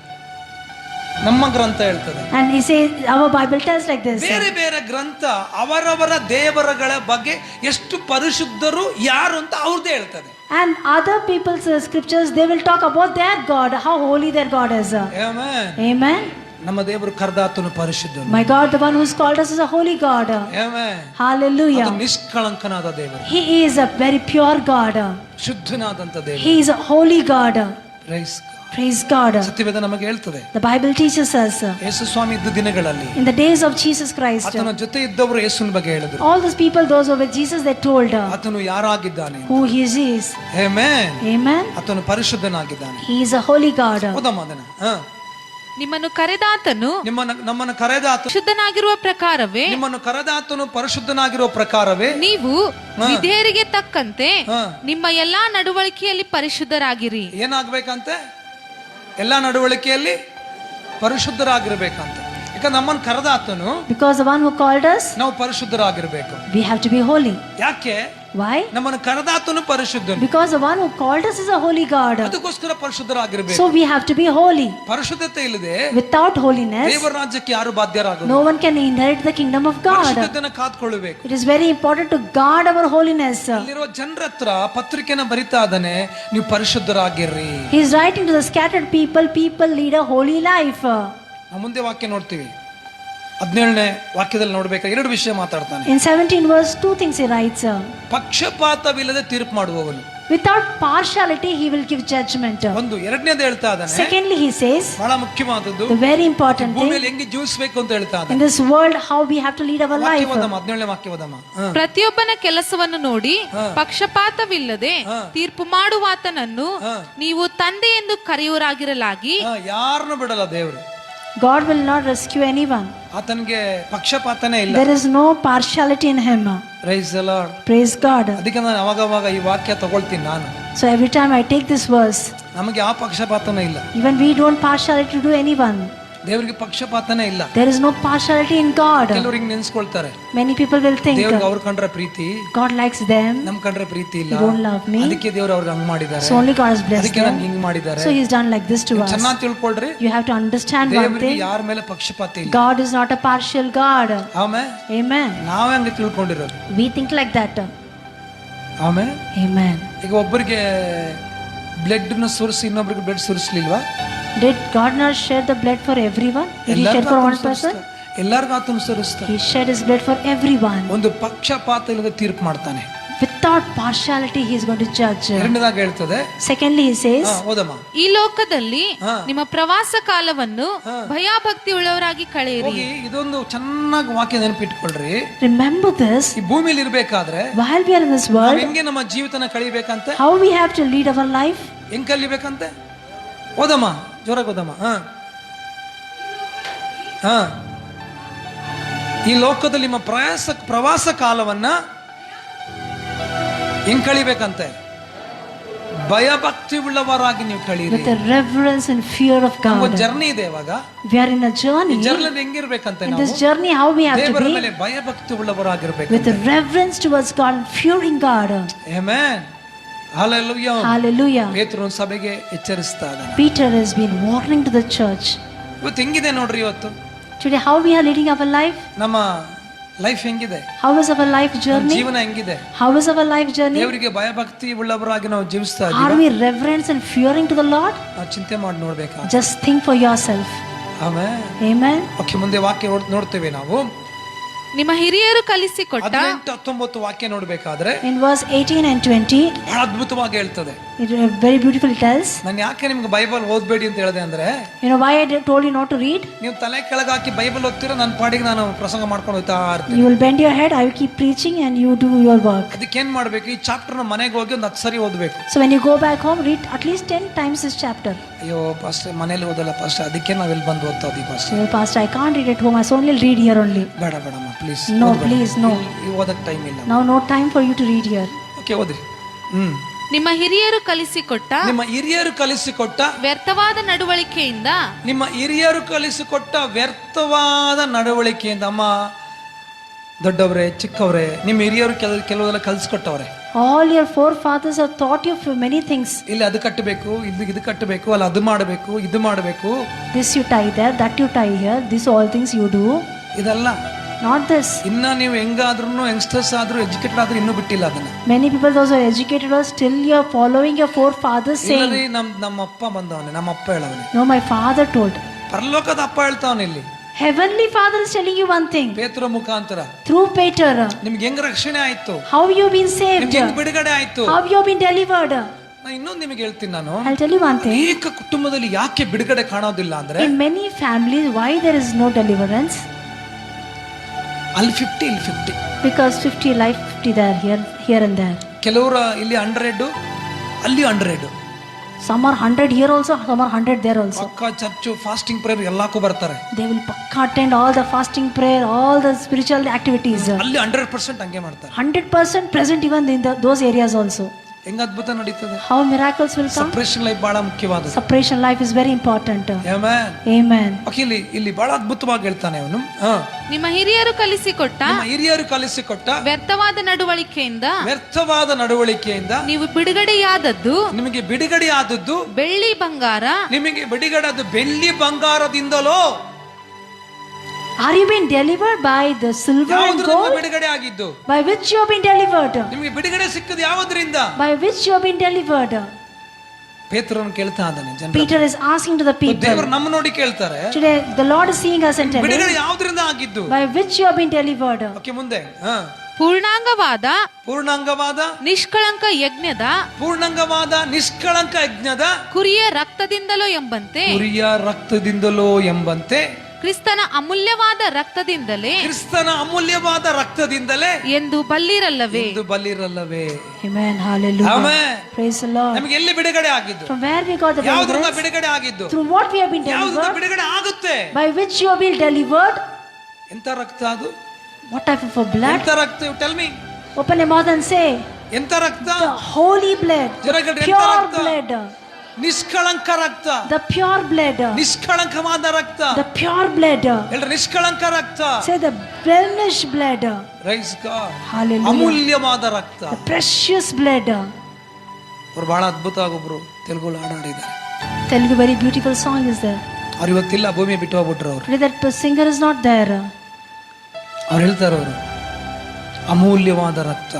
And he says, our Bible tells like this. ಬೇರೆ ಬೇರೆ ಗ್ರಂಥ ಅವರವರ ದೇವರುಗಳ ಬಗ್ಗೆ ಎಷ್ಟು ಪರಿಶುದ್ಧರು ಯಾರು ಅಂತ ಅವ್ರದ್ದೇ ಹೇಳ್ತದೆ. And other people's scriptures, they will talk about their God, how holy their God is. Amen. Amen. ನಮ್ಮ ದೇವರು ಕರೆದಾತನು ಪರಿಶುದ್ಧನು. My God, the one who's called us, is a holy God. Amen. Hallelujah. ಅದು ನಿಷ್ಕಳಂಕನಾದ ದೇವರು. He is a very pure God. ಶುದ್ಧನಾದಂತ ದೇವರು. He is a holy God. Praise Praise God. ಸತ್ಯವೇದ ನಮಗೆ ಹೇಳ್ತದೆ. The Bible teaches us. ಯೇಸು ಸ್ವಾಮಿ ಇದ್ದ ದಿನಗಳಲ್ಲಿ In the days of Jesus Christ, ಆತನ ಜೊತೆ ಇದ್ದವರು ಯೇಸುವಿನ ಬಗ್ಗೆ ಹೇಳಿದ್ರು. all those people, those who were with Jesus, they told ಆತನು ಯಾರಾಗಿದ್ದಾನೆ. who he is. Amen. Amen. ಆತನು ಪರಿಶುದ್ಧನಾಗಿದ್ದಾನೆ. He is a holy God. ಓದಮ್ಮ ಅದನ್ನ. ನಿಮ್ಮನ್ನು ಕರೆದಾತನು ನಮ್ಮನ್ನು ಕರೆದಾತ ಶುದ್ಧನಾಗಿರುವ ಪ್ರಕಾರವೇ ನಿಮ್ಮನ್ನು ಕರೆದಾತನು ಪರಿಶುದ್ಧನಾಗಿರುವ ಪ್ರಕಾರವೇ ನೀವು ವಿಧೇಯರಿಗೆ ತಕ್ಕಂತೆ ಹಾ. ನಿಮ್ಮ ಎಲ್ಲಾ ನಡವಳಿಕೆಯಲ್ಲಿ ಪರಿಶುದ್ಧರಾಗಿರಿ. ಏನಾಗ್ಬೇಕಂತೆ? ಎಲ್ಲಾ ನಡವಳಿಕೆಯಲ್ಲಿ ಪರಿಶುದ್ಧರಾಗಿರ್ಬೇಕಂತ. ಈಗ ನಮ್ಮನ್ನು ಕರೆದಾತನು Because the one who called us, ನಾವು ಪರಿಶುದ್ಧರಾಗಿರ್ಬೇಕು. we have to be holy. ಯಾಕೆ? Why? ನಮ್ಮನ್ನು ಕರೆದಾತನು ಪರಿಶುದ್ಧನು. Because the one who called us is a holy God. ಅದಕ್ಕೋಸ್ಕರ ಪರಿಶುದ್ಧರಾಗಿರ್ಬೇಕು. So we have to be holy. ಪರಿಶುದ್ಧತೆ ಇಲ್ಲದೆ Without holiness, ದೇವರ ರಾಜ್ಯಕ್ಕೆ ಯಾರು ಬಾಧ್ಯರಾಗಲ್ಲ. no one can inherit the kingdom of God. ಪರಿಶುದ್ಧತೆಯನ್ನು ಕಾದ್ಕೊಳ್ಳಬೇಕು. It is very important to guard our holiness. ಅಲ್ಲಿರೋ ಜನರ ಹತ್ರ ಪತ್ರಿಕೆನ ಬರಿತಾ ಇದ್ದಾನೆ, ನೀವು ಪರಿಶುದ್ಧರಾಗಿರ್ರಿ. He is writing to the scattered people, lead a holy life. ನಾವು ಮುಂದೆ ವಾಕ್ಯ ನೋಡ್ತೀವಿ. 17ನೇ ವಾಕ್ಯದಲ್ಲಿ ನೋಡ್ಬೇಕಾದ್ರೆ ಎರಡು ವಿಷಯ ಮಾತಾಡ್ತಾನೆ. In 17 verse, two things he writes. ಪಕ್ಷಪಾತವಿಲ್ಲದೆ ತೀರ್ಪು ಮಾಡುವವನು. Without partiality, he will give judgment. ಒಂದು. ಎರಡನೇದು ಹೇಳ್ತಾ ಇದ್ದಾನೆ, Secondly, he says, ಬಹಳ ಮುಖ್ಯವಾದದ್ದು, the very important thing, ಭೂಮಿಯಲ್ಲಿ ಹೆಂಗೆ ಜೀವಿಸಬೇಕು ಅಂತ ಹೇಳ್ತಾ in ಇದ್ದಾನೆ. this world, how we have to lead our life. 17ನೇ ವಾಕ್ಯವದಮ್ಮ. ಪ್ರತಿಯೊಬ್ಬನ ಕೆಲಸವನ್ನು ನೋಡಿ ಪಕ್ಷಪಾತವಿಲ್ಲದೆ ತೀರ್ಪು ಮಾಡುವಾತನನ್ನು ನೀವು ತಂದೆ ಎಂದು ಕರೆಯುವರಾಗಿರಲಾಗಿ. ಯಾರನ್ನು ಬಿಡಲ್ಲ ದೇವರು. God will not rescue anyone. ಆತನಿಗೆ ಪಕ್ಷಪಾತನೇ ಇಲ್ಲ. There is no partiality in him. Praise the lord. Praise God. ಅದಕ್ಕೆ ನಾನು ಅವಾಗ ಈ ವಾಕ್ಯ ತಗೊಳ್ತೀನಿ ನಾನು. So every time I take this verse, ನಮಗೆ ಆ ಪಕ್ಷಪಾತನೇ ಇಲ್ಲ. even we don't partiality to anyone. ದೇವರಿಗೆ ಪಕ್ಷಪಾತನೇ ಇಲ್ಲ. There is no partiality in God. ಕೆಲವರು ಹಿಂಗ್ ನೆನ್ಸ್ಕೊಳ್ತಾರೆ, Many people will think ದೇವ್ರಿಗೆ ಅವ್ರ ಕಂಡ್ರೆ ಪ್ರೀತಿ, God likes them, ನಮ್ ಕಂಡ್ರೆ ಪ್ರೀತಿ ಇಲ್ಲ, He don't love me, ಅದಕ್ಕೆ ದೇವ್ರು ಅವ್ರಿಗೆ ಹಂಗ್ ಮಾಡಿದ್ದಾರೆ, so only God has blessed ಅದಕ್ಕೆ them, ನಂಗೆ ಹಿಂಗ್ ಮಾಡಿದ್ದಾರೆ. so He's done like this to us. ಚೆನ್ನಾಗಿ ತಿಳ್ಕೊಳ್ರಿ, You have to understand one ದೇವರಿಗೆ thing, ಯಾರ ಮೇಲೆ ಪಕ್ಷಪಾತ ಇಲ್ಲ. God is not a partial God. ಆಮೇಲೆ Amen. ನಾವೇ ಹಂಗೆ ತಿಳ್ಕೊಂಡಿರೋದು. We think like that. ಆಮೇಲೆ Amen. ಈಗ ಒಬ್ಬರಿಗೆ ಬ್ಲಡ್ ನ ಸುರಿಸಿ ಇನ್ನೊಬ್ರಿಗೆ blood ಸುರಿಸ್ಲಿಲ್ವಾ? Did God not shed the blood for everyone? Did He shed for one person? ಎಲ್ಲರಿಗೂ ಆತನು ಸುರಿಸ್ತಾನೆ. He shed His blood for everyone. ಒಂದು ಪಕ್ಷಪಾತ ಇಲ್ಲದೆ ತೀರ್ಪು ಮಾಡ್ತಾನೆ. Without partiality, He is going to judge. ಎರಡನೇದಾಗಿ ಹೇಳ್ತದೆ. Secondly, He says, ಓದಮ್ಮ. ಈ ಲೋಕದಲ್ಲಿ ನಿಮ್ಮ ಪ್ರವಾಸ ಕಾಲವನ್ನು ಭಯಭಕ್ತಿ ಉಳ್ಳವರಾಗಿ ಕಳೆಯಿರಿ. ಹೋಗಿ ಇದೊಂದು ಚೆನ್ನಾಗಿ ವಾಕ್ಯ ನೆನಪಿಟ್ಕೊಳ್ರಿ. remember this, ಈ ಭೂಮಿಲಿ ಇರ್ಬೇಕಾದ್ರೆ while we are in this ನಾವ್ world, ಹೆಂಗೆ ನಮ್ಮ ಜೀವಿತನ ಕಳಿಬೇಕಂತೆ, how we have to lead our life. ಹೆಂಗ್ ಕಲಿಬೇಕಂತೆ? ಓದಮ್ಮ, ಜೋರಾಗಿ ಓದಮ್ಮ. ಈ ಲೋಕದಲ್ಲಿ ನಿಮ್ಮ ಪ್ರವಾಸ ಕಾಲವನ್ನ ಹೆಂಗ್ ಕಳಿಬೇಕಂತೆ? ಭಯಭಕ್ತಿ ಉಳ್ಳವರಾಗಿ ನೀವು ಕಳೀರಿ. With a reverence and fear of God. ಒಂದು ಜರ್ನಿ ಇದೆ. ಇವಾಗ we are in a journey. Journey ಹೆಂಗಿರ್ಬೇಕಂತೆ? In this journey, how we have to ದೇವರ be ಮೇಲೆ ಭಯಭಕ್ತಿ ಉಳ್ಳವರಾಗಿರ್ಬೇಕು. with a reverence towards God and fearing God. Amen. Hallelujah. Hallelujah. ಪೇತ್ರನು ಸಭೆಗೆ ಎಚ್ಚರಿಸ್ತಾ ಇದ್ದಾನೆ. Peter has been warning to the church. ಇವತ್ತು ಹೆಂಗಿದೆ ನೋಡ್ರಿ, ಇವತ್ತು Today, how we are leading our life? ನಮ್ಮ ಲೈಫ್ ಹೆಂಗಿದೆ? How is our life journey? ಜೀವನ ಹೆಂಗಿದೆ? How is our life journey? ದೇವರಿಗೆ ಭಯಭಕ್ತಿ ಉಳ್ಳವರಾಗಿ ನಾವು ಜೀವಿಸ್ತಾ Are ಇದ್ದೀವಿ. we reverence and fearing to the Lord? ನಾವು ಚಿಂತೆ ಮಾಡಿ ನೋಡ್ಬೇಕಾ? Just think for yourself. Amen. Amen. Okay, ಮುಂದೆ ವಾಕ್ಯ ನೋಡ್ತೇವೆ ನಾವು. ನಿಮ್ಮ ಹಿರಿಯರು ಕಲಿಸಿಕೊಟ್ಟ 18-19 ವಾಕ್ಯ ನೋಡ್ಬೇಕಾದ್ರೆ In verse 18 and 20, ಬಹಳ ಅದ್ಭುತವಾಗಿ ಹೇಳ್ತದೆ. it very beautifully tells. ನಾನು ಯಾಕೆ ನಿಮ್ಗೆ ಬೈಬಲ್ ಓದ್ಬೇಡಿ ಅಂತ ಹೇಳಿದೆ ಅಂದ್ರೆ, You know why I told you not to read? ನೀವು ತಲೆ ಕೆಳಗೆ ಹಾಕಿ ಬೈಬಲ್ ಓದ್ತೀರಾ, ನನ್ನ ಪಾಡಿಗೆ ನಾನು ಪ್ರಸಂಗ ಮಾಡ್ಕೊಂಡು ಹೋಗ್ತಾ ಇರ್ತೀನಿ. You will bend your head, I will keep preaching and you do your work. ಅದಕ್ಕೆ ಏನ್ ಮಾಡ್ಬೇಕು? ಈ ಚಾಪ್ಟರ್ ನ ಮನೆಗೆ ಹೋಗಿ ಒಂದು 10 ಸರಿ ಓದ್ಬೇಕು. So when you go back home, read at least 10 times this chapter. ಅಯ್ಯೋ ಪಾಸ್ಟರ್, ಮನೇಲಿ ಓದಲ್ಲ ಪಾಸ್ಟರ್, ಅದಕ್ಕೆ ನಾವೆಲ್ಲಿ ಬಂದು ಓದ್ತಾ ಇದೀವಿ pastor. So pastor, I can't read at home, I only read here only. ಬೇಡ ಬೇಡಮ್ಮ ಪ್ಲೀಸ್. No, please, no. ಈ ಓದಕ್ಕೆ ಟೈಮ್ ಇಲ್ಲ. Now no time for you to read here. Okay, ಓದ್ರಿ. ನಿಮ್ಮ ಹಿರಿಯರು ಕಲಿಸಿಕೊಟ್ಟ ನಿಮ್ಮ ಹಿರಿಯರು ಕಲಿಸಿಕೊಟ್ಟ ವ್ಯರ್ಥವಾದ ನಡವಳಿಕೆಯಿಂದ ನಿಮ್ಮ ಹಿರಿಯರು ಕಲಿಸಿಕೊಟ್ಟ ವ್ಯರ್ಥವಾದ ನಡವಳಿಕೆಯಿಂದ. ಅಮ್ಮ, ದೊಡ್ಡವರೇ, ಚಿಕ್ಕವರೇ, ನಿಮ್ಮ ಹಿರಿಯರು ಕೆಲವೆಲ್ಲ ಕಲಿಸ್ಕೊಟ್ಟವ್ರೆ. All your forefathers have taught you for many things. ಇಲ್ಲಿ ಅದು ಕಟ್ಟಬೇಕು, ಇದು ಕಟ್ಟಬೇಕು, ಅಲ್ಲ ಅದು ಮಾಡಬೇಕು, ಇದು ಮಾಡಬೇಕು. This you tie there, that you tie here, this all things you do. ಇದಲ್ಲ. Not this. ಇನ್ನ ನೀವು ಹೆಂಗಾದ್ರೂ ಯಂಗ್ಸ್ಟರ್ಸ್ ಆದ್ರೂ ಎಜುಕೇಟೆಡ್ ಆದ್ರೂ ಇನ್ನೂ ಬಿಟ್ಟಿಲ್ಲ ಅದನ್ನ. Many people, those who are educated, are still you are following your forefathers saying. ಇಲ್ಲರಿ ನಮ್ಮ ಅಪ್ಪ ಬಂದವನೆ, ನಮ್ಮ ಅಪ್ಪ ಹೇಳವನೆ. No, my father told. ಪರಲೋಕದ ಅಪ್ಪ ಹೇಳ್ತಾವನೆ ಇಲ್ಲಿ. Heavenly Father is telling you one thing. ಪೇತ್ರ ಮುಖಾಂತರ. Through Peter. ನಿಮ್ಗೆ ಹೆಂಗ್ ರಕ್ಷಣೆ ಆಯ್ತು? How you been saved? ನಿಮ್ಗೆ ಹೆಂಗ್ ಬಿಡುಗಡೆ ಆಯ್ತು? How you been delivered? ಇನ್ನೊಂದು ನಿಮಗೆ ಹೇಳ್ತೀನಿ ನಾನು. I'll tell you one thing. ಏಕ ಕುಟುಂಬದಲ್ಲಿ ಯಾಕೆ ಬಿಡುಗಡೆ ಕಾಣೋದಿಲ್ಲ ಅಂದ್ರೆ, In many families, why there is no deliverance? ಅಲ್ಲಿ 50 ಇಲ್ಲಿ 50. Because 50 life, 50 there, here and there. ಕೆಲವರು ಇಲ್ಲಿ 100, ಅಲ್ಲಿ 100. Some are 100 here also, some are 100 there also. ಪಕ್ಕ ಚರ್ಚ್ ಫಾಸ್ಟಿಂಗ್ ಪ್ರೇಯರ್ ಎಲ್ಲಕ್ಕೂ ಬರ್ತಾರೆ. They will pakka attend all the fasting prayer, all the spiritual activities. ಅಲ್ಲಿ 100% ಹಂಗೆ ಮಾಡ್ತಾರೆ. 100% present even in those areas also. ಹೆಂಗ ಅದ್ಭುತ ನಡೀತದೆ. How miracles will come? Separation life ಬಹಳ ಮುಖ್ಯವಾದ. Separation life is very important. Amen. Amen. ಇಲ್ಲಿ ಬಹಳ ಅದ್ಭುತವಾಗಿ ಹೇಳ್ತಾನೆ ಅವನು. ನಿಮ್ಮ ಹಿರಿಯರು ಕಲಿಸಿಕೊಟ್ಟ ವ್ಯರ್ಥವಾದ ನಡವಳಿಕೆಯಿಂದ ನೀವು ನಿಮಗೆ ಬಿಡುಗಡೆಯಾದದ್ದು ಬೆಳ್ಳಿ ಬಂಗಾರ, ನಿಮಗೆ ಬಿಡುಗಡೆಯಾದ ಬೆಳ್ಳಿ ಬಂಗಾರದಿಂದಲೋ. Are you being delivered by the silver and gold? ಬಿಡುಗಡೆ ಆಗಿದ್ದು. By which you have been delivered? ನಿಮಗೆ ಬಿಡುಗಡೆ ಸಿಕ್ಕದು ಯಾವುದರಿಂದ? By which you have been delivered? ಪೇತ್ರನು ಕೇಳ್ತಾ ಇದ್ದಾನೆ ಜನರು. Peter is asking to the people. ದೇವರು ನಮ್ಮ ನೋಡಿ ಕೇಳ್ತಾರೆ. Today the Lord is seeing us and telling. ಬಿಡುಗಡೆ ಯಾವುದರಿಂದ ಆಗಿದ್ದು? By which you have been delivered? Okay, ಮುಂದೆ. ಪೂರ್ಣಾಂಗವಾದ ನಿಷ್ಕಳಂಕ ಯಜ್ಞದ ಕುರಿಯ ರಕ್ತದಿಂದಲೋ ಎಂಬಂತೆ ಕ್ರಿಸ್ತನ ಅಮೂಲ್ಯವಾದ ರಕ್ತದಿಂದಲೇ ಎಂದು ಬಲ್ಲಿರಲ್ಲವೇ. Amen. Hallelujah. Amen. Praise the Lord. ನಮಗೆ ಎಲ್ಲಿ ಬಿಡುಗಡೆ ಆಗಿದ್ದು? From where we got the ಯಾವುದರಿಂದ deliverance? ಬಿಡುಗಡೆ ಆಗಿದ್ದು? Through what we have been ಯಾವುದರಿಂದ delivered? ಬಿಡುಗಡೆ ಆಗುತ್ತೆ? By which you have been delivered? ಎಂತ ರಕ್ತ ಅದು? What type of a blood? ಎಂತ ರಕ್ತ? Tell me. Open your mouth and say. ಎಂತ ರಕ್ತ? The holy blood. ಜರಗಡೆ ಎಂತ Pure ರಕ್ತ? blood. ನಿಷ್ಕಳಂಕ ರಕ್ತ. The pure blood. ನಿಷ್ಕಳಂಕವಾದ ರಕ್ತ. The pure blood. ಎಲ್ಲರೂ ನಿಷ್ಕಳಂಕ ರಕ್ತ. Say the blemished blood. Praise God. Hallelujah. ಅಮೂಲ್ಯವಾದ ರಕ್ತ. The precious blood. ಅವರು ಬಹಳ ಅದ್ಭುತವಾಗಿ ಒಬ್ರು ತೆಲುಗು ಹಾಡಿದ್ದಾರೆ. Telugu very beautiful song is there. ಅವ್ರು ಇವತ್ತಿಲ್ಲ, ಭೂಮಿ ಬಿಟ್ಟು ಹೋಗ್ಬಿಟ್ರು ಅವರು. Today that singer is not there. ಅವ್ರು ಹೇಳ್ತಾರೆ, ಅವರು ಅಮೂಲ್ಯವಾದ ರಕ್ತ.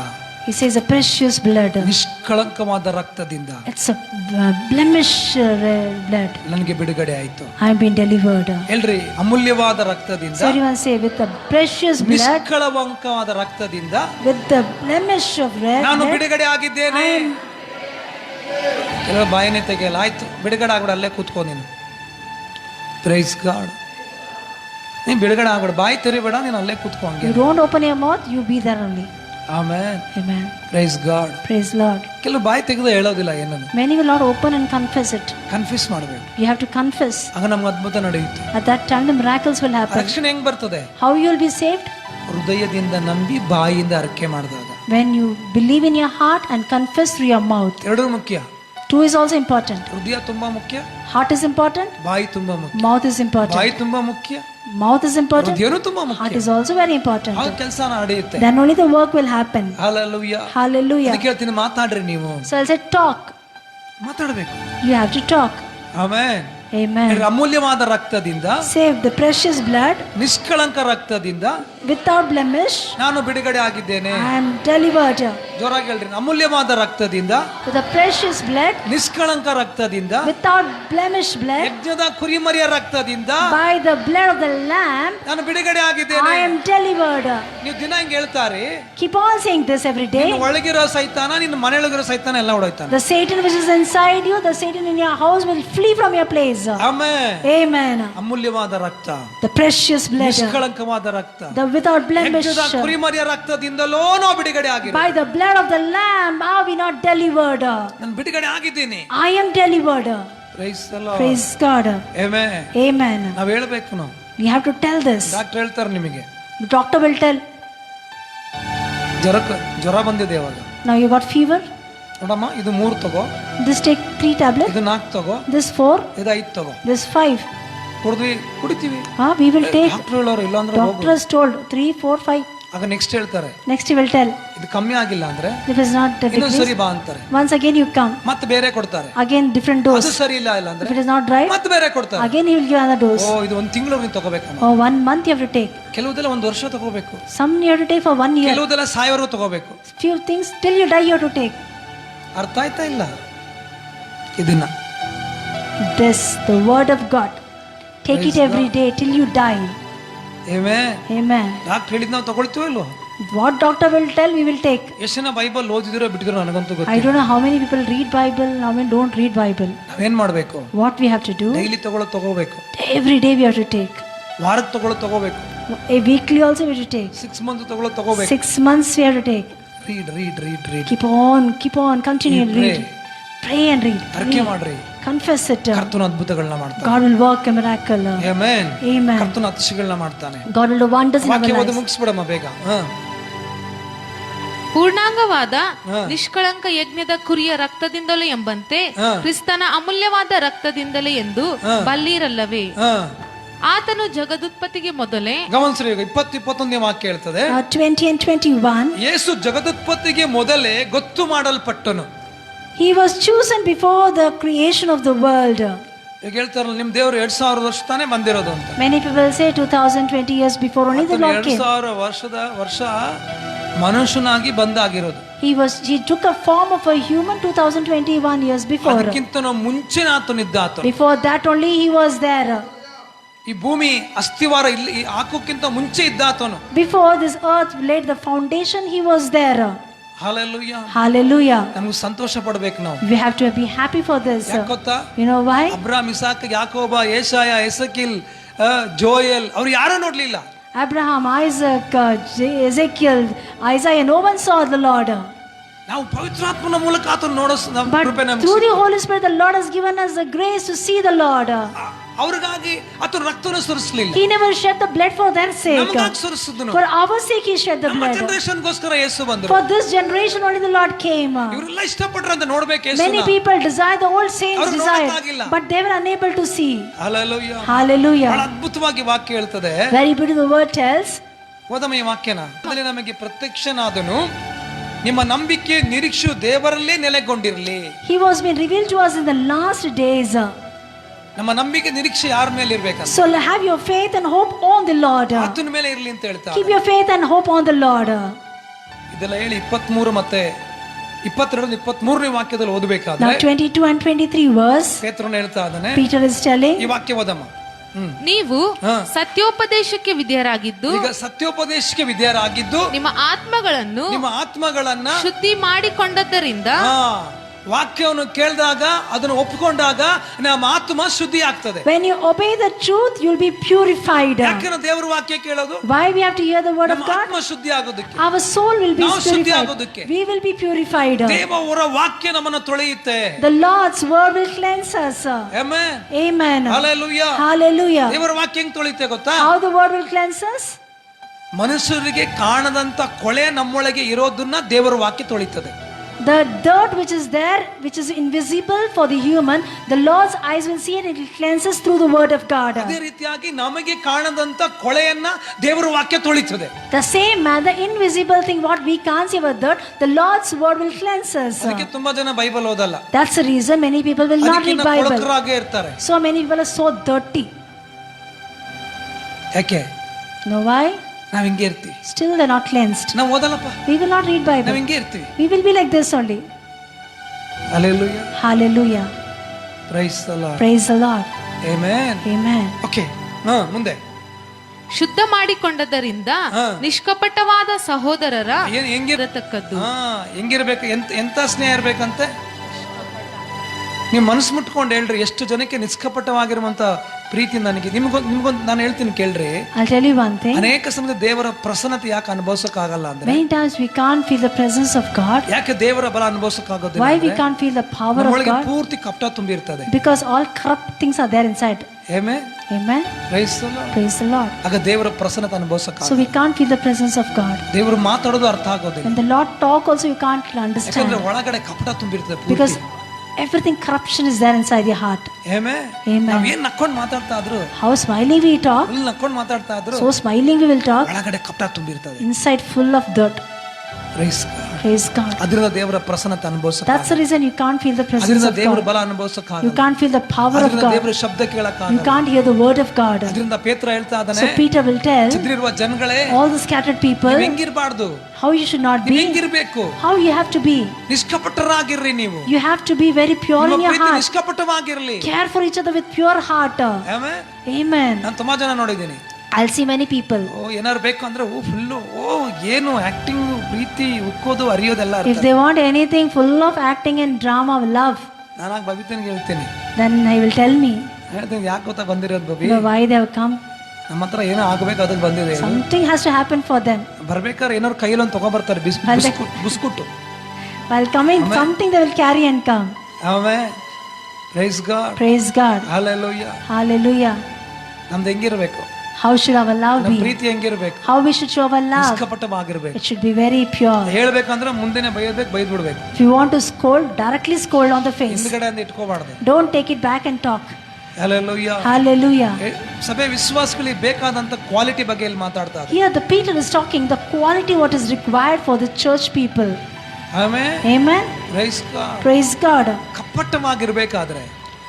He says a precious blood. ನಿಷ್ಕಳಂಕವಾದ ರಕ್ತದಿಂದ. It's a blemished blood. ನನಗೆ ಬಿಡುಗಡೆ ಆಯ್ತು. I am being delivered. ಹೇಳ್ರಿ, ಅಮೂಲ್ಯವಾದ ರಕ್ತದಿಂದ. So everyone say, with the precious blood, ನಿಷ್ಕಳಂಕವಾದ ರಕ್ತದಿಂದ, with the blemish of red, ನಾನು ಬಿಡುಗಡೆ ಆಗಿದ್ದೇನೆ. ಕೆಲವು ಬಾಯನೇ ತೆಗೆಯಲ್ಲ. ಆಯ್ತು, ಬಿಡುಗಡೆ ಆಗ್ಬಿಡ, ಅಲ್ಲೇ ಕೂತ್ಕೋ ನೀನು. Praise God. ನೀನು ಬಿಡುಗಡೆ ಆಗ್ಬಿಡ, ಬಾಯಿ ತೆರಿಬೇಡ, ನೀನು ಅಲ್ಲೇ ಕೂತ್ಕೋ ಹಂಗೆ. You don't open your mouth, you be there only. Amen. Amen. Praise God. Praise Lord. ಕೆಲವು ಬಾಯಿ ತೆಗೆದು ಹೇಳೋದಿಲ್ಲ ಏನನ್ನು. Many will not open and confess it. Confuse ಮಾಡಬೇಕು. You have to confess. ಆಗ ನಮ್ಗೆ ಅದ್ಭುತ ನಡೆಯುತ್ತೆ. At that time the miracles will happen. ರಕ್ಷಣೆ ಹೆಂಗ್ ಬರ್ತದೆ? How you will be saved? ಹೃದಯದಿಂದ ನಂಬಿ ಬಾಯಿಯಿಂದ ಅರಿಕೆ ಮಾಡಿದಾಗ. When you believe in your heart and confess through your mouth. ಎರಡೂ ಮುಖ್ಯ. Two is also important. ಹೃದಯ ತುಂಬಾ ಮುಖ್ಯ. Heart is important. ಬಾಯಿ ತುಂಬಾ ಮುಖ್ಯ. Mouth is important. ಬಾಯಿ ತುಂಬಾ ಮುಖ್ಯ. Mouth is important. ಹೃದಯನೂ ತುಂಬಾ ಮುಖ್ಯ. Heart is also very important. ಆಗ ಕೆಲಸ ನಡೆಯುತ್ತೆ. Then only the work will happen. Hallelujah. Hallelujah. ಅದಕ್ಕೆ ಹೇಳ್ತೀನಿ, ಮಾತಾಡ್ರಿ ನೀವು. So I'll say talk. ಮಾತಾಡಬೇಕು. You have to talk. Amen. Amen. ಅಮೂಲ್ಯವಾದ ರಕ್ತದಿಂದ, Save the precious blood, ನಿಷ್ಕಳಂಕ ರಕ್ತದಿಂದ, without blemish, ನಾನು ಬಿಡುಗಡೆ ಆಗಿದ್ದೇನೆ. I am delivered. ಜೋರಾಗಿ ಹೇಳ್ರಿ, ಅಮೂಲ್ಯವಾದ ರಕ್ತದಿಂದ, With the precious blood, ನಿಷ್ಕಳಂಕ ರಕ್ತದಿಂದ, without blemish blood, ಯಜ್ಞದ ಕುರಿಮರಿಯ ರಕ್ತದಿಂದ, by the blood of the lamb, ನಾನು ಬಿಡುಗಡೆ ಆಗಿದ್ದೇನೆ. I am delivered. ನೀವು ದಿನ ಹಿಂಗೆ ಹೇಳ್ತಾರೆ. Keep on saying this every day. ನಿನ್ನ ಒಳಗಿರೋ ಸೈತಾನ, ನಿನ್ನ ಮನೆಯೊಳಗಿರೋ ಸೈತಾನ ಎಲ್ಲ ಹೊಡೋಯ್ತಾನೆ. The Satan which is inside you, the Satan in your house will flee from your place. Amen. Amen. ಅಮೂಲ್ಯವಾದ ರಕ್ತ, The precious blood, ನಿಷ್ಕಳಂಕವಾದ ರಕ್ತ, the without blemish, ಯಜ್ಞದ ಕುರಿಮರಿಯ ರಕ್ತದಿಂದಲೋ ನಾವು ಬಿಡುಗಡೆ ಆಗಿದ್ದೇವೆ. by the blood of the lamb are we not delivered? ನಾನು ಬಿಡುಗಡೆ ಆಗಿದ್ದೀನಿ. I am delivered. Praise the lord. Praise God. Amen. Amen. ನಾವು ಹೇಳಬೇಕು. ನಾವು We have to tell this. Doctor ಹೇಳ್ತಾರೆ ನಿಮಗೆ. The doctor will tell. ಜ್ವರ ಬಂದಿದೆ ಇವಾಗ. Now you got fever. ನೋಡಮ್ಮ, ಇದು 3 ತಗೋ. This take 3 tablets. ಇದು 4 ತಗೋ. This 4. ಇದು 5 ತಗೋ. This 5. ಕುಡಿತೀವಿ. We will take. ಡಾಕ್ಟರ್ ಹೇಳೋರು, ಇಲ್ಲ ಅಂದ್ರೆ Doctor has told 3, 4, 5. ಆಗ ನೆಕ್ಸ್ಟ್ ಹೇಳ್ತಾರೆ, Next he will tell, ಇದು ಕಮ್ಮಿ ಆಗಿಲ್ಲ ಅಂದ್ರೆ if it's not ಇನ್ನೊಂದ್ decreased, ಸರಿ ಬಾ ಅಂತಾರೆ, once again you come. ಮತ್ತೆ ಬೇರೆ ಕೊಡ್ತಾರೆ. Again different ಅದು dose. ಸರಿ ಇಲ್ಲ ಇಲ್ಲ If ಅಂದ್ರೆ it is not right, ಮತ್ತೆ ಬೇರೆ ಕೊಡ್ತಾರೆ. again he will give another dose. ಓ ಇದು ಒಂದ್ ತಿಂಗಳು ನೀನು ತಗೋಬೇಕಮ್ಮ, Or 1 month you have to take. ಕೆಲವುದೆಲ್ಲ ಒಂದು ವರ್ಷ ತಗೋಬೇಕು, Some you have to take for 1 year. ಕೆಲವುದೆಲ್ಲ ಸಾಯವರೆಗೂ ತಗೋಬೇಕು. Few things till you die you have to take. ಅರ್ಥ ಆಯ್ತಾ ಇಲ್ಲ ಇದನ್ನ? This, the word of God. Take Praise it every day till you die. Amen. Doctor ಹೇಳಿದ್ ನಾವು ತಗೊಳ್ತೀವೋ ಇಲ್ವೋ? What doctor will tell, we will take. ಎಷ್ಟು ಜನ Bible ಓದಿದಿರೋ ಬಿಟ್ಟಿದ್ರು ನನಗಂತೂ I ಗೊತ್ತಿಲ್ಲ. don't know how many people read Bible, how many don't read Bible. ನಾವೇನ್ ಮಾಡ್ಬೇಕು? What we have to do? Daily ತಗೋಬೇಕು, Every day we have to take. ವಾರಕ್ಕೆ ತಗೋಬೇಕು, A weekly also we have to take. 6 month ತಗೋಬೇಕು. 6 months we have to take. Read Keep on, continue and Pray. read. Pray and read. ಅರ್ಕೆ ಮಾಡ್ರಿ, Confess it. ಕರ್ತನ ಅದ್ಭುತಗಳನ್ನ ಮಾಡ್ತಾನೆ. God will work a miracle. Amen. Amen. ಕರ್ತನ ಅತಿಶಯಗಳನ್ನ ಮಾಡ್ತಾನೆ. God will do wonders in our ವಾಕ್ಯ ಓದಿ lives. ಮುಗಿಸ್ಬಿಡಮ್ಮ ಬೇಗ. ಪೂರ್ಣಾಂಗವಾದ ನಿಷ್ಕಳಂಕ ಯಜ್ಞದ ಕುರಿಯ ರಕ್ತದಿಂದಲೇ ಎಂಬಂತೆ ಕ್ರಿಸ್ತನ ಅಮೂಲ್ಯವಾದ ರಕ್ತದಿಂದಲೇ ಎಂದು ಬಲ್ಲಿರಲ್ಲವೇ? ಆತನು ಜಗದುತ್ಪತ್ತಿಗೆ ಮೊದಲೇ, ಗಮನಿಸ್ರಿ, ಈಗ 20-21 ವಾಕ್ಯ ಹೇಳ್ತದೆ, 20 and 21. ಯೇಸು ಜಗದುತ್ಪತ್ತಿಗೆ ಮೊದಲೇ ಗೊತ್ತು ಮಾಡಲ್ಪಟ್ಟನು. He was chosen before the creation of the world. ಈಗ ಹೇಳ್ತಾರಲ್ಲ, ನಿಮ್ ದೇವರು 2000 ವರ್ಷ ತಾನೇ ಬಂದಿರೋದು ಅಂತ. Many people say 2020 years before only the Lord came. 2000 ವರ್ಷ ಮನುಷ್ಯನಾಗಿ ಬಂದಾಗಿರೋದು. He took a form of a human 2021 years before. ಅದಕ್ಕಿಂತ ಮುಂಚೆ ಆತನಿದ್ದ ಆತ. Before that only he was there. ಈ ಭೂಮಿ ಅಸ್ಥಿವಾರ ಇಲ್ಲಿ ಹಾಕೋಕ್ಕಿಂತ ಮುಂಚೆ ಇದ್ದ ಆತನು. Before this earth laid the foundation, he was there. Hallelujah. Hallelujah. ನಮಗೆ ಸಂತೋಷ ಪಡಬೇಕು ನಾವು. We have to be happy for this. ಯಾಕೆ ಗೊತ್ತಾ? You know why? ಅಬ್ರಾಮ್, ಇಸಾಕ್, ಯಾಕೋಬ, ಯೆಶಾಯ, ಎಸೆಕಿಲ್, ಜೋಯಲ್ ಅವ್ರು ಯಾರೂ ನೋಡ್ಲಿಲ್ಲ. Abraham, Isaac, Ezekiel, Isaiah, no one saw the Lord. ನಾವು ಪವಿತ್ರಾತ್ಮನ ಮೂಲಕ ಆತನ ನೋಡೋ But ಕೃಪೆ ನಮಗೆ through the Holy Spirit, the Lord has given us the grace to see the Lord. ಅವ್ರಿಗಾಗಿ ಆತನ ರಕ್ತನ ಸುರಿಸಲಿಲ್ಲ, He never shed the blood for their sake. ನಮಗಾಗಿ ಸುರಿಸಿದನು. For our sake He shed the ನಮ್ಮ blood. ಜನರೇಷನ್ಗೋಸ್ಕರ ಯೇಸು ಬಂದರು. For this generation only the Lord came. ಇವರೆಲ್ಲ ಇಷ್ಟಪಟ್ಟರು ಅಂತ ನೋಡ್ಬೇಕು ಯೇಸುನ. Many people desire, the old saints ಅವ್ರು desired, ನೋಡಕ್ಕಾಗಿಲ್ಲ. but they were unable to see. Hallelujah. ಬಹಳ Hallelujah. ಅದ್ಭುತವಾಗಿ ವಾಕ್ಯ ಹೇಳ್ತದೆ. Very beautiful the word tells. ಓದಮ್ಮ ಈ ವಾಕ್ಯನ. ಮೊದಲೇ ನಮಗೆ ಪ್ರತ್ಯಕ್ಷನಾದನು, ನಿಮ್ಮ ನಂಬಿಕೆ ನಿರೀಕ್ಷೆ ದೇವರಲ್ಲೇ ನೆಲೆಗೊಂಡಿರಲಿ. He was being revealed to us in the last days. ನಮ್ಮ ನಂಬಿಕೆ ನಿರೀಕ್ಷೆ ಯಾರ ಮೇಲೆ ಇರ್ಬೇಕಂತ? So have your faith and hope on the Lord. ಆತನ ಮೇಲೆ ಇರಲಿ ಅಂತ ಹೇಳ್ತಾರೆ. Keep your faith and hope on the Lord. ಇದೆಲ್ಲ ಹೇಳಿ 23 ಮತ್ತೆ 22-23ನೇ ವಾಕ್ಯದಲ್ಲಿ ಓದಬೇಕಾದ್ರೆ Now 22 and 23 verse. ಪೇತ್ರನು ಹೇಳ್ತಾ ಇದ್ದಾನೆ, Peter is telling. ಈ ವಾಕ್ಯ ಓದಮ್ಮ. ನೀವು ಸತ್ಯೋಪದೇಶಕ್ಕೆ ವಿಧೇಯರಾಗಿದ್ದು, ಈಗ ಸತ್ಯೋಪದೇಶಕ್ಕೆ ವಿಧೇಯರಾಗಿದ್ದು, ನಿಮ್ಮ ಆತ್ಮಗಳನ್ನ ಶುದ್ಧಿ ಮಾಡಿಕೊಂಡದ್ದರಿಂದ, ವಾಕ್ಯವನ್ನು ಕೇಳಿದಾಗ ಅದನ್ನು ಒಪ್ಪಿಕೊಂಡಾಗ ನಮ್ಮ ಆತ್ಮ ಶುದ್ಧಿ ಆಗ್ತದೆ. When you obey the truth, you will be purified. ಯಾಕಂದ್ರೆ ದೇವರ ವಾಕ್ಯ ಕೇಳೋದು, Why we have to hear the word of ನಮ್ಮ God? ಆತ್ಮ ಶುದ್ಧಿ ಆಗೋದಕ್ಕೆ, Our soul will be ನಾವು ಶುದ್ಧಿ purified. ಆಗೋದಕ್ಕೆ. We will be purified. ದೇವರ ವಾಕ್ಯ ನಮ್ಮನ್ನು ತೊಳೆಯುತ್ತೆ. The Lord's word will cleanse us. Amen. Amen. Hallelujah. Hallelujah. ದೇವರ ವಾಕ್ಯ ಹೆಂಗ್ ತೊಳೆಯುತ್ತೆ ಗೊತ್ತಾ? How the word will cleanse us? ಮನುಷ್ಯರಿಗೆ ಕಾಣದಂತ ಕೊಳೆ ನಮ್ಮೊಳಗೆ ಇರೋದನ್ನ ದೇವರ ವಾಕ್ಯ ತೊಳಿತದೆ. The dirt which is there, which is invisible for the human, the Lord's eyes will see it, it will cleanse us through the word of God. ಅದೇ ರೀತಿಯಾಗಿ ನಮಗೆ ಕಾಣದಂತ ಕೊಳೆಯನ್ನ ದೇವರ ವಾಕ್ಯ ತೊಳಿತದೆ. The same man, the invisible thing what we can't see about dirt, the Lord's word will cleanse us. ಅದಕ್ಕೆ ತುಂಬಾ ಜನ Bible ಓದಲ್ಲ. That's the reason many people will not read Bible. ಕೊಳಕರಾಗೆ ಇರ್ತಾರೆ. So many people are so dirty. ಯಾಕೆ? Know why? ನಾವ್ ಹಿಂಗೆ ಇರ್ತೀವಿ. Still they're not cleansed. ನಾವು ಓದಲ್ಲಪ್ಪ. We will not read ನಾವ್ Bible. ಹಿಂಗೆ ಇರ್ತೀವಿ. We will be like this only. Hallelujah. Hallelujah. Praise the Lord. Praise the Lord. Amen. Amen. Okay. ಮುಂದೆ ಶುದ್ಧ ಮಾಡಿಕೊಂಡದರಿಂದ ನಿಷ್ಕಪಟವಾದ ಸಹೋದರರ ಹೆಂಗಿರತಕ್ಕದ್ದು. ಹೆಂಗಿರ್ಬೇಕು? ಎಂತ ಸ್ನೇಹ ಇರ್ಬೇಕಂತೆ? ನೀವು ಮನಸ್ಸು ಮುಟ್ಕೊಂಡು ಹೇಳ್ರಿ, ಎಷ್ಟು ಜನಕ್ಕೆ ನಿಷ್ಕಪಟವಾಗಿರುವಂತ ಪ್ರೀತಿ ನನಗೆ. ನಿಮ್ಗೊಂದು ನಾನು ಹೇಳ್ತೀನಿ ಕೇಳ್ರಿ. I'll tell you one thing. ಅನೇಕ ಸಮಯ ದೇವರ ಪ್ರಸನ್ನತೆ ಯಾಕೆ ಅನುಭವಿಸಕ್ಕಾಗಲ್ಲ ಅಂದ್ರೆ, Many times we can't feel the presence of God. ಯಾಕೆ ದೇವರ ಬಲ ಅನುಭವಿಸಕ್ಕಾಗೋದಿಲ್ಲ? Why we can't feel the power of ನಮ್ಮೊಳಗೆ God? ಪೂರ್ತಿ ಕಪಟ ತುಂಬಿರ್ತದೆ. Because all corrupt things are there inside. Amen. Amen. Praise the Lord. Praise the Lord. ಆಗ ದೇವರ ಪ್ರಸನ್ನತೆ So ಅನುಭವಿಸಕ್ಕಾಗಲ್ಲ. we can't feel the presence of God. ದೇವರು ಮಾತಾಡೋದು ಅರ್ಥ ಆಗೋದಿಲ್ಲ. When the Lord talk also you can't understand. ಯಾಕಂದ್ರೆ ಒಳಗಡೆ ಕಪಟ ತುಂಬಿರ್ತದೆ ಪೂರ್ತಿ. Because Everything corruption is there inside your heart. Amen. Amen. ನಾವ್ ಏನ್ ನಕ್ಕೊಂಡ್ ಮಾತಾಡ್ತಾ ಇದ್ರು, How smiling we talk, full ನಕ್ಕೊಂಡ್ ಮಾತಾಡ್ತಾ ಇದ್ರು, so smiling we will talk, ಒಳಗಡೆ ಕಪಟ ತುಂಬಿರ್ತದೆ. inside full of dirt. Praise God. Praise God. ಅದರಿಂದ ದೇವರ ಪ್ರಸನ್ನತೆ ಅನುಭವಿಸಕ್ಕೆ, That's the reason you can't feel the presence ಅದರಿಂದ of ದೇವರ God. ಬಲ ಅನುಭವಿಸಕ್ಕೆ, You can't feel the power of ಅದರಿಂದ God. ದೇವರ ಶಬ್ದ You ಕೇಳಕ್ಕಾಗಲ್ಲ. can't hear the word of God. ಅದರಿಂದ ಪೇತ್ರ ಹೇಳ್ತಾ ಇದ್ದಾನೆ, So Peter will tell ಚಿದ್ರಿರುವ ಜನಗಳೇ, all the scattered people ನೀವ್ ಹೆಂಗಿರ್ಬಾರ್ದು, how you should not ನೀವ್ be, ಹೆಂಗಿರ್ಬೇಕು, how you have to be. ನಿಷ್ಕಪಟರಾಗಿರ್ರಿ ನೀವು. You have to be very pure ನಿಮ್ಮ in your Preethi heart. ನಿಷ್ಕಪಟವಾಗಿರ್ಲಿ. Care for each other with pure heart. Amen. Amen. ನಾನು ತುಂಬಾ ಜನ ನೋಡಿದ್ದೀನಿ, I'll see many people. ಏನಾರು ಬೇಕು ಅಂದ್ರೆ ಫುಲ್ಲು ಏನು ಆಕ್ಟಿಂಗ್, ಪ್ರೀತಿ, ಉಕ್ಕೋದು, ಅರಿಯೋದೆಲ್ಲ If they want anything full of acting and drama, love, ನಾನಾಗ ಬಬಿತನಿಗೆ ಹೇಳ್ತೀನಿ, then I will tell me ಹೇಳ್ತೀನಿ, ಯಾಕೆ ಗೊತ್ತಾ ಬಂದಿರೋದು ಬಬಿ, why they have come. ನಮ್ಮ ಹತ್ರ ಏನೋ ಆಗ್ಬೇಕು ಅದಕ್ಕೆ ಬಂದಿದೆ. Something has to happen for them. ಬರ್ಬೇಕಾದ್ರೆ ಏನಾರು ಕೈಯಲ್ಲಿ ಒಂದು ತಗೊಬರ್ತಾರೆ, ಬಿಸ್ಕುಟ್ಟು. While coming, something they will carry and come. ಆಮೇಲೆ price God, Praise God. Hallelujah. Hallelujah. ನಮ್ದು ಹೆಂಗಿರ್ಬೇಕು, How should our love ನಮ್ಮ be? ಪ್ರೀತಿ ಹೆಂಗಿರ್ಬೇಕು, How we should show our love? ನಿಷ್ಕಪಟವಾಗಿರ್ಬೇಕು. It should be very pure. ಹೇಳ್ಬೇಕಂದ್ರೆ ಮುಂದೆನೆ ಬೈದ್ಬೇಕು, ಬೈದ್ ಬಿಡ್ಬೇಕು. If you want to scold, directly scold on the face. ಹಿಂದ್ಗಡೆ ಅಂತ ಇಟ್ಕೋಬಾರ್ದು. Don't take it back and talk. Hallelujah. Hallelujah. ಸಭೆ ವಿಶ್ವಾಸಗಳಿಗೆ ಬೇಕಾದಂತ quality ಬಗ್ಗೆ ಇಲ್ಲಿ ಮಾತಾಡ್ತಾ ಇದ್ದಾರೆ. Here the Peter is talking the quality what is required for the church people. Amen. Amen. Praise God. Praise God. ಕಪಟವಾಗಿರ್ಬೇಕಾದ್ರೆ,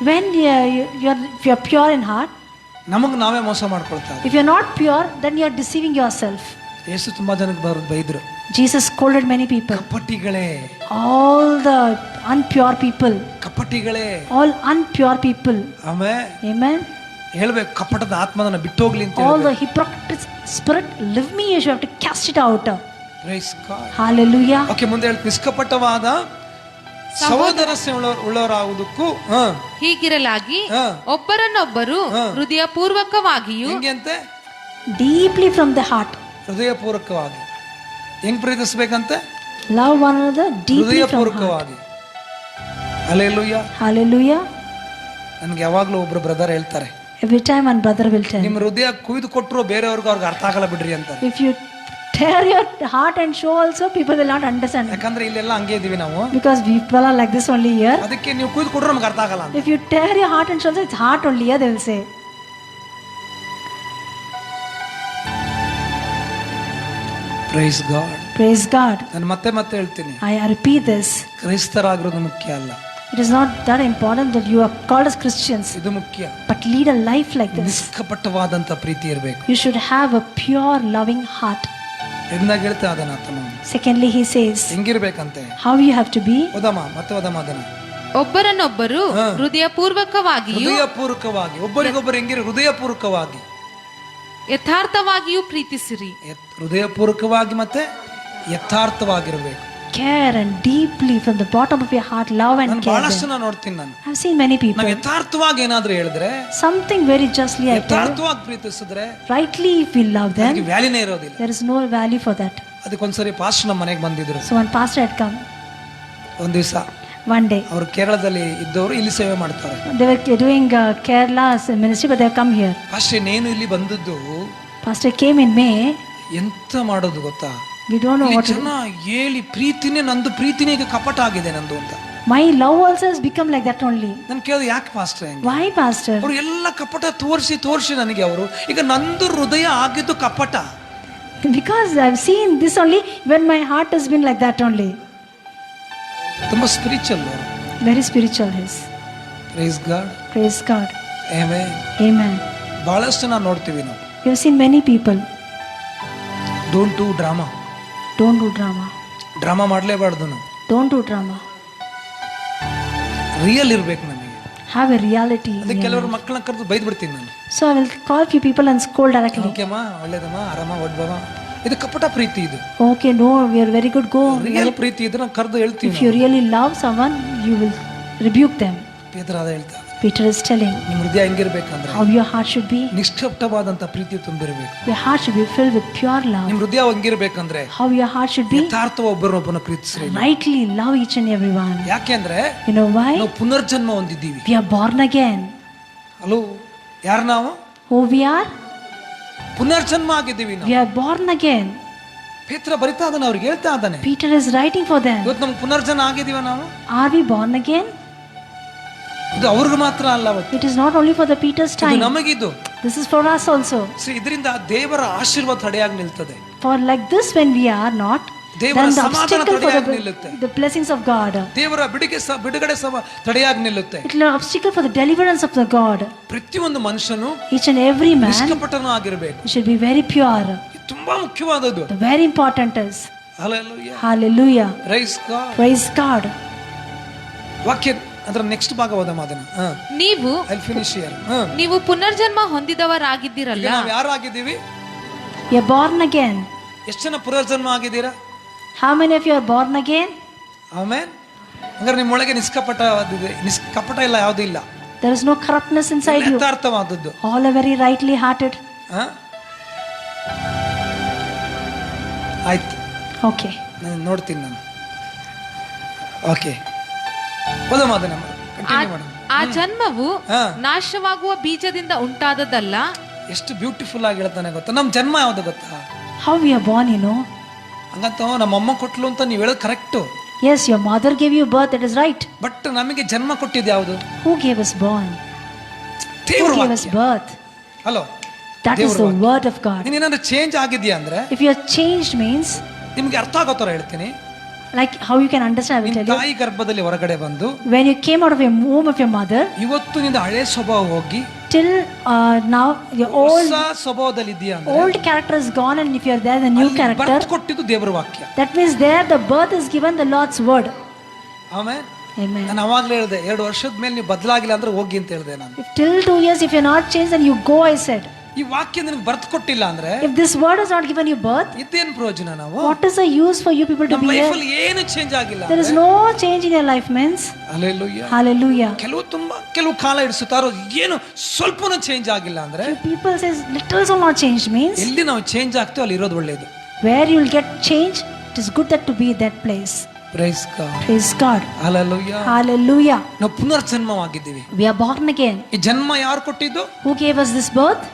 When if you're pure in heart, ನಮಗ್ ನಾವೇ ಮೋಸ ಮಾಡ್ಕೊಳ್ತಾ ಇದ್ದೀವಿ. if you're not pure, then you're deceiving yourself. ಯೇಸು ತುಂಬಾ ಜನಕ್ಕೆ ಬೈದ್ರು, Jesus scolded many people. ಕಪಟಿಗಳೇ, All the unpure people. ಕಪಟಿಗಳೇ. All unpure people. ಆಮೇಲೆ Amen. ಹೇಳ್ಬೇಕು, ಕಪಟದ ಆತ್ಮನ ಬಿಟ್ಟೋಗ್ಲಿ ಅಂತ All ಹೇಳ್ಬೇಕು. the hypocrite spirit, leave me, you have to cast it out. Praise God. Hallelujah. Okay, ಮುಂದೆ ಹೇಳ್ತೀನಿ, ನಿಷ್ಕಪಟವಾದ ಸಹೋದರ ಉಳ್ಳವರಾಗುವುದಕ್ಕೂ ಹೀಗಿರಲಾಗಿ ಒಬ್ಬರನ್ನೊಬ್ಬರು ಹೃದಯ ಪೂರ್ವಕವಾಗಿಯೂ, ಹೆಂಗೆ ಅಂತೆ, Deeply from the heart. ಹೃದಯ ಪೂರ್ವಕವಾಗಿ. ಹೆಂಗ್ ಪ್ರೀತಿಸ್ಬೇಕಂತೆ, Love one another deeply ಹೃದಯ from heart. ಪೂರ್ವಕವಾಗಿ. ಹಲ್ಲೆಲೂಯಾ. Hallelujah. ನನ್ಗೆ ಯಾವಾಗ್ಲೂ ಒಬ್ರು ಬ್ರದರ್ ಹೇಳ್ತಾರೆ, Every time one brother will tell, ನಿಮ್ ಹೃದಯ ಕುಯ್ದು ಕೊಟ್ಟರು ಬೇರೆಯವ್ರಿಗೆ ಅವ್ರಿಗೆ ಅರ್ಥ ಆಗಲ್ಲ ಬಿಡ್ರಿ ಅಂತಾರೆ. if you tear your heart and show also, people will not understand. ಯಾಕಂದ್ರೆ ಇಲ್ಲೆಲ್ಲ ಹಂಗೆ ಇದೀವಿ ನಾವು, Because people are like this only here. ಅದಕ್ಕೆ ನೀವು ಕುಯ್ದು ಕೊಟ್ರು ನಮ್ಗೆ ಅರ್ಥ ಆಗಲ್ಲ ಅಂತ. If you tear your heart and show also, it's heart only here, they will say. Price God. Praise God. ನಾನು ಮತ್ತೆ ಮತ್ತೆ ಹೇಳ್ತೀನಿ, I repeat this. ಕ್ರೈಸ್ತರಾಗಿರೋದು ಮುಖ್ಯ ಅಲ್ಲ, It is not that important that you are called as Christians, ಇದು ಮುಖ್ಯ. but lead a life like this. ನಿಷ್ಕಪಟವಾದಂತ ಪ್ರೀತಿ ಇರಬೇಕು. You should have a pure, loving heart. ಎಂದಾಗ ಹೇಳ್ತಾ ಅದನ್ನ ಆತನು Secondly, he says, ಹೆಂಗಿರ್ಬೇಕಂತೆ, how you have to be. ಓದಮ್ಮ, ಮತ್ತೆ ಓದಮ್ಮ ಅದನ್ನ. ಒಬ್ಬರನ್ನೊಬ್ಬರು ಹೃದಯ ಪೂರ್ವಕವಾಗಿಯೂ ಹೃದಯ ಪೂರ್ವಕವಾಗಿ, ಒಬ್ಬರಿಗೊಬ್ಬರು ಹೆಂಗಿರ, ಹೃದಯ ಪೂರ್ವಕವಾಗಿ, ಯಥಾರ್ಥವಾಗಿಯೂ ಪ್ರೀತಿಸಿರಿ. ಹೃದಯ ಪೂರ್ವಕವಾಗಿ ಮತ್ತೆ ಯಥಾರ್ಥವಾಗಿರ್ಬೇಕು. Care and deeply from the bottom of your heart, love and ನಾನು care ಬಹಳಷ್ಟು them. ನಾನು ನೋಡ್ತೀನಿ, ನಾನು I've seen many people. ನಾವು ಯಥಾರ್ಥವಾಗಿ ಏನಾದ್ರೂ ಹೇಳಿದ್ರೆ, Something very justly I tell, ಯಥಾರ್ಥವಾಗಿ ಪ್ರೀತಿಸಿದ್ರೆ rightly if we love them, ಅದಕ್ಕೆ ವ್ಯಾಲ್ಯೂನೇ ಇರೋದಿಲ್ಲ. there is no value for that. ಅದಕ್ಕೊಂದ್ಸರಿ ಪಾಸ್ಟರ್ ನಮ್ಮ ಮನೆಗೆ ಬಂದಿದ್ರು. So one pastor had come ಒಂದ್ ದಿವಸ, one day. ಅವರು ಕೇರಳದಲ್ಲಿ ಇದ್ದವರು ಇಲ್ಲಿ ಸೇವೆ ಮಾಡ್ತಾರೆ. They were doing Kerala's ministry, but they have come here. ಅಷ್ಟೇ, ನೇನು ಇಲ್ಲಿ ಬಂದದ್ದು Pastor came in May. ಎಂತ ಮಾಡೋದು ಗೊತ್ತಾ, We don't know ಇಲ್ಲಿ what to do. ಜನ ಹೇಳಿ ಪ್ರೀತಿನೇ, ನಂದು ಪ್ರೀತಿನೇ ಈಗ ಕಪಟ ಆಗಿದೆ ನಂದು ಅಂತ. My love also has become like that only. ನಾನು ಕೇಳಿದೆ, ಯಾಕೆ ಪಾಸ್ಟರ್ ಹೆಂಗೆ? Why, pastor? ಅವ್ರು ಎಲ್ಲ ಕಪಟ ತೋರಿಸಿ ನನಗೆ ಅವರು ಈಗ ನಂದು ಹೃದಯ ಆಗಿದ್ದು ಕಪಟ. Because I've seen this only when my heart has been like that only. ತುಂಬಾ spiritual. Very spiritual is. Price God. Praise God. Amen. Amen. ಬಹಳಷ್ಟು ನಾವು ನೋಡ್ತೀವಿ, ನಾವು You have seen many people. Don't do drama. Don't do drama. Drama ಮಾಡಲೇಬಾರ್ದು ನಾವು. Don't do drama. Real ಇರ್ಬೇಕು ನಮಗೆ. Have a reality. ಅದಕ್ಕೆ ಕೆಲವರು ಮಕ್ಕಳನ್ನ ಕರೆದು ಬೈದ್ ಬಿಡ್ತೀನಿ ನಾನು. So I will call few people and scold directly. ಓಕೆಮ್ಮ, ಒಳ್ಳೇದಮ್ಮ, ಆರಾಮ, ಒಡ್ಬಮ್ಮ. ಇದು ಕಪಟ ಪ್ರೀತಿ. ಇದು Okay, no, we are very good. Go. Real ಪ್ರೀತಿ ಇದ್ರೆ ನಾವು ಕರೆದು ಹೇಳ್ತೀವಿ. If you really love someone, you will rebuke them. ಪೇತ್ರ ಅದ ಹೇಳ್ತಾ, Peter is telling ನಿಮ್ಮ ಹೃದಯ ಹೆಂಗಿರ್ಬೇಕಂದ್ರೆ how your heart should be. ನಿಷ್ಕಪಟವಾದಂತ Preethi ತುಂಬಿರ್ಬೇಕು. Your heart should be filled with pure love. ನಿಮ್ಮ ಹೃದಯ ಹೆಂಗಿರ್ಬೇಕಂದ್ರೆ How your heart should be. ಯಥಾರ್ಥ ಒಬ್ಬರನ್ನೊಬ್ಬನ ಪ್ರೀತಿಸ್ರಿ. Rightly love each and everyone. ಯಾಕೆಂದ್ರೆ You know why? ನಾವು ಪುನರ್ಜನ್ಮ ಹೊಂದಿದ್ದೀವಿ. We are born again. Hello, ಯಾರು ನಾವು? Who we are? ಪುನರ್ಜನ್ಮ ಆಗಿದ್ದೀವಿ ನಾವು. We are born again. ಪೇತ್ರ ಬರಿತಾ ಇದ್ದಾನೆ, ಅವ್ರಿಗೆ ಹೇಳ್ತಾ ಇದ್ದಾನೆ, Peter is writing for them. ಇವತ್ತು ನಮ್ಗೆ ಪುನರ್ಜನ್ಮ ಆಗಿದೀವ ನಾವು. Are we born again? ಇದು ಅವ್ರಿಗೆ ಮಾತ್ರ ಅಲ್ಲ, ಅವತ್ತು It is not only for the Peter's ಇದು time. ನಮಗಿದು. This is for us also. ಇದರಿಂದ ದೇವರ ಆಶೀರ್ವಾದ ತಡೆಯಾಗಿ ನಿಲ್ತದೆ. For like this, when we are not, ದೇವರ then the ಸಮಾಧಾನ obstacle for ತಡೆಯಾಗಿ ನಿಲ್ಲುತ್ತೆ. the blessings of God. ದೇವರ ಬಿಡುಗಡೆ ತಡೆಯಾಗಿ ನಿಲ್ಲುತ್ತೆ. It will obstacle for the deliverance of the God. ಪ್ರತಿಯೊಂದು ಮನುಷ್ಯನು Each and every man ನಿಷ್ಕಪಟನೂ ಆಗಿರಬೇಕು. should be very pure. ಇದು ತುಂಬಾ ಮುಖ್ಯವಾದದ್ದು. The very important is. Hallelujah. Hallelujah. Price God. Praise God. ವಾಕ್ಯ ಅದರ ನೆಕ್ಸ್ಟ್ ಭಾಗ ಓದಮ್ಮ ಅದನ್ನ. ನೀವು ಐ ಫಿನಿಶ್ ಹಿಯರ್. ನೀವು ಪುನರ್ಜನ್ಮ ಹೊಂದಿದವರಾಗಿದ್ದೀರಲ್ಲ. ನಾವು ಯಾರಾಗಿದ್ದೀವಿ? You are born again. ಎಷ್ಟು ಜನ ಪುನರ್ಜನ್ಮ ಆಗಿದ್ದೀರಾ? How many of you are born again? Amen. ಹಂಗಾರೆ ನಿಮ್ಮೊಳಗೆ ನಿಷ್ಕಪಟ ಇಲ್ಲ, ಯಾವುದೂ ಇಲ್ಲ. There is no corruptness inside you. ಯಥಾರ್ಥವಾದದ್ದು. All are very rightly hearted. ಆಯ್ತು, Okay. ನಾನು ನೋಡ್ತೀನಿ ನಾನು. ಓಕೆ, ಓದಮ್ಮ ಅದನ್ನ. ಕಂಟಿನ್ಯೂ ಮಾಡೋಣ. ಆ ಜನ್ಮವು ಹಾ. ನಾಶವಾಗುವ ಬೀಜದಿಂದ ಉಂಟಾದದಲ್ಲ. ಎಷ್ಟು ಬ್ಯೂಟಿಫುಲ್ ಆಗಿ ಹೇಳ್ತಾನೆ ಗೊತ್ತಾ? ನಮ್ಮ ಜನ್ಮ ಯಾವ್ದು ಗೊತ್ತಾ? How we are born, you know. ಹಂಗಂತ ನಮ್ಮ ಅಮ್ಮ ಕೊಟ್ಲು ಅಂತ ನೀವು ಹೇಳೋದು correct. Yes, your mother gave you birth, that is right. But ನಮಗೆ ಜನ್ಮ ಕೊಟ್ಟಿದ್ದು ಯಾವುದು? Who gave us born? ದೇವರ Who gave us ವಾಕ್ಯ. birth? Hello, That is the word of God. ನೀನೇನಾದ್ರೂ ಚೇಂಜ್ ಆಗಿದ್ಯಾ ಅಂದ್ರೆ If you are changed means, ನಿಮ್ಗೆ ಅರ್ಥ ಆಗೋ ಥರ ಹೇಳ್ತೀನಿ. like how you can understand, I will ನಿನ್ tell you. ತಾಯಿ ಗರ್ಭದಲ್ಲಿ ಹೊರಗಡೆ ಬಂದು When you came out of your womb of your mother, ಇವತ್ತು ನಿಂದ ಹಳೆ ಸ್ವಭಾವ ಹೋಗಿ till now your old ಹೊಸ ಸ್ವಭಾವದಲ್ಲಿ ಇದೆಯಾ ಅಂದ್ರೆ old character is gone, and if you are there, the new character. ಬರ್ತ್ ಕೊಟ್ಟಿದ್ದು ದೇವರ ವಾಕ್ಯ. That means there the birth is given the Lord's word. ಆಮೇಲೆ Amen. ನಾನು ಅವಾಗ್ಲೇ ಹೇಳಿದೆ, 2 ವರ್ಷದ ಮೇಲೆ ನೀವು ಬದಲಾಗಿಲ್ಲ ಅಂದ್ರೆ ಹೋಗಿ ಅಂತ ಹೇಳಿದೆ ನಾನು. If till 2 years, if you're not changed, then you go, I said. ಈ ವಾಕ್ಯ ನಿನಗೆ ಬರ್ತ್ ಕೊಟ್ಟಿಲ್ಲ ಅಂದ್ರೆ If this word has not given you birth, ಇದೇನ್ ಪ್ರಯೋಜನ? ನಾವು what is the use for you people to ನಮ್ಮ be ಲೈಫ್ here? ಅಲ್ಲಿ ಏನು ಚೇಂಜ್ ಆಗಿಲ್ಲ. There is no change in your life, means. Hallelujah. Hallelujah. ಕೆಲವು ಕಾಲ ಹಿಡಿಸುತ್ತಾರೋ, ಏನು ಸ್ವಲ್ಪನೂ ಚೇಂಜ್ ಆಗಿಲ್ಲ ಅಂದ್ರೆ People says little is not changed, means ಎಲ್ಲಿ ನಾವು ಚೇಂಜ್ ಆಗ್ತೀವಿ ಅಲ್ಲಿ ಇರೋದು ಒಳ್ಳೇದು. where you will get change, it is good that to be that place. Price God. Praise God. Hallelujah. Hallelujah. ನಾವು ಪುನರ್ಜನ್ಮವಾಗಿದ್ದೀವಿ. We are born again. ಈ ಜನ್ಮ ಯಾರು ಕೊಟ್ಟಿದ್ದು? Who gave us this birth?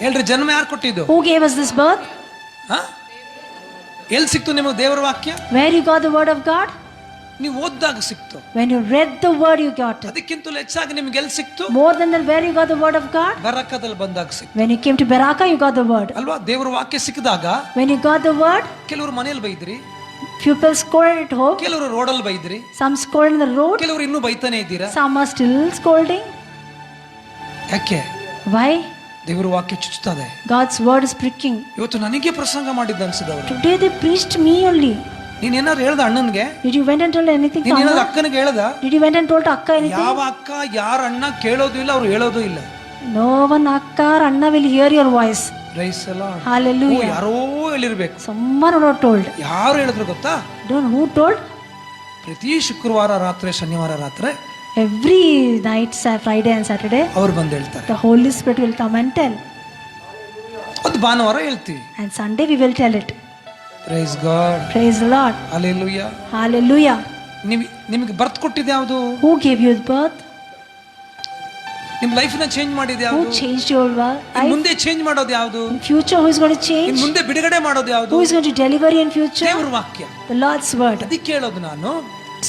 ಹೇಳ್ರಿ, ಜನ್ಮ ಯಾರು ಕೊಟ್ಟಿದ್ದು? Who gave us this birth? ಎಲ್ಲಿ ಸಿಕ್ತು ನಿಮಗೆ ದೇವರ ವಾಕ್ಯ? Where you got the word of God? ನೀವು ಓದಿದಾಗ ಸಿಕ್ತು. When you read the word, you got it. ಅದಕ್ಕಿಂತಲೂ ಹೆಚ್ಚಾಗಿ ನಿಮ್ಗೆ ಎಲ್ಲಿ ಸಿಕ್ತು? More than that, where you got the word of God? ಬರಕದಲ್ಲಿ ಬಂದಾಗ ಸಿಕ್ತು. When you came to Baraka, you got the word. ಅಲ್ವಾ? ದೇವರ ವಾಕ್ಯ ಸಿಕ್ಕಿದಾಗ When you got the word, ಕೆಲವರು ಮನೆಯಲ್ಲಿ ಬೈದ್ರಿ, people scolded at home. ಕೆಲವರು ರೋಡಲ್ಲಿ ಬೈದ್ರಿ, Some scolded in the road. ಕೆಲವರು ಇನ್ನೂ ಬೈತಾನೆ ಇದ್ದೀರಾ. Some are still scolding. ಯಾಕೆ? Why? ದೇವರ ವಾಕ್ಯ ಚುಚ್ಚುತ್ತದೆ. God's word is pricking. ಇವತ್ತು ನನಗೆ ಪ್ರಸಂಗ ಮಾಡಿದ್ದ ಅನ್ಸಿದವರು. Today they preached me only. ನೀನ್ ಏನಾದ್ರು ಹೇಳ್ದ ಅಣ್ಣನ್ಗೆ? Did you went and told anything to ನೀನ್ ಏನಾದ್ರು Amma? ಅಕ್ಕನಿಗೆ ಹೇಳ್ದ? Did you went and told to Akka anything? ಯಾವ ಅಕ್ಕ ಯಾರ ಅಣ್ಣ ಕೇಳೋದು ಇಲ್ಲ, ಅವ್ರು ಹೇಳೋದು ಇಲ್ಲ. No one Akka or Anna will hear your voice. Praise the lord. Hallelujah. ಯಾರೋ ಹೇಳಿರ್ಬೇಕು. Someone would have told. ಯಾರು ಹೇಳಿದ್ರು ಗೊತ್ತಾ? Don't know who told. ಪ್ರತಿ ಶುಕ್ರವಾರ ರಾತ್ರಿ, ಶನಿವಾರ ರಾತ್ರಿ Every night, Friday and Saturday, ಅವ್ರು ಬಂದು ಹೇಳ್ತಾರೆ. the Holy Spirit will come and tell. ಅದು ಭಾನುವಾರ ಹೇಳ್ತೀವಿ. And Sunday we will tell it. Price God. Praise the Lord. Hallelujah. Hallelujah. ನಿಮಗೆ ಬರ್ತ್ ಕೊಟ್ಟಿದ್ದು ಯಾವುದು? Who gave you birth? ನಿಮ್ ಲೈಫ್ ನ ಚೇಂಜ್ ಮಾಡಿದ Who ಯಾವುದು? changed your life? ಮುಂದೆ ಚೇಂಜ್ ಮಾಡೋದು ಯಾವುದು? In future, who is going to change? ಮುಂದೆ ಬಿಡುಗಡೆ ಮಾಡೋದು ಯಾವುದು? Who is going to deliver you in future? ದೇವರ ವಾಕ್ಯ. The Lord's word. ಅದಕ್ಕೆ ಹೇಳೋದು ನಾನು,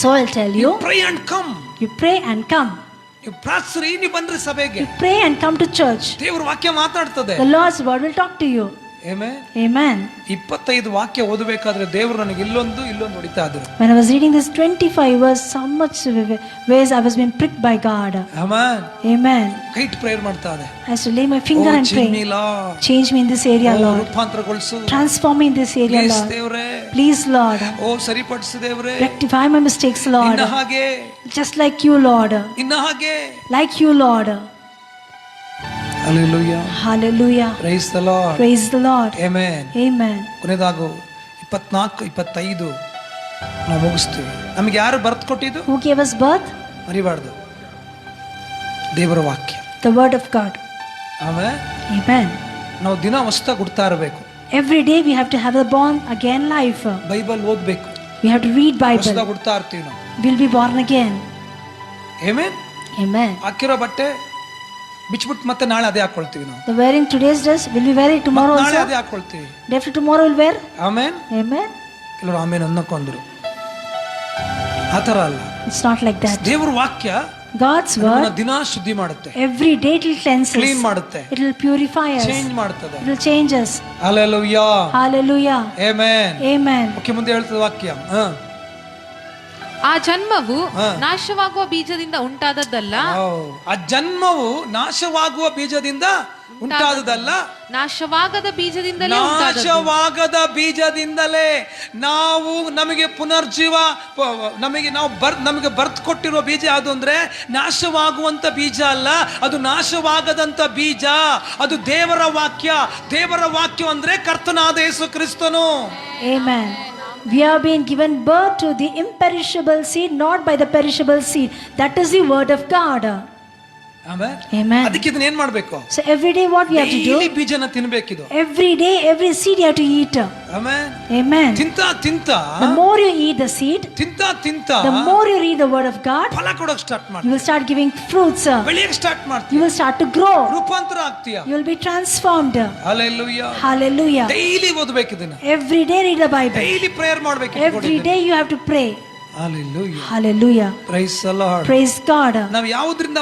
So I'll tell you. Pray and come. You pray and come. ನೀವು ಪ್ರಾರ್ಥಿಸ್ರಿ, ನೀವು ಬಂದ್ರಿ ಸಭೆಗೆ. You pray and come to church. ದೇವರ ವಾಕ್ಯ ಮಾತಾಡ್ತದೆ. The Lord's word will talk to you. Amen. Amen. 25 ವಾಕ್ಯ ಓದಬೇಕಾದ್ರೆ ದೇವರು ನನಗೆ ಇಲ್ಲೊಂದು ಹೊಡಿತಾ ಇದ್ರು. When I was reading this 25 verse, so much ways I was being pricked by God. Amen. Amen. ಕೈಟ್ ಪ್ರೇಯರ್ ಮಾಡ್ತಾ ಇದೆ. I used to lay my finger and pray. Change me in this area, Lord. ರೂಪಾಂತರಗೊಳಿಸು. Transform me in this area, Lord. ದೇವರೇ. Please, Lord. ಸರಿಪಡಿಸು ದೇವರೇ. Rectify my mistakes, Lord. ಇನ್ನ ಹಾಗೆ. Just like you, Lord. ಇನ್ನ ಹಾಗೆ. Like you, Lord. Hallelujah. Hallelujah. Praise the Lord. Praise the Lord. Amen. Amen. ಕೊನೆಯದಾಗು 24, 25 ನಾವು ಮುಗಿಸ್ತೀವಿ. ನಮಗೆ ಯಾರು ಬರ್ತ್ ಕೊಟ್ಟಿದ್ದು? Who gave us birth? ಮರಿಬಾರ್ದು, ದೇವರ ವಾಕ್ಯ. The word of God. ಆಮೇಲೆ Amen. ನಾವು ದಿನ ಹೊಸದಾಗಿ ಹುಡ್ತಾ ಇರಬೇಕು. Every day we have to have a born again life. Bible ಓದಬೇಕು. We have to read Bible. ಹೊಸದಾಗಿ ಹುಡ್ತಾ ಇರ್ತೀವಿ ನಾವು. We'll be born again. Amen. Amen. ಹಾಕಿರೋ ಬಟ್ಟೆ ಬಿಚ್ಬಿಟ್ಟು ಮತ್ತೆ ನಾಳೆ ಅದೇ ಹಾಕೊಳ್ತೀವಿ ನಾವು. The wearing today's dress will be wearing tomorrow ನಾಳೆ also. ಅದೇ ಹಾಕೊಳ್ತೀವಿ. Day after tomorrow will wear. Amen. Amen. ಕೆಲವರು ಆಮೇನ್ ಅನ್ನಕೊಂಡ್ರು. ಆ ಥರ ಅಲ್ಲ. It's not like that. ದೇವರ ವಾಕ್ಯ God's ನಮ್ಮನ್ನ word, ದಿನ ಶುದ್ಧಿ ಮಾಡುತ್ತೆ, every day it will cleanse clean us. ಮಾಡುತ್ತೆ, It will purify us. Change ಮಾಡ್ತದೆ. It will change us. Hallelujah, Hallelujah. Amen. Amen. Okay, ಮುಂದೆ ಹೇಳ್ತದೆ ವಾಕ್ಯ. ಆ ಜನ್ಮವು ನಾಶವಾಗುವ ಬೀಜದಿಂದ ಉಂಟಾದದ್ದಲ್ಲ. ಆ ಜನ್ಮವು ನಾಶವಾಗುವ ಬೀಜದಿಂದ ಉಂಟಾದದಲ್ಲ, ನಾಶವಾಗದ ಬೀಜದಿಂದಲೇ ಉಂಟಾದದ್ದು. ನಾಶವಾಗದ ಬೀಜದಿಂದಲೇ ನಾವು ನಮಗೆ ಪುನರ್ಜೀವ, ನಮಗೆ ಬರ್ತ್ ಕೊಟ್ಟಿರುವ ಬೀಜ ಯಾವುದು ಅಂದ್ರೆ ನಾಶವಾಗುವಂತ ಬೀಜ ಅಲ್ಲ, ಅದು ನಾಶವಾಗದಂತ ಬೀಜ. ಅದು ದೇವರ ವಾಕ್ಯ. ದೇವರ ವಾಕ್ಯ ಅಂದ್ರೆ ಕರ್ತನಾದ ಯೇಸು ಕ್ರಿಸ್ತನು. Amen. We have been given birth to the imperishable seed, not by the perishable seed. That is the word of God. Amen. ಅದಕ್ಕೆ ಇದನ್ನ ಏನ್ ಮಾಡ್ಬೇಕು? So every day what we have to do? Daily ಬೀಜನ ತಿನ್ಬೇಕಿದು. Every day, every seed you have to eat. Amen. Amen. ತಿಂತ the more you eat the seed, ತಿಂತ the more you read the word of God, ಫಲ ಕೊಡೋಕೆ start ಮಾಡಿ. you will start giving fruits. ಬೆಳೆಯಕ್ಕೆ start ಮಾಡ್ತೀಯ. You will start to grow. ರೂಪಾಂತರ ಆಗ್ತೀಯ. You will be transformed. Hallelujah. Hallelujah. Daily ಓದಬೇಕು ಇದನ್ನ. Every day read the Bible. Daily prayer ಮಾಡಬೇಕು. Every day you have to pray. Hallelujah. Hallelujah. Praise the Lord. Praise God. ನಾವು ಯಾವುದರಿಂದ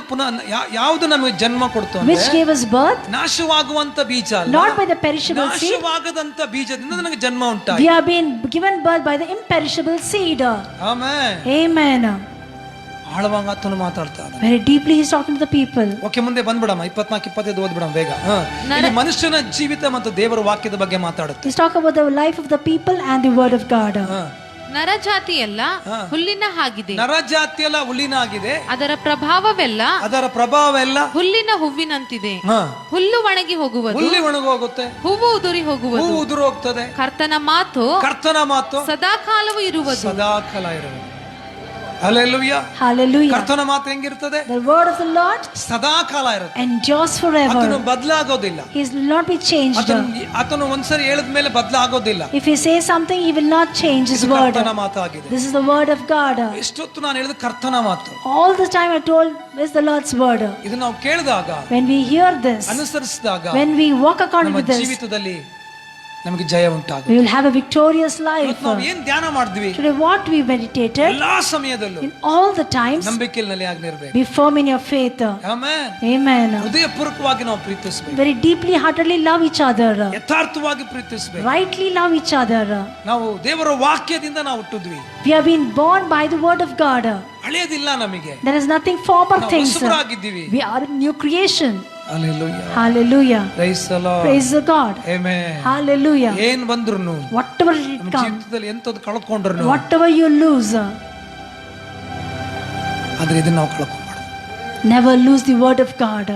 ಯಾವುದು ನಮಗೆ ಜನ್ಮ ಕೊಡ್ತು ಅಂದ್ರೆ, which gave us birth? ನಾಶವಾಗುವಂತ ಬೀಜ ಅಲ್ಲ, not by the perishable seed. ನಾಶವಾಗದಂತ ಬೀಜದಿಂದ ನನಗೆ ಜನ್ಮ ಉಂಟಾಯಿತು. We have been given birth by the imperishable seed. Amen. Amen. ಆಳವಾಗಿ ಆತನು ಮಾತಾಡ್ತಾನೆ. Very deeply he is talking to the people. Okay, ಮುಂದೆ ಬಂದ್ಬಿಡಮ್ಮ. 24-25 ಓದ್ಬಿಡಮ್ಮ ಬೇಗ. ಇಲ್ಲಿ ಮನುಷ್ಯನ ಜೀವಿತ ಮತ್ತು ದೇವರ ವಾಕ್ಯದ ಬಗ್ಗೆ ಮಾತಾಡುತ್ತೆ. Let's talk about the life of the people and the word of God. ನರಜಾತಿಯೆಲ್ಲ ಹುಲ್ಲಿನ ಹಾಗಿದೆ. ನರಜಾತಿಯೆಲ್ಲ ಹುಲ್ಲಿನಾಗಿದೆ. ಅದರ ಪ್ರಭಾವವೆಲ್ಲ ಹುಲ್ಲಿನ ಹೂವಿನಂತಿದೆ. ಹುಲ್ಲು ಒಣಗಿ ಹೋಗುವುದು, ಹುಲ್ಲು ಒಣಗಿ ಹೋಗುತ್ತೆ, ಹೂವು ಉದುರಿ ಹೋಗುವುದು, ಹೂವು ಉದುರಿ ಹೋಗ್ತದೆ. ಕರ್ತನ ಮಾತು ಸದಾಕಾಲವೂ ಇರುವುದು. ಸದಾಕಾಲ ಇರುವುದು. Hallelujah. Hallelujah. ಕರ್ತನ ಮಾತು ಹೆಂಗಿರ್ತದೆ? The word of the Lord ಸದಾಕಾಲ ಇರುತ್ತೆ, endures forever. ಅದನ್ನು ಬದಲಾಗೋದಿಲ್ಲ. He will not be changed. ಆತನು ಒಂದ್ಸರಿ ಹೇಳಿದ ಮೇಲೆ ಬದಲಾಗೋದಿಲ್ಲ. If he says something, he will not change his word. ಕರ್ತನ ಮಾತಾಗಿದೆ. This is the word of God. ಇಷ್ಟೊತ್ತು ನಾನು ಹೇಳಿದ ಕರ್ತನ ಮಾತು. All the time I told this is the Lord's word. ಇದು ನಾವು ಕೇಳಿದಾಗ, when we hear this, ಅನುಸರಿಸಿದಾಗ, when we walk according to this, ಜೀವಿತದಲ್ಲಿ ನಮಗೆ ಜಯ ಉಂಟಾಗುತ್ತೆ. we will have a victorious life. ನಾವು ಏನು ಧ್ಯಾನ ಮಾಡಿದ್ವಿ? Today what we meditated, ಎಲ್ಲಾ ಸಮಯದಲ್ಲೂ, in all the times, ನಂಬಿಕೆಯಲ್ಲಿ ಆಗಿರಬೇಕು. be firm in your faith. Amen. Amen. ಹೃದಯಪೂರ್ವಕವಾಗಿ ನಾವು ಪ್ರೀತಿಸಬೇಕು. Very deeply, heartedly love each other. ಯಥಾರ್ಥವಾಗಿ ಪ್ರೀತಿಸಬೇಕು. Rightly love each other. ನಾವು ದೇವರ ವಾಕ್ಯದಿಂದ ನಾವು ಹುಟ್ಟಿದ್ವಿ. We have been born by the word of God. ಹಳೆಯದಿಲ್ಲ ನಮಗೆ. There is nothing former things. ಹೊಸಬರಾಗಿದ್ದೀವಿ. We are a new creation. Hallelujah. Hallelujah. Praise the Lord. Praise the God. Amen. Hallelujah. ಏನ್ ಬಂದ್ರುನು, whatever it comes, ಜೀವಿತದಲ್ಲಿ ಎಂತದ್ದು ಕಳ್ಕೊಂಡ್ರು, whatever you lose, ಆದ್ರೆ ಇದನ್ನ ನಾವು ಕಳ್ಕೊಬಾರ್ದು. never lose the word of God.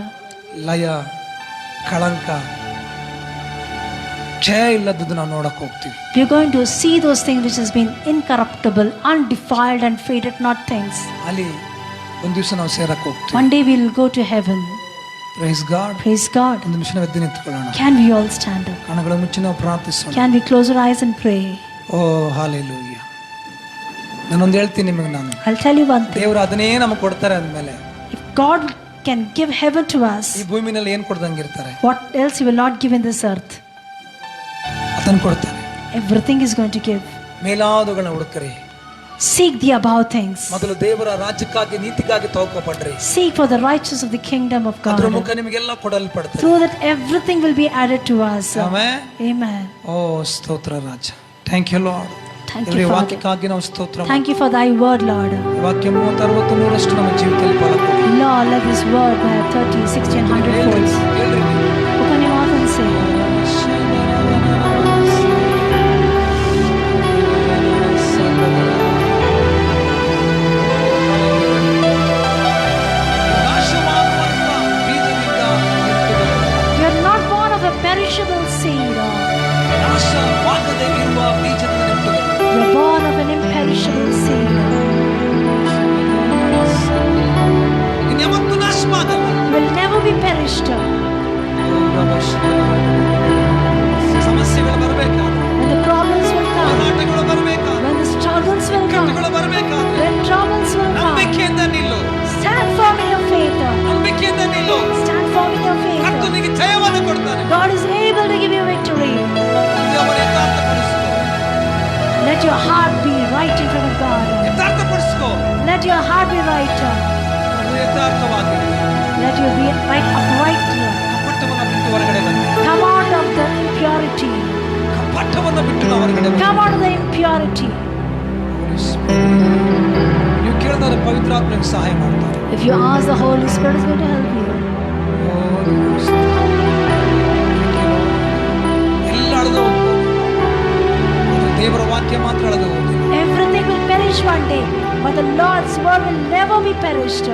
ಲಯ, ಕಳಂಕ, ಕ್ಷಯ ಇಲ್ಲದದ್ದು ನಾವು ನೋಡಕ್ ಹೋಗ್ತೀವಿ. We are going to see those things which has been incorruptible, undefiled and faded not things. ಅಲ್ಲಿ ಒಂದು ದಿವಸ ನಾವು ಸೇರಕ್ ಹೋಗ್ತೀವಿ. One day we will go to heaven. Praise God. Praise God. ಒಂದು ನಿಮಿಷ ಎದ್ದು ನಿಂತುಕೊಳ್ಳೋಣ. Can we all stand up? ಕಣ್ಣುಗಳನ್ನು ಮುಚ್ಚಿ ನಾವು ಪ್ರಾರ್ಥಿಸೋಣ. Can we close our eyes and pray? Oh, hallelujah. ನಾನೊಂದು ಹೇಳ್ತೀನಿ ನಿಮಗೆ. ನಾನು I'll tell you one thing. ದೇವರು ಅದನ್ನೇ ನಮಗೆ ಕೊಡ್ತಾರೆ ಅಂದಮೇಲೆ, if God can give heaven to us, ಈ ಭೂಮಿನಲ್ಲಿ ಏನು ಕೊಡ್ದಂಗಿರ್ತಾರೆ, what else he will not give in this earth? ಅದನ್ನು ಕೊಡ್ತಾರೆ. Everything is going to give. ಮೇಲಾದವುಗಳನ್ನ ಹುಡುಕರಿ. Seek the above things. ಮೊದಲು ದೇವರ ರಾಜ್ಯಕ್ಕಾಗಿ, ನೀತಿಗಾಗಿ ತವಕಪಡ್ರಿ. Seek for the righteousness of the kingdom of God. ಅದರ ಮುಖ ನಿಮಗೆಲ್ಲ ಕೊಡಲ್ಪಡುತ್ತದೆ. Through that everything will be added to us. Amen. Amen. Oh, ಸ್ತೋತ್ರ ರಾಜ. Thank you Lord. Thank you Father. ವಾಕ್ಯಕ್ಕಾಗಿ ನಾವು ಸ್ತೋತ್ರ. Thank you for thy word, Lord. ವಾಕ್ಯ 30, 60, 100 ನಮ್ಮ ಜೀವಿತದಲ್ಲಿ ಫಲ ಕೊಡಿ. Lord, let this word bear 30, 60 and 100 folds. Open your mouth and say, perishable seed. You're born of an imperishable seed. You will never be perished. When the problems will come, when the struggles will come, when troubles will come, stand firm in your faith. Stand firm in your faith. God is able to give you victory. Let your heart be right in front of God. Let your heart be right. ಯಥಾರ್ಥವಾಗಿ Let you be right upright. ಕಪಟವನ್ನು ಬಿಟ್ಟು ಹೊರಗಡೆ ಬನ್ನಿ. Come out of the impurity. ಕಪಟವನ್ನು ಬಿಟ್ಟು ನಾವು ಹೊರಗಡೆ ಬನ್ನಿ. Come out of the impurity. ನೀವು ಕೇಳಿದ್ರೆ ಪವಿತ್ರಾತ್ಮ ನಿಮ್ಗೆ ಸಹಾಯ ಮಾಡ್ತಾರೆ. If you ask, the Holy Spirit is going to help you. ಎಲ್ಲ ಅಳದು ಹೋಗ್ಬೋದು, ದೇವರ ವಾಕ್ಯ ಮಾತ್ರ ಅಳದು ಹೋಗುದಿಲ್ಲ. Everything will perish one day, but the Lord's word will never be perished.